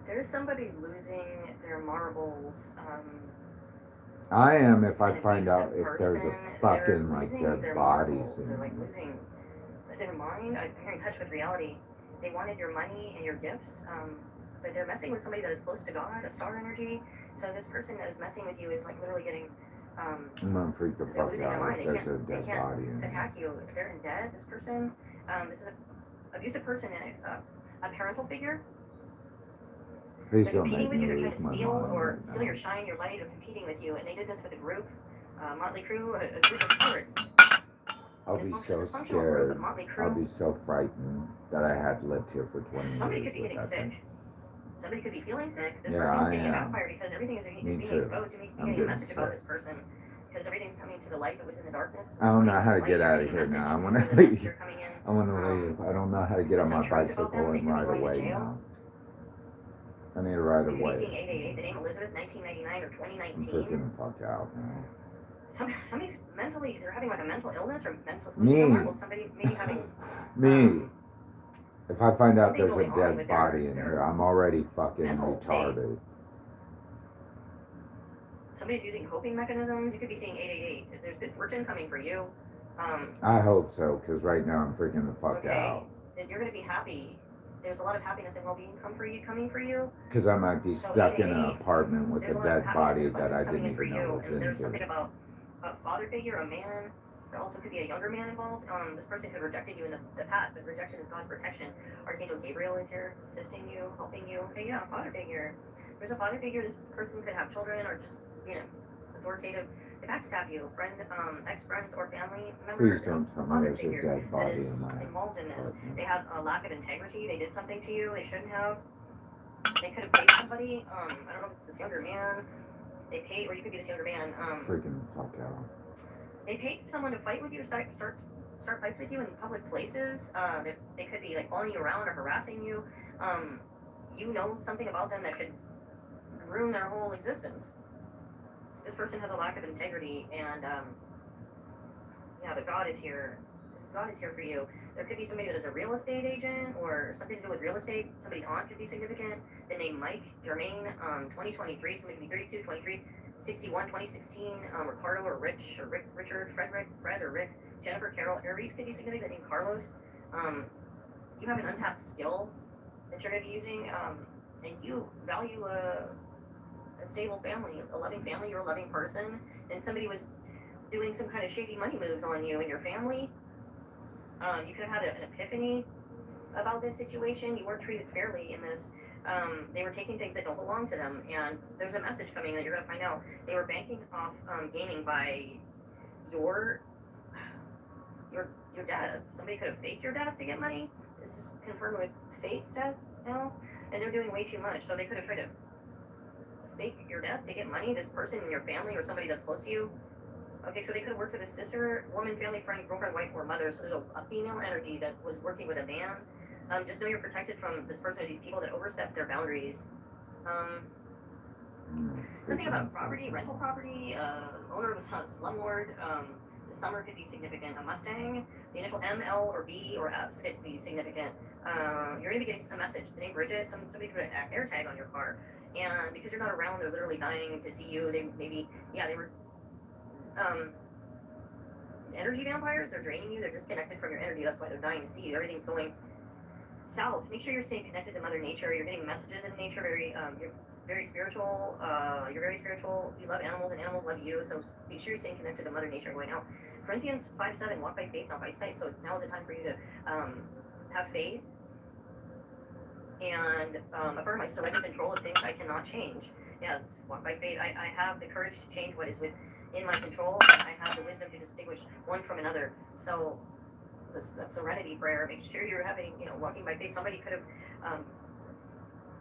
There's somebody losing their marbles. I am if It's I an find out abusive if there's person. a fucking They're like losing dead their bodies marbles. They're like in losing their mind. They're in touch with reality. They wanted your money and your gifts, but they're messing with somebody that is close to God, a star energy. So this person that is messing with you is like literally getting. I'm gonna freak the They're fuck losing their out mind. if They there's a can't. They dead can't body in there. attack you if they're in debt. This person, this is an abusive person and a parental figure. Please They're don't competing make with me you. They're trying lose to my steal mind or right steal now. your shine, your light. They're competing with you, and they did this with a group, Motley Crue, a group of pirates. I'll be so Dysfunctional group, scared. a Motley I'll Crue. be so frightened that I had lived here for 20 Somebody years could be with getting that thing. sick. Somebody could be feeling sick. This Yeah, person is I getting am. backfired because everything is Me being too. exposed. You're I'm getting a getting message about sick. this person because everything's coming to the light that was in the darkness. It's I don't know coming to how the to light. get You're out of getting a here message. now. I want to There's a leave. messenger coming in. I want to leave. I don't know how to get on Some my truth about them. bicycle They and could be ride going to away jail. now. I need to ride You could be away. seeing 888, the name Elizabeth, 1999 or I'm 2019. freaking the fuck out now. Somebody's mentally, they're having like a mental illness or mental Me. somebody maybe having Me. If I find out something there's a going on dead with body in their here, I'm already fucking mental state. retarded. Somebody's using coping mechanisms. You could be seeing 888. There's good fortune coming for you. I hope so, because right now I'm freaking the fuck Okay, out. then you're gonna be happy. There's a lot of happiness and well-being coming for you. Because I might be So stuck in an 888, apartment with There's a a lot of dead happiness body and that I abundance coming didn't in for even know you. was And there's something into. about a father figure, a man. There also could be a younger man involved. This person could have rejected you in the past, but rejection is God's protection. Archangel Gabriel is here, assisting you, helping you. Okay, yeah, father figure. There's a father figure. This person could have children or just, authoritative. They backstab you, friend, ex-friends or family member. Please don't tell me Father there's a figure dead that body is in my involved in this. apartment. They have a lack of integrity. They did something to you they shouldn't have. They could have paid somebody. I don't know if it's this younger man. They paid, or you could be this younger man. Freaking the fuck out. They paid someone to fight with you, start fights with you in public places. They could be like following you around or harassing you. You know something about them that could ruin their whole existence. This person has a lack of integrity, and but God is here. God is here for you. There could be somebody that is a real estate agent or something to do with real estate. Somebody's aunt could be significant. The name Mike, Jermaine, 2023, somebody could be 32, 23, 61, 2016, Ricardo or Rich or Rick, Richard, Frederick, Fred or Rick, Jennifer, Carol, Aries could be significant. The name Carlos. You have an untapped skill that you're going to be using, and you value a stable family, a loving family. You're a loving person, and somebody was doing some kind of shady money moves on you and your family. You could have had an epiphany about this situation. You weren't treated fairly in this. They were taking things that don't belong to them, and there's a message coming that you're going to find out. They were banking off gaining by your death. Somebody could have faked your death to get money. This is confirmed with fate's death now, and they're doing way too much. So they could have tried to fake your death to get money. This person in your family or somebody that's close to you. Okay, so they could have worked with a sister, woman, family, friend, girlfriend, wife, or mother. So there's a female energy that was working with a man. Just know you're protected from this person or these people that overstep their boundaries. Something about property, rental property, owner of a slumlord. The summer could be significant. A Mustang, the initial M, L, or B, or S could be significant. You're going to be getting a message. The name Bridget, somebody could put an air tag on your car. And because you're not around, they're literally dying to see you. They were energy vampires. They're draining you. They're disconnected from your energy. That's why they're dying to see you. Everything's going south, make sure you're staying connected to Mother Nature. You're getting messages in nature. You're very spiritual. You're very spiritual. You love animals, and animals love you. So make sure you're staying connected to Mother Nature going out. Corinthians 5:7, walk by faith, not by sight. So now is the time for you to have faith and affirm I surrender control of things I cannot change. Yes, walk by faith. I have the courage to change what is within my control. I have the wisdom to distinguish one from another. So the serenity prayer, make sure you're having, walking by faith. Somebody could have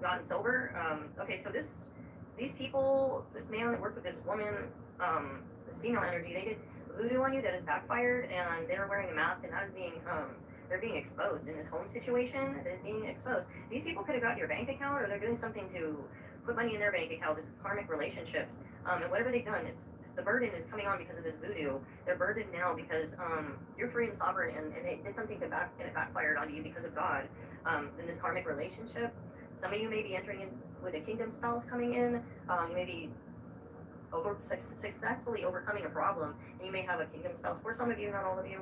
gotten sober. Okay, so these people, this man that worked with this woman, this female energy, they did voodoo on you that has backfired, and they're wearing a mask, and that is being they're being exposed in this home situation. That is being exposed. These people could have got your bank account, or they're doing something to put money in their bank account. This karmic relationships, and whatever they've done, it's the burden is coming on because of this voodoo. They're burdened now because you're free and sovereign, and they did something and it backfired onto you because of God. In this karmic relationship, some of you may be entering in with a kingdom spells coming in. You may be successfully overcoming a problem, and you may have a kingdom spouse. For some of you, not all of you,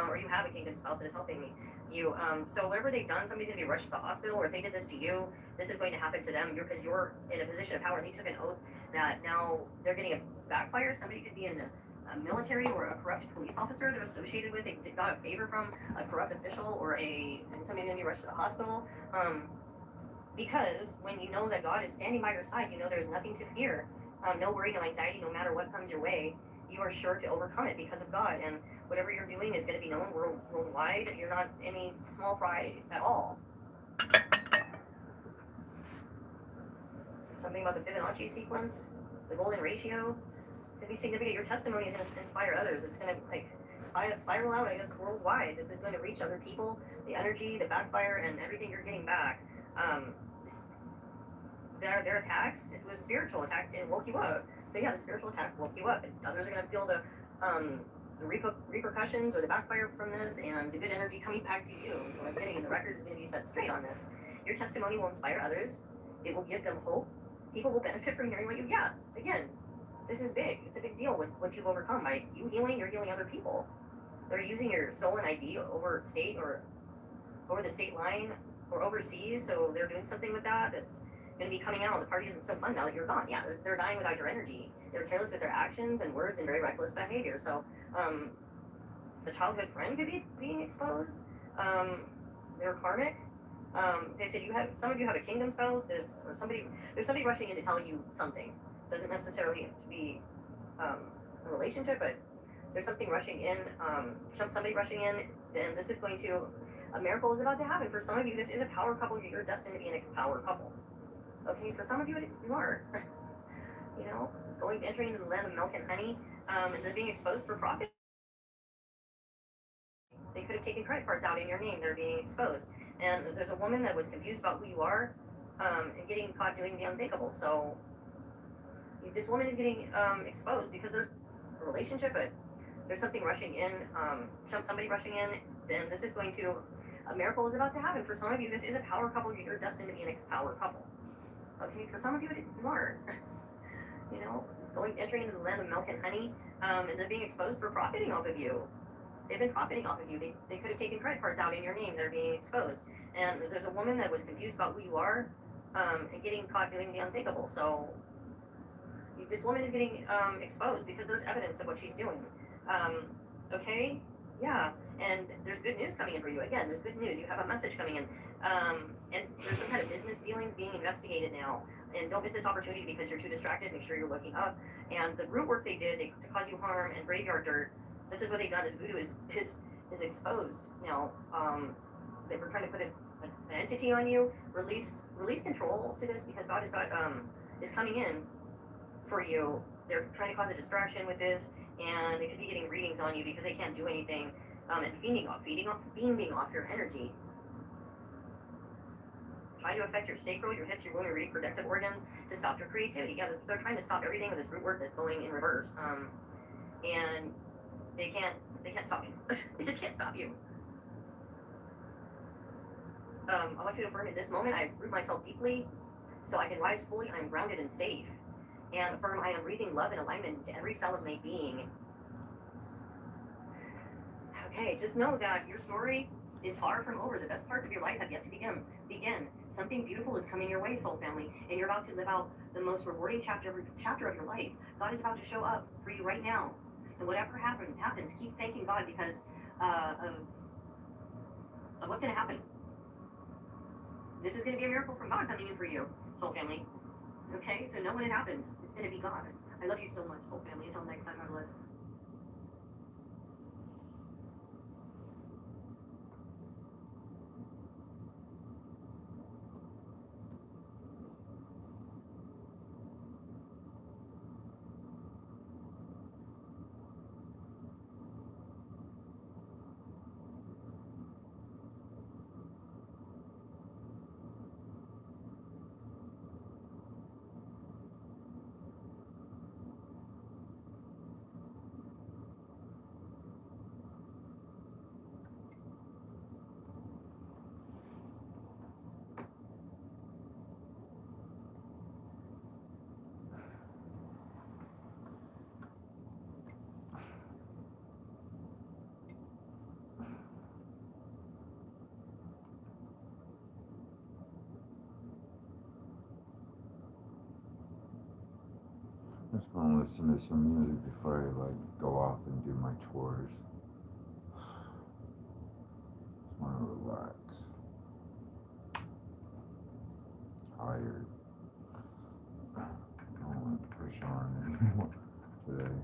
or you have a kingdom spouse that is helping you. So whatever they've done, somebody's going to be rushed to the hospital, or if they did this to you, this is going to happen to them because you're in a position of power. They took an oath that now they're getting a backfire. Somebody could be in a military or a corrupt police officer they're associated with. They got a favor from a corrupt official, and somebody's going to be rushed to the hospital. Because when you know that God is standing by your side, you know there's nothing to fear. No worry, no anxiety, no matter what comes your way, you are sure to overcome it because of God. And whatever you're doing is going to be known worldwide. You're not any small fry at all. Something about the Fibonacci sequence, the golden ratio, could be significant. Your testimony is going to inspire others. It's going to spiral out, I guess, worldwide. This is going to reach other people. The energy, the backfire, and everything you're getting back. Their attacks, it was spiritual attack, it woke you up. So yeah, the spiritual attack woke you up. And others are going to feel the repercussions or the backfire from this, and the good energy coming back to you. What I'm getting, and the record is going to be set straight on this. Your testimony will inspire others. It will give them hope. People will benefit from hearing what you. Yeah, again, this is big. It's a big deal what you've overcome. By you healing, you're healing other people. They're using your stolen ID over state or over the state line or overseas, so they're doing something with that that's going to be coming out. The party isn't so fun now that you're gone. Yeah, they're dying without your energy. They're careless with their actions and words and very reckless behavior. So the childhood friend could be being exposed. They're karmic. They said some of you have a kingdom spouse. There's somebody rushing in to tell you something. Doesn't necessarily have to be a relationship, but there's something rushing in. Somebody rushing in, and this is going to. A miracle is about to happen. For some of you, this is a power couple. You're destined to be in a power couple. Okay, for some of you, you are. Entering into the land of milk and honey, and they're being exposed for profit. They could have taken credit cards out in your name. They're being exposed. And there's a woman that was confused about who you are, and getting caught doing the unthinkable. So this woman is getting exposed because there's a relationship, but there's something rushing in, somebody rushing in. Then this is going to. A miracle is about to happen. For some of you, this is a power couple. You're destined to be in a power couple. Okay, for some of you, you are. Entering into the land of milk and honey, and they're being exposed for profiting off of you. They've been profiting off of you. They could have taken credit cards out in your name. They're being exposed. And there's a woman that was confused about who you are, and getting caught doing the unthinkable. So this woman is getting exposed because there's evidence of what she's doing. Okay? Yeah. And there's good news coming in for you. Again, there's good news. You have a message coming in. And there's some kind of business dealings being investigated now. And don't miss this opportunity because you're too distracted. Make sure you're looking up. And the root work they did to cause you harm and graveyard dirt, this is what they've done. Is voodoo is exposed now. They were trying to put an entity on you. Release control to this because God has got is coming in for you. They're trying to cause a distraction with this, and they could be getting readings on you because they can't do anything. And feeding off your energy. Trying to affect your sacral, your hips, your womb, your reproductive organs to stop your creativity. Yeah, they're trying to stop everything with this root work that's going in reverse. And they can't stop you. They just can't stop you. I want you to affirm in this moment, I root myself deeply so I can rise fully. I'm grounded and safe. And affirm I am breathing love and alignment into every cell of my being. Okay, just know that your story is far from over. The best parts of your life have yet to begin. Something beautiful is coming your way, soul family, and you're about to live out the most rewarding chapter of your life. God is about to show up for you right now. And whatever happens, keep thanking God because of what's going to happen. This is going to be a miracle from God coming in for you, soul family. Okay, so know when it happens. It's going to be God. I love you so much, soul family. Until next time, God bless. I just want to listen to some music before I like go off and do my chores. Just want to relax. Tired. I don't want to push on anymore today.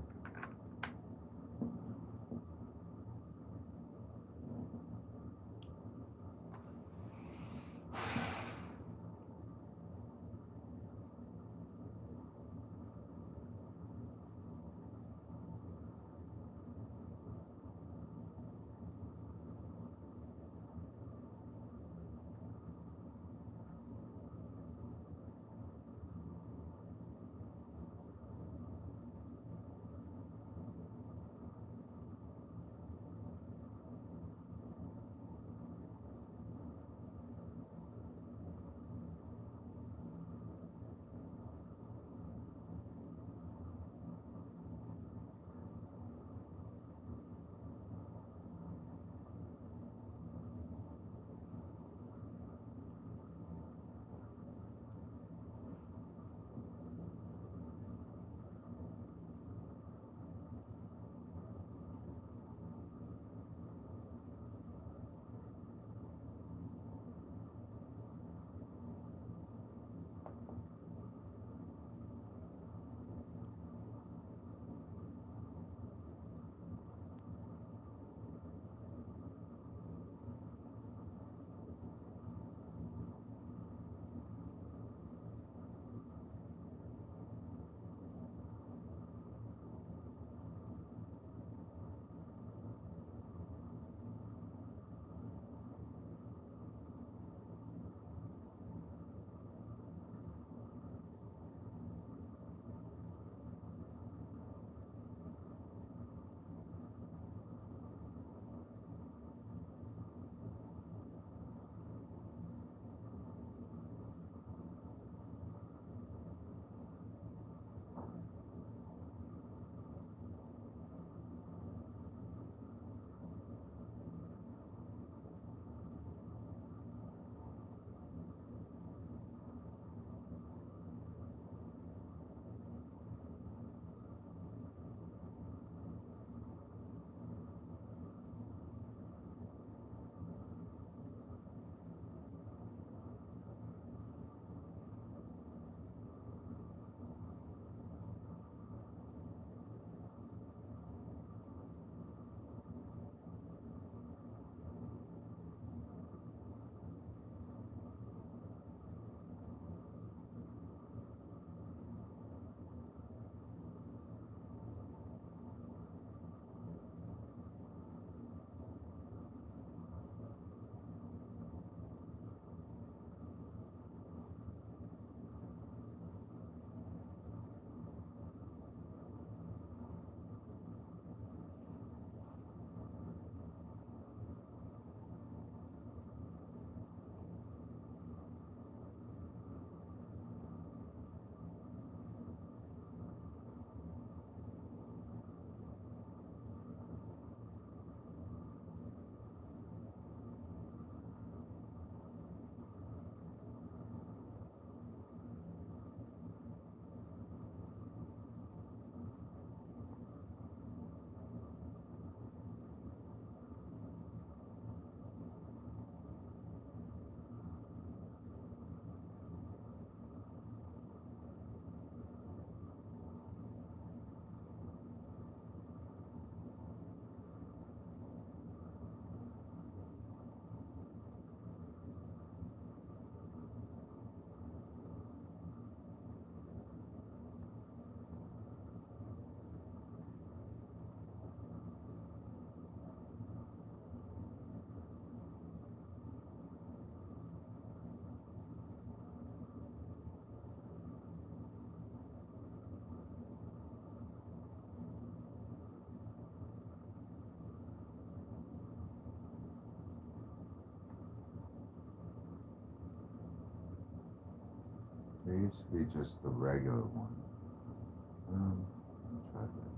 There used to be just the regular one. I'll try this.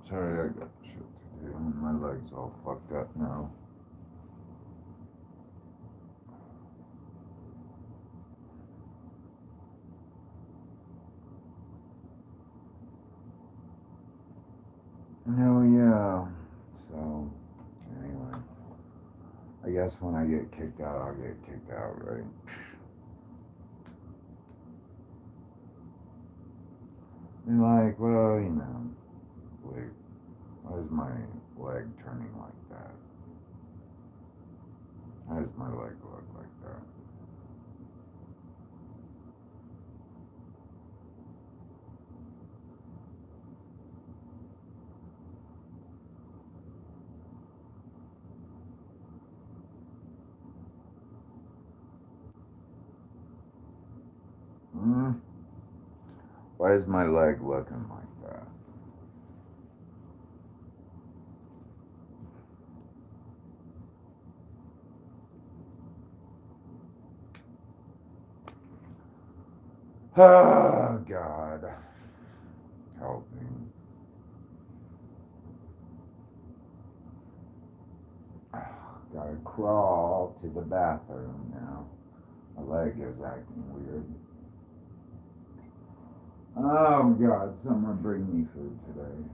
Sorry, I got shit to do. My leg's all fucked up now. Oh yeah. So anyway, I guess when I get kicked out, I'll get kicked out, right? And like, well, you know, like, why is my leg turning like that? How does my leg look like that? Why is my leg looking like that? Oh, God. Help me. Gotta crawl to the bathroom now. My leg is acting weird. Oh, God. Someone bring me food today.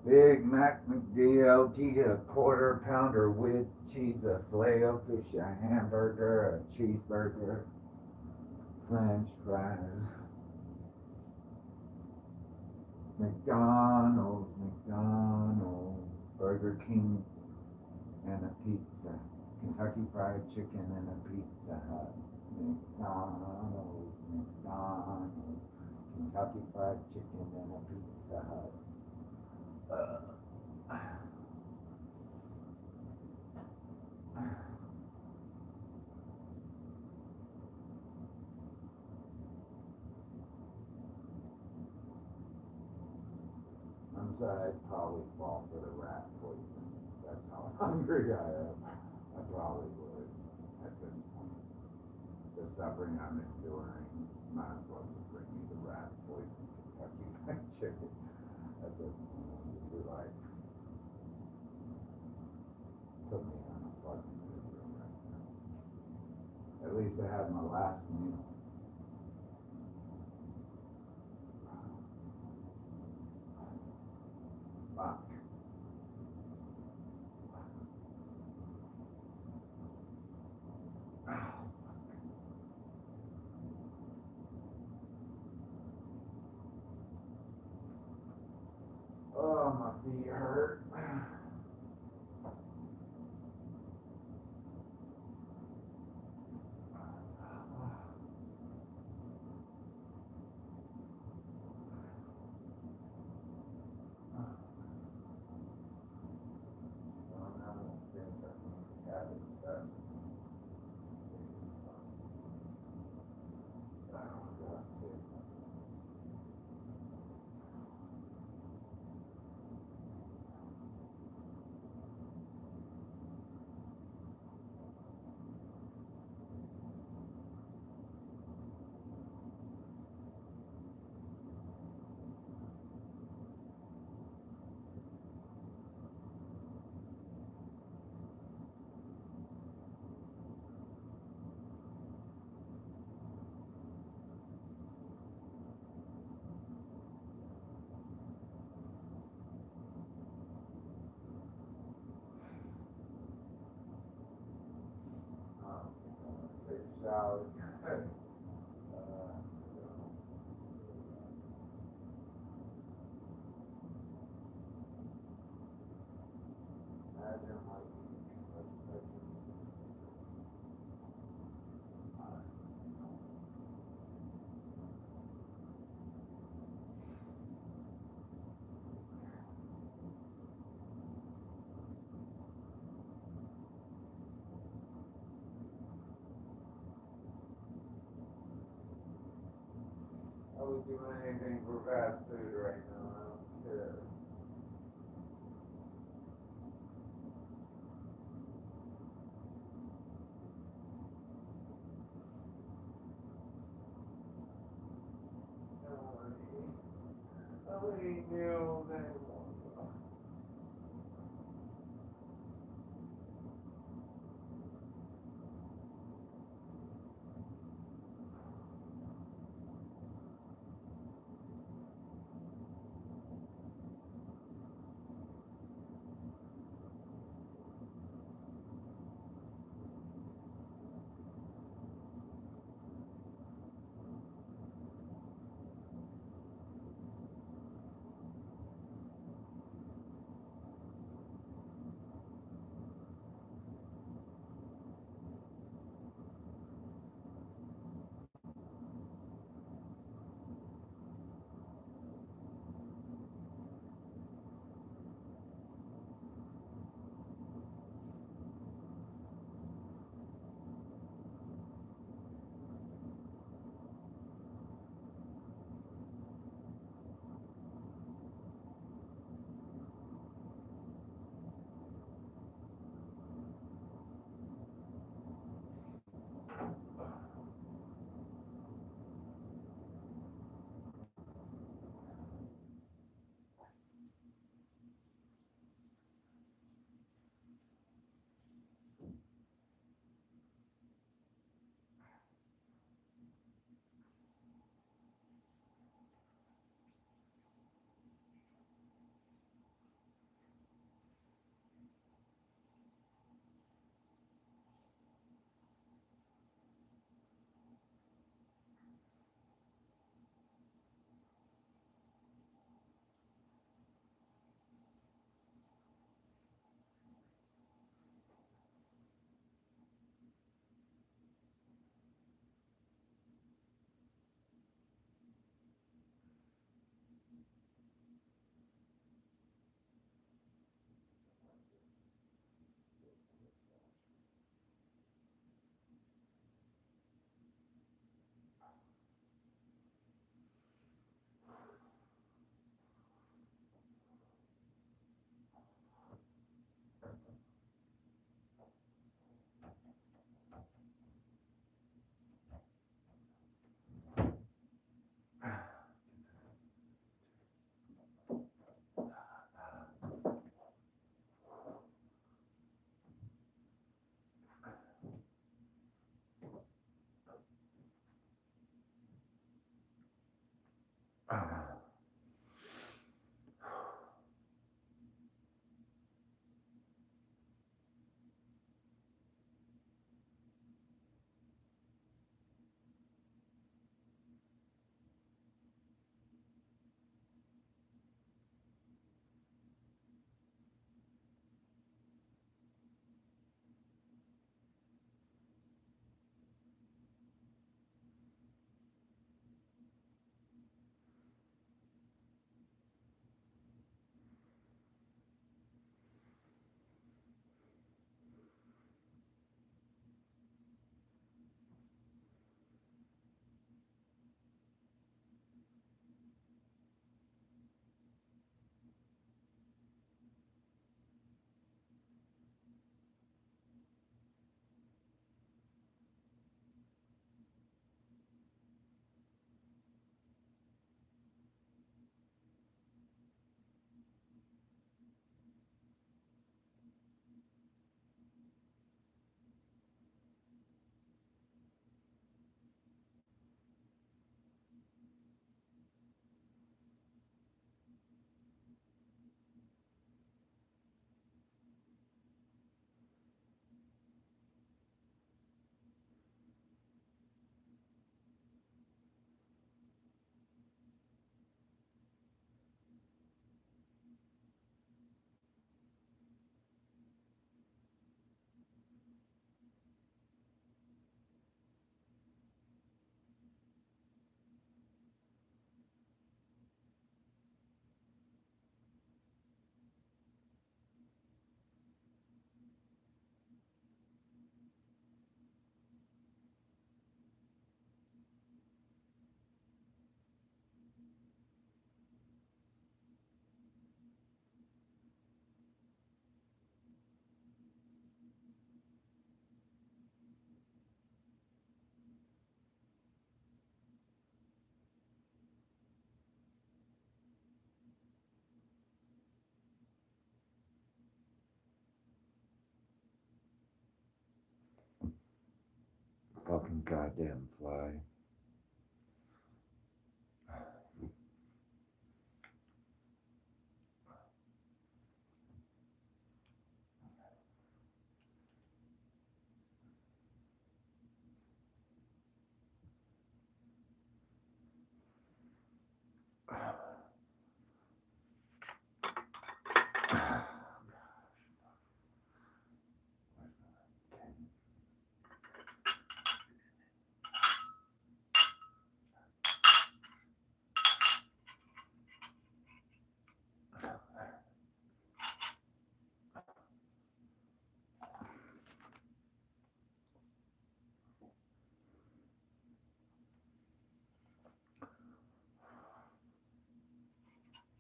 Big Mac McDLT, a quarter pounder with cheese, a filet o fish, a hamburger, a cheeseburger, French fries. McDonald's, Burger King, and a pizza. Kentucky Fried Chicken and a Pizza Hut. McDonald's, McDonald's. Kentucky Fried Chicken and a Pizza Hut. I'm sorry, I'd probably fall for the rat poison. That's how hungry I am. I probably would at this point. The suffering I'm enduring, might as well just bring me the rat poison Kentucky Fried Chicken. At this point, I'll just be like, put me on a fucking misery right now. At least I had my last meal. Fuck. Oh, my feet hurt. Take a shower. Imagine like I would do anything for fast food right now. I don't care. I would eat meals anymore. goddamn fly.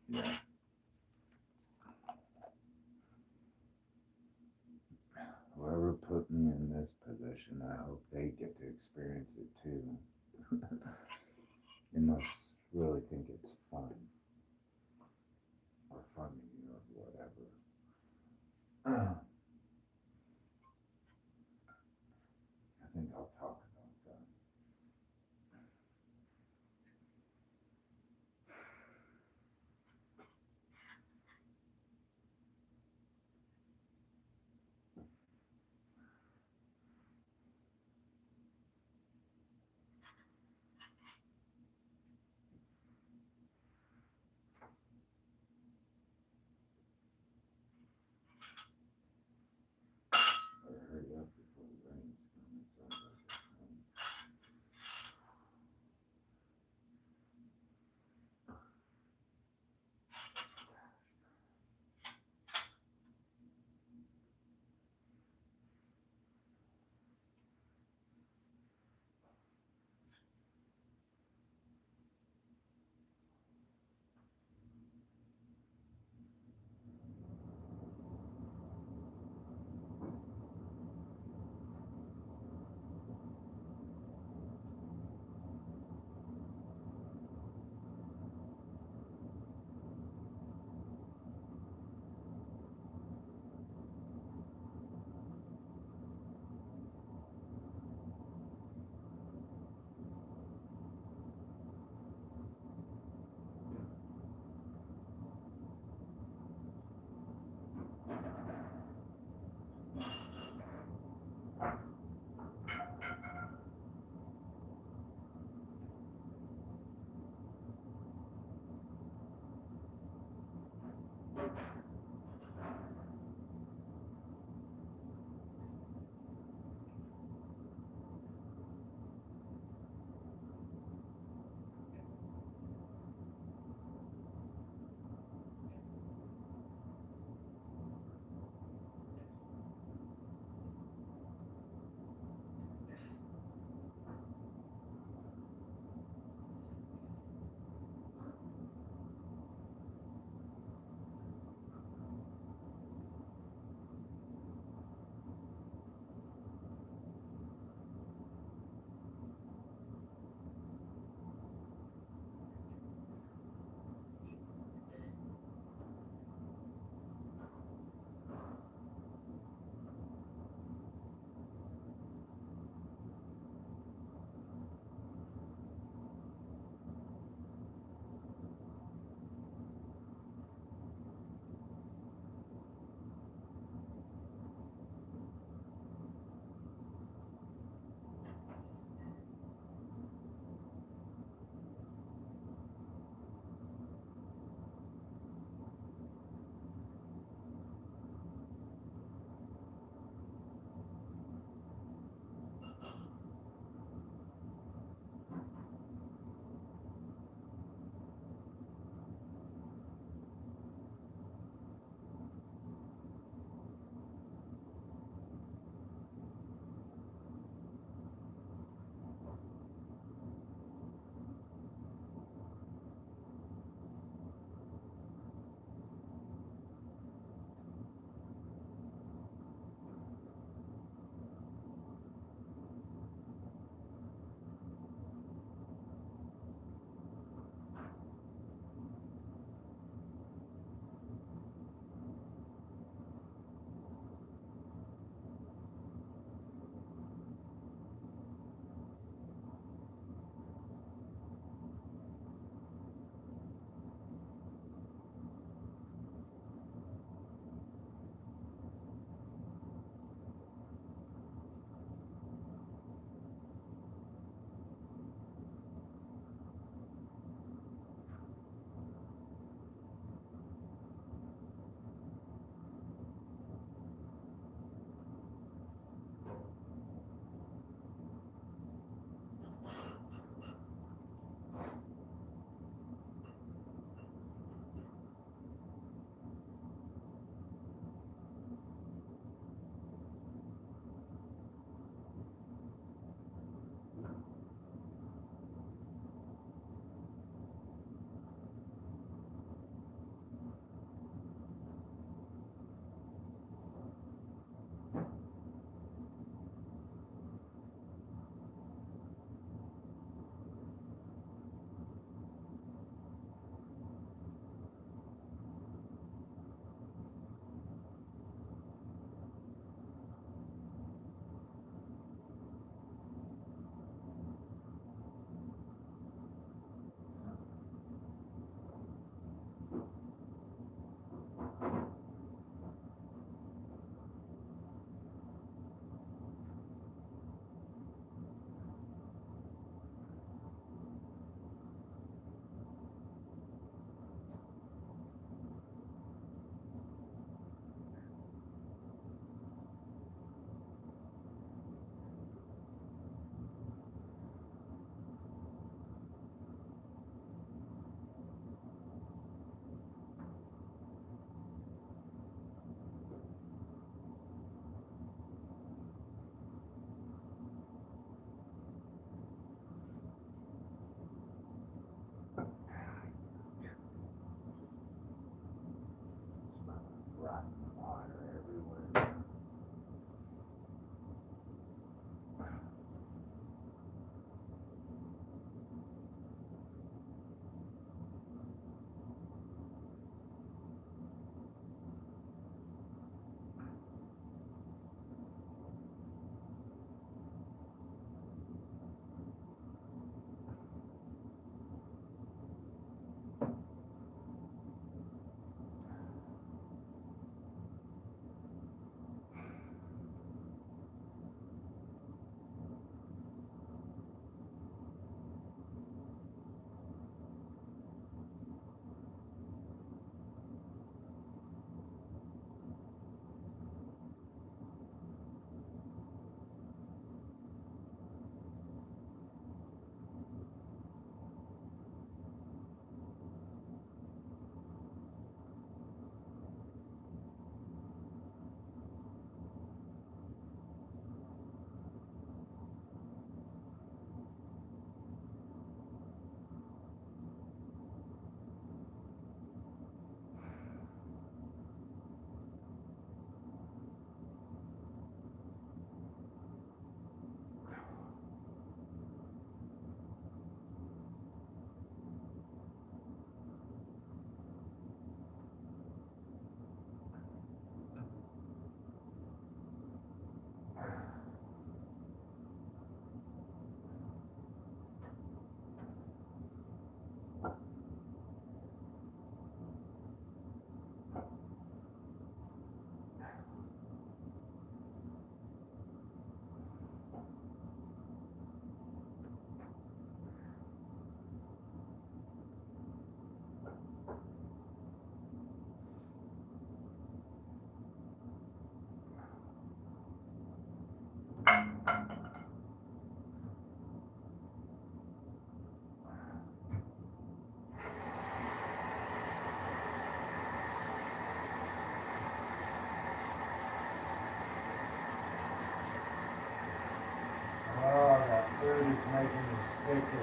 Yeah. Whoever put me in this position, I hope they get to experience it too. They must really think it's fun. Or funny or whatever. I think I'll talk about that. Better hurry up before the rain's coming. Sounds like it's coming.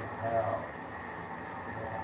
as hell. Yeah.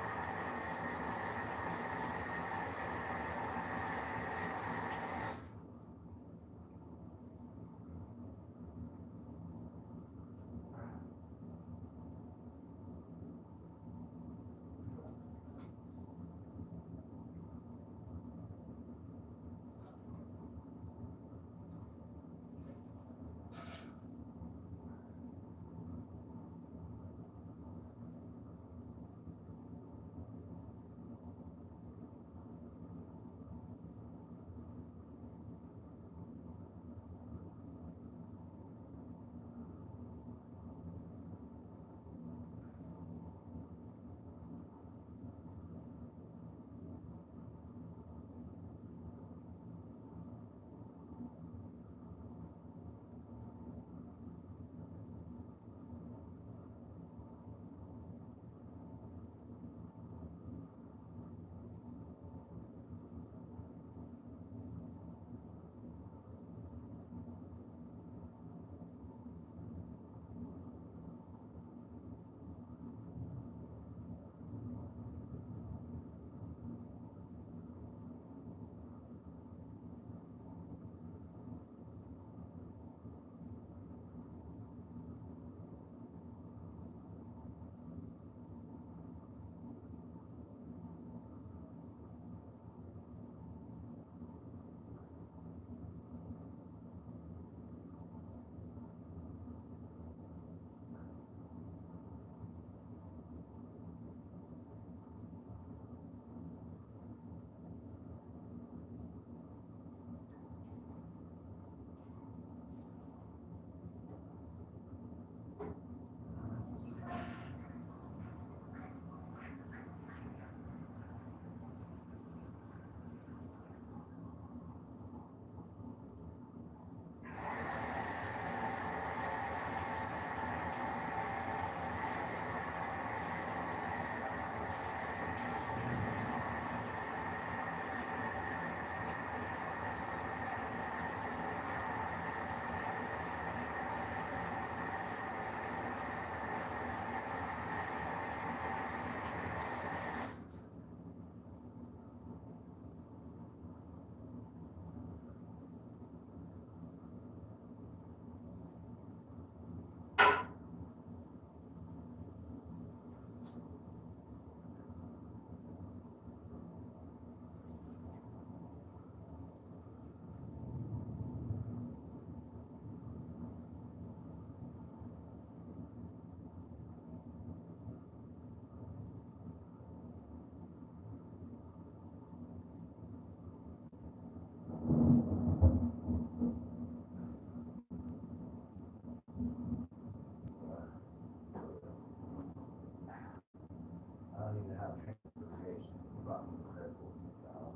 I don't even have transportation. Fucking crippled, dog.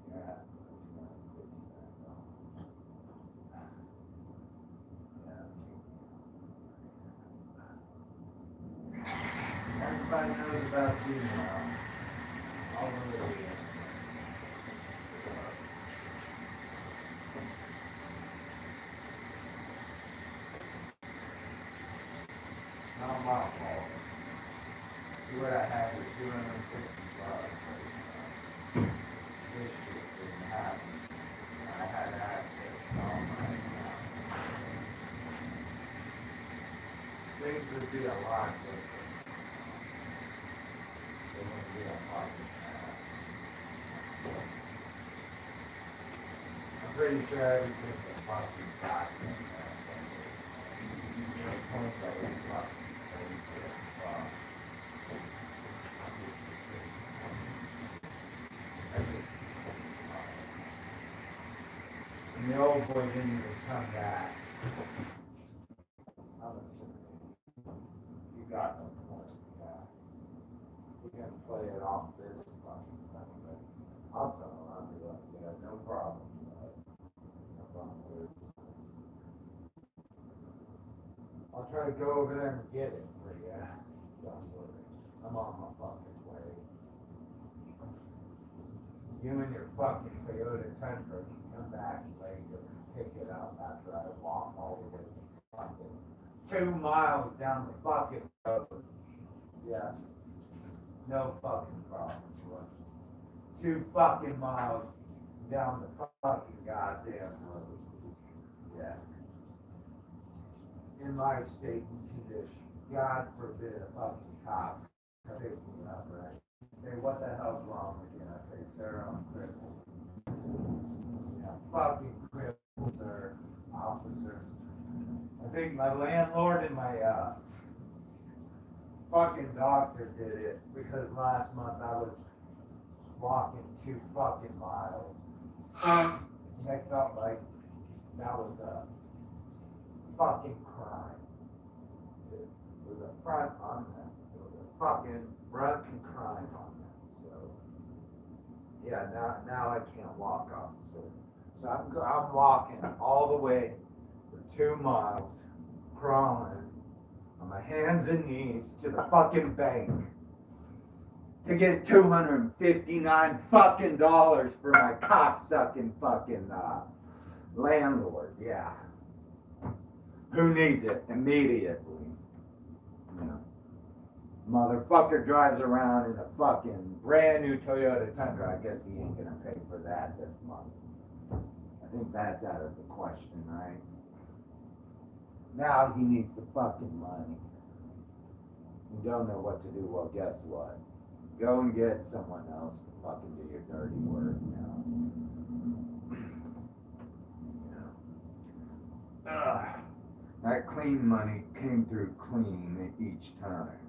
You're asking for $250,000. Yeah. Everybody knows about you now. All over the world. Not my fault. See what I had was $250. This shit didn't happen. I had access to all my accounts. Things would be a lot different. It wouldn't be a fucking mess. I'm pretty sure everything's a fucking document. The points that we fucking and the old boy didn't even come back. You got no point, yeah. You can play it off this fucking thing, but I'll tell him, I'll be like, yeah, no problem, bud. No problem, dude. I'll try to go over there and get it for you. Don't worry. I'm on my fucking way. You and your fucking Toyota Tundra can come back later and pick it up after I walk all the way to fucking 2 miles down the fucking road. Yeah. No fucking problem. 2 fucking miles down the fucking goddamn road. Yeah. In my state and condition. God forbid a fucking cop pick me up, right? Say, what the hell's wrong with you? And I say, sir, I'm crippled. Yeah, fucking crippled, sir, officer. I think my landlord and my fucking doctor did it because last month I was walking 2 fucking miles. And I felt like that was a fucking crime. It was a front on them. It was a fucking fucking crime on them. So yeah, now I can't walk, officer. So I'm walking all the way for 2 miles, crawling on my hands and knees to the fucking bank to get $259 fucking dollars for my cocksucking fucking landlord. Yeah. Who needs it immediately? You know. Motherfucker drives around in a fucking brand new Toyota Tundra. I guess he ain't gonna pay for that this month. I think that's out of the question, right? Now he needs the fucking money. You don't know what to do. Well, guess what? Go and get someone else to fucking do your dirty work now. You know. That clean money came through clean each time.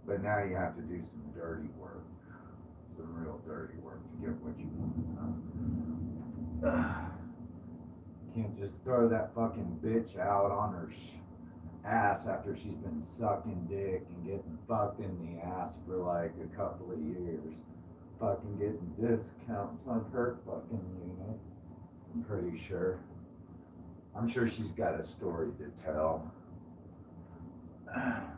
But now you have to do some dirty work. Some real dirty work to get what you want. Can't just throw that fucking bitch out on her ass after she's been sucking dick and getting fucked in the ass for like a couple of years. Fucking getting discounts on her fucking unit. I'm pretty sure. I'm sure she's got a story to tell. I'm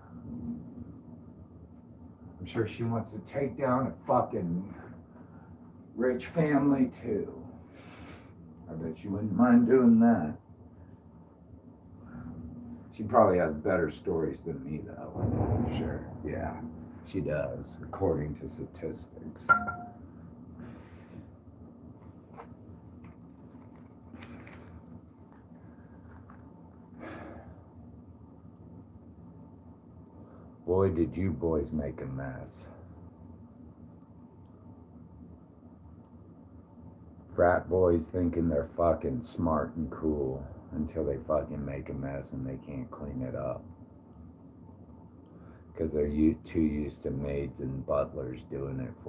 sure she wants to take down a fucking rich family too. I bet she wouldn't mind doing that. She probably has better stories than me though. Sure, yeah, she does, according to statistics. Boy, did you boys make a mess. Frat boys thinking they're fucking smart and cool until they fucking make a mess and they can't clean it up. Because they're too used to maids and butlers doing it for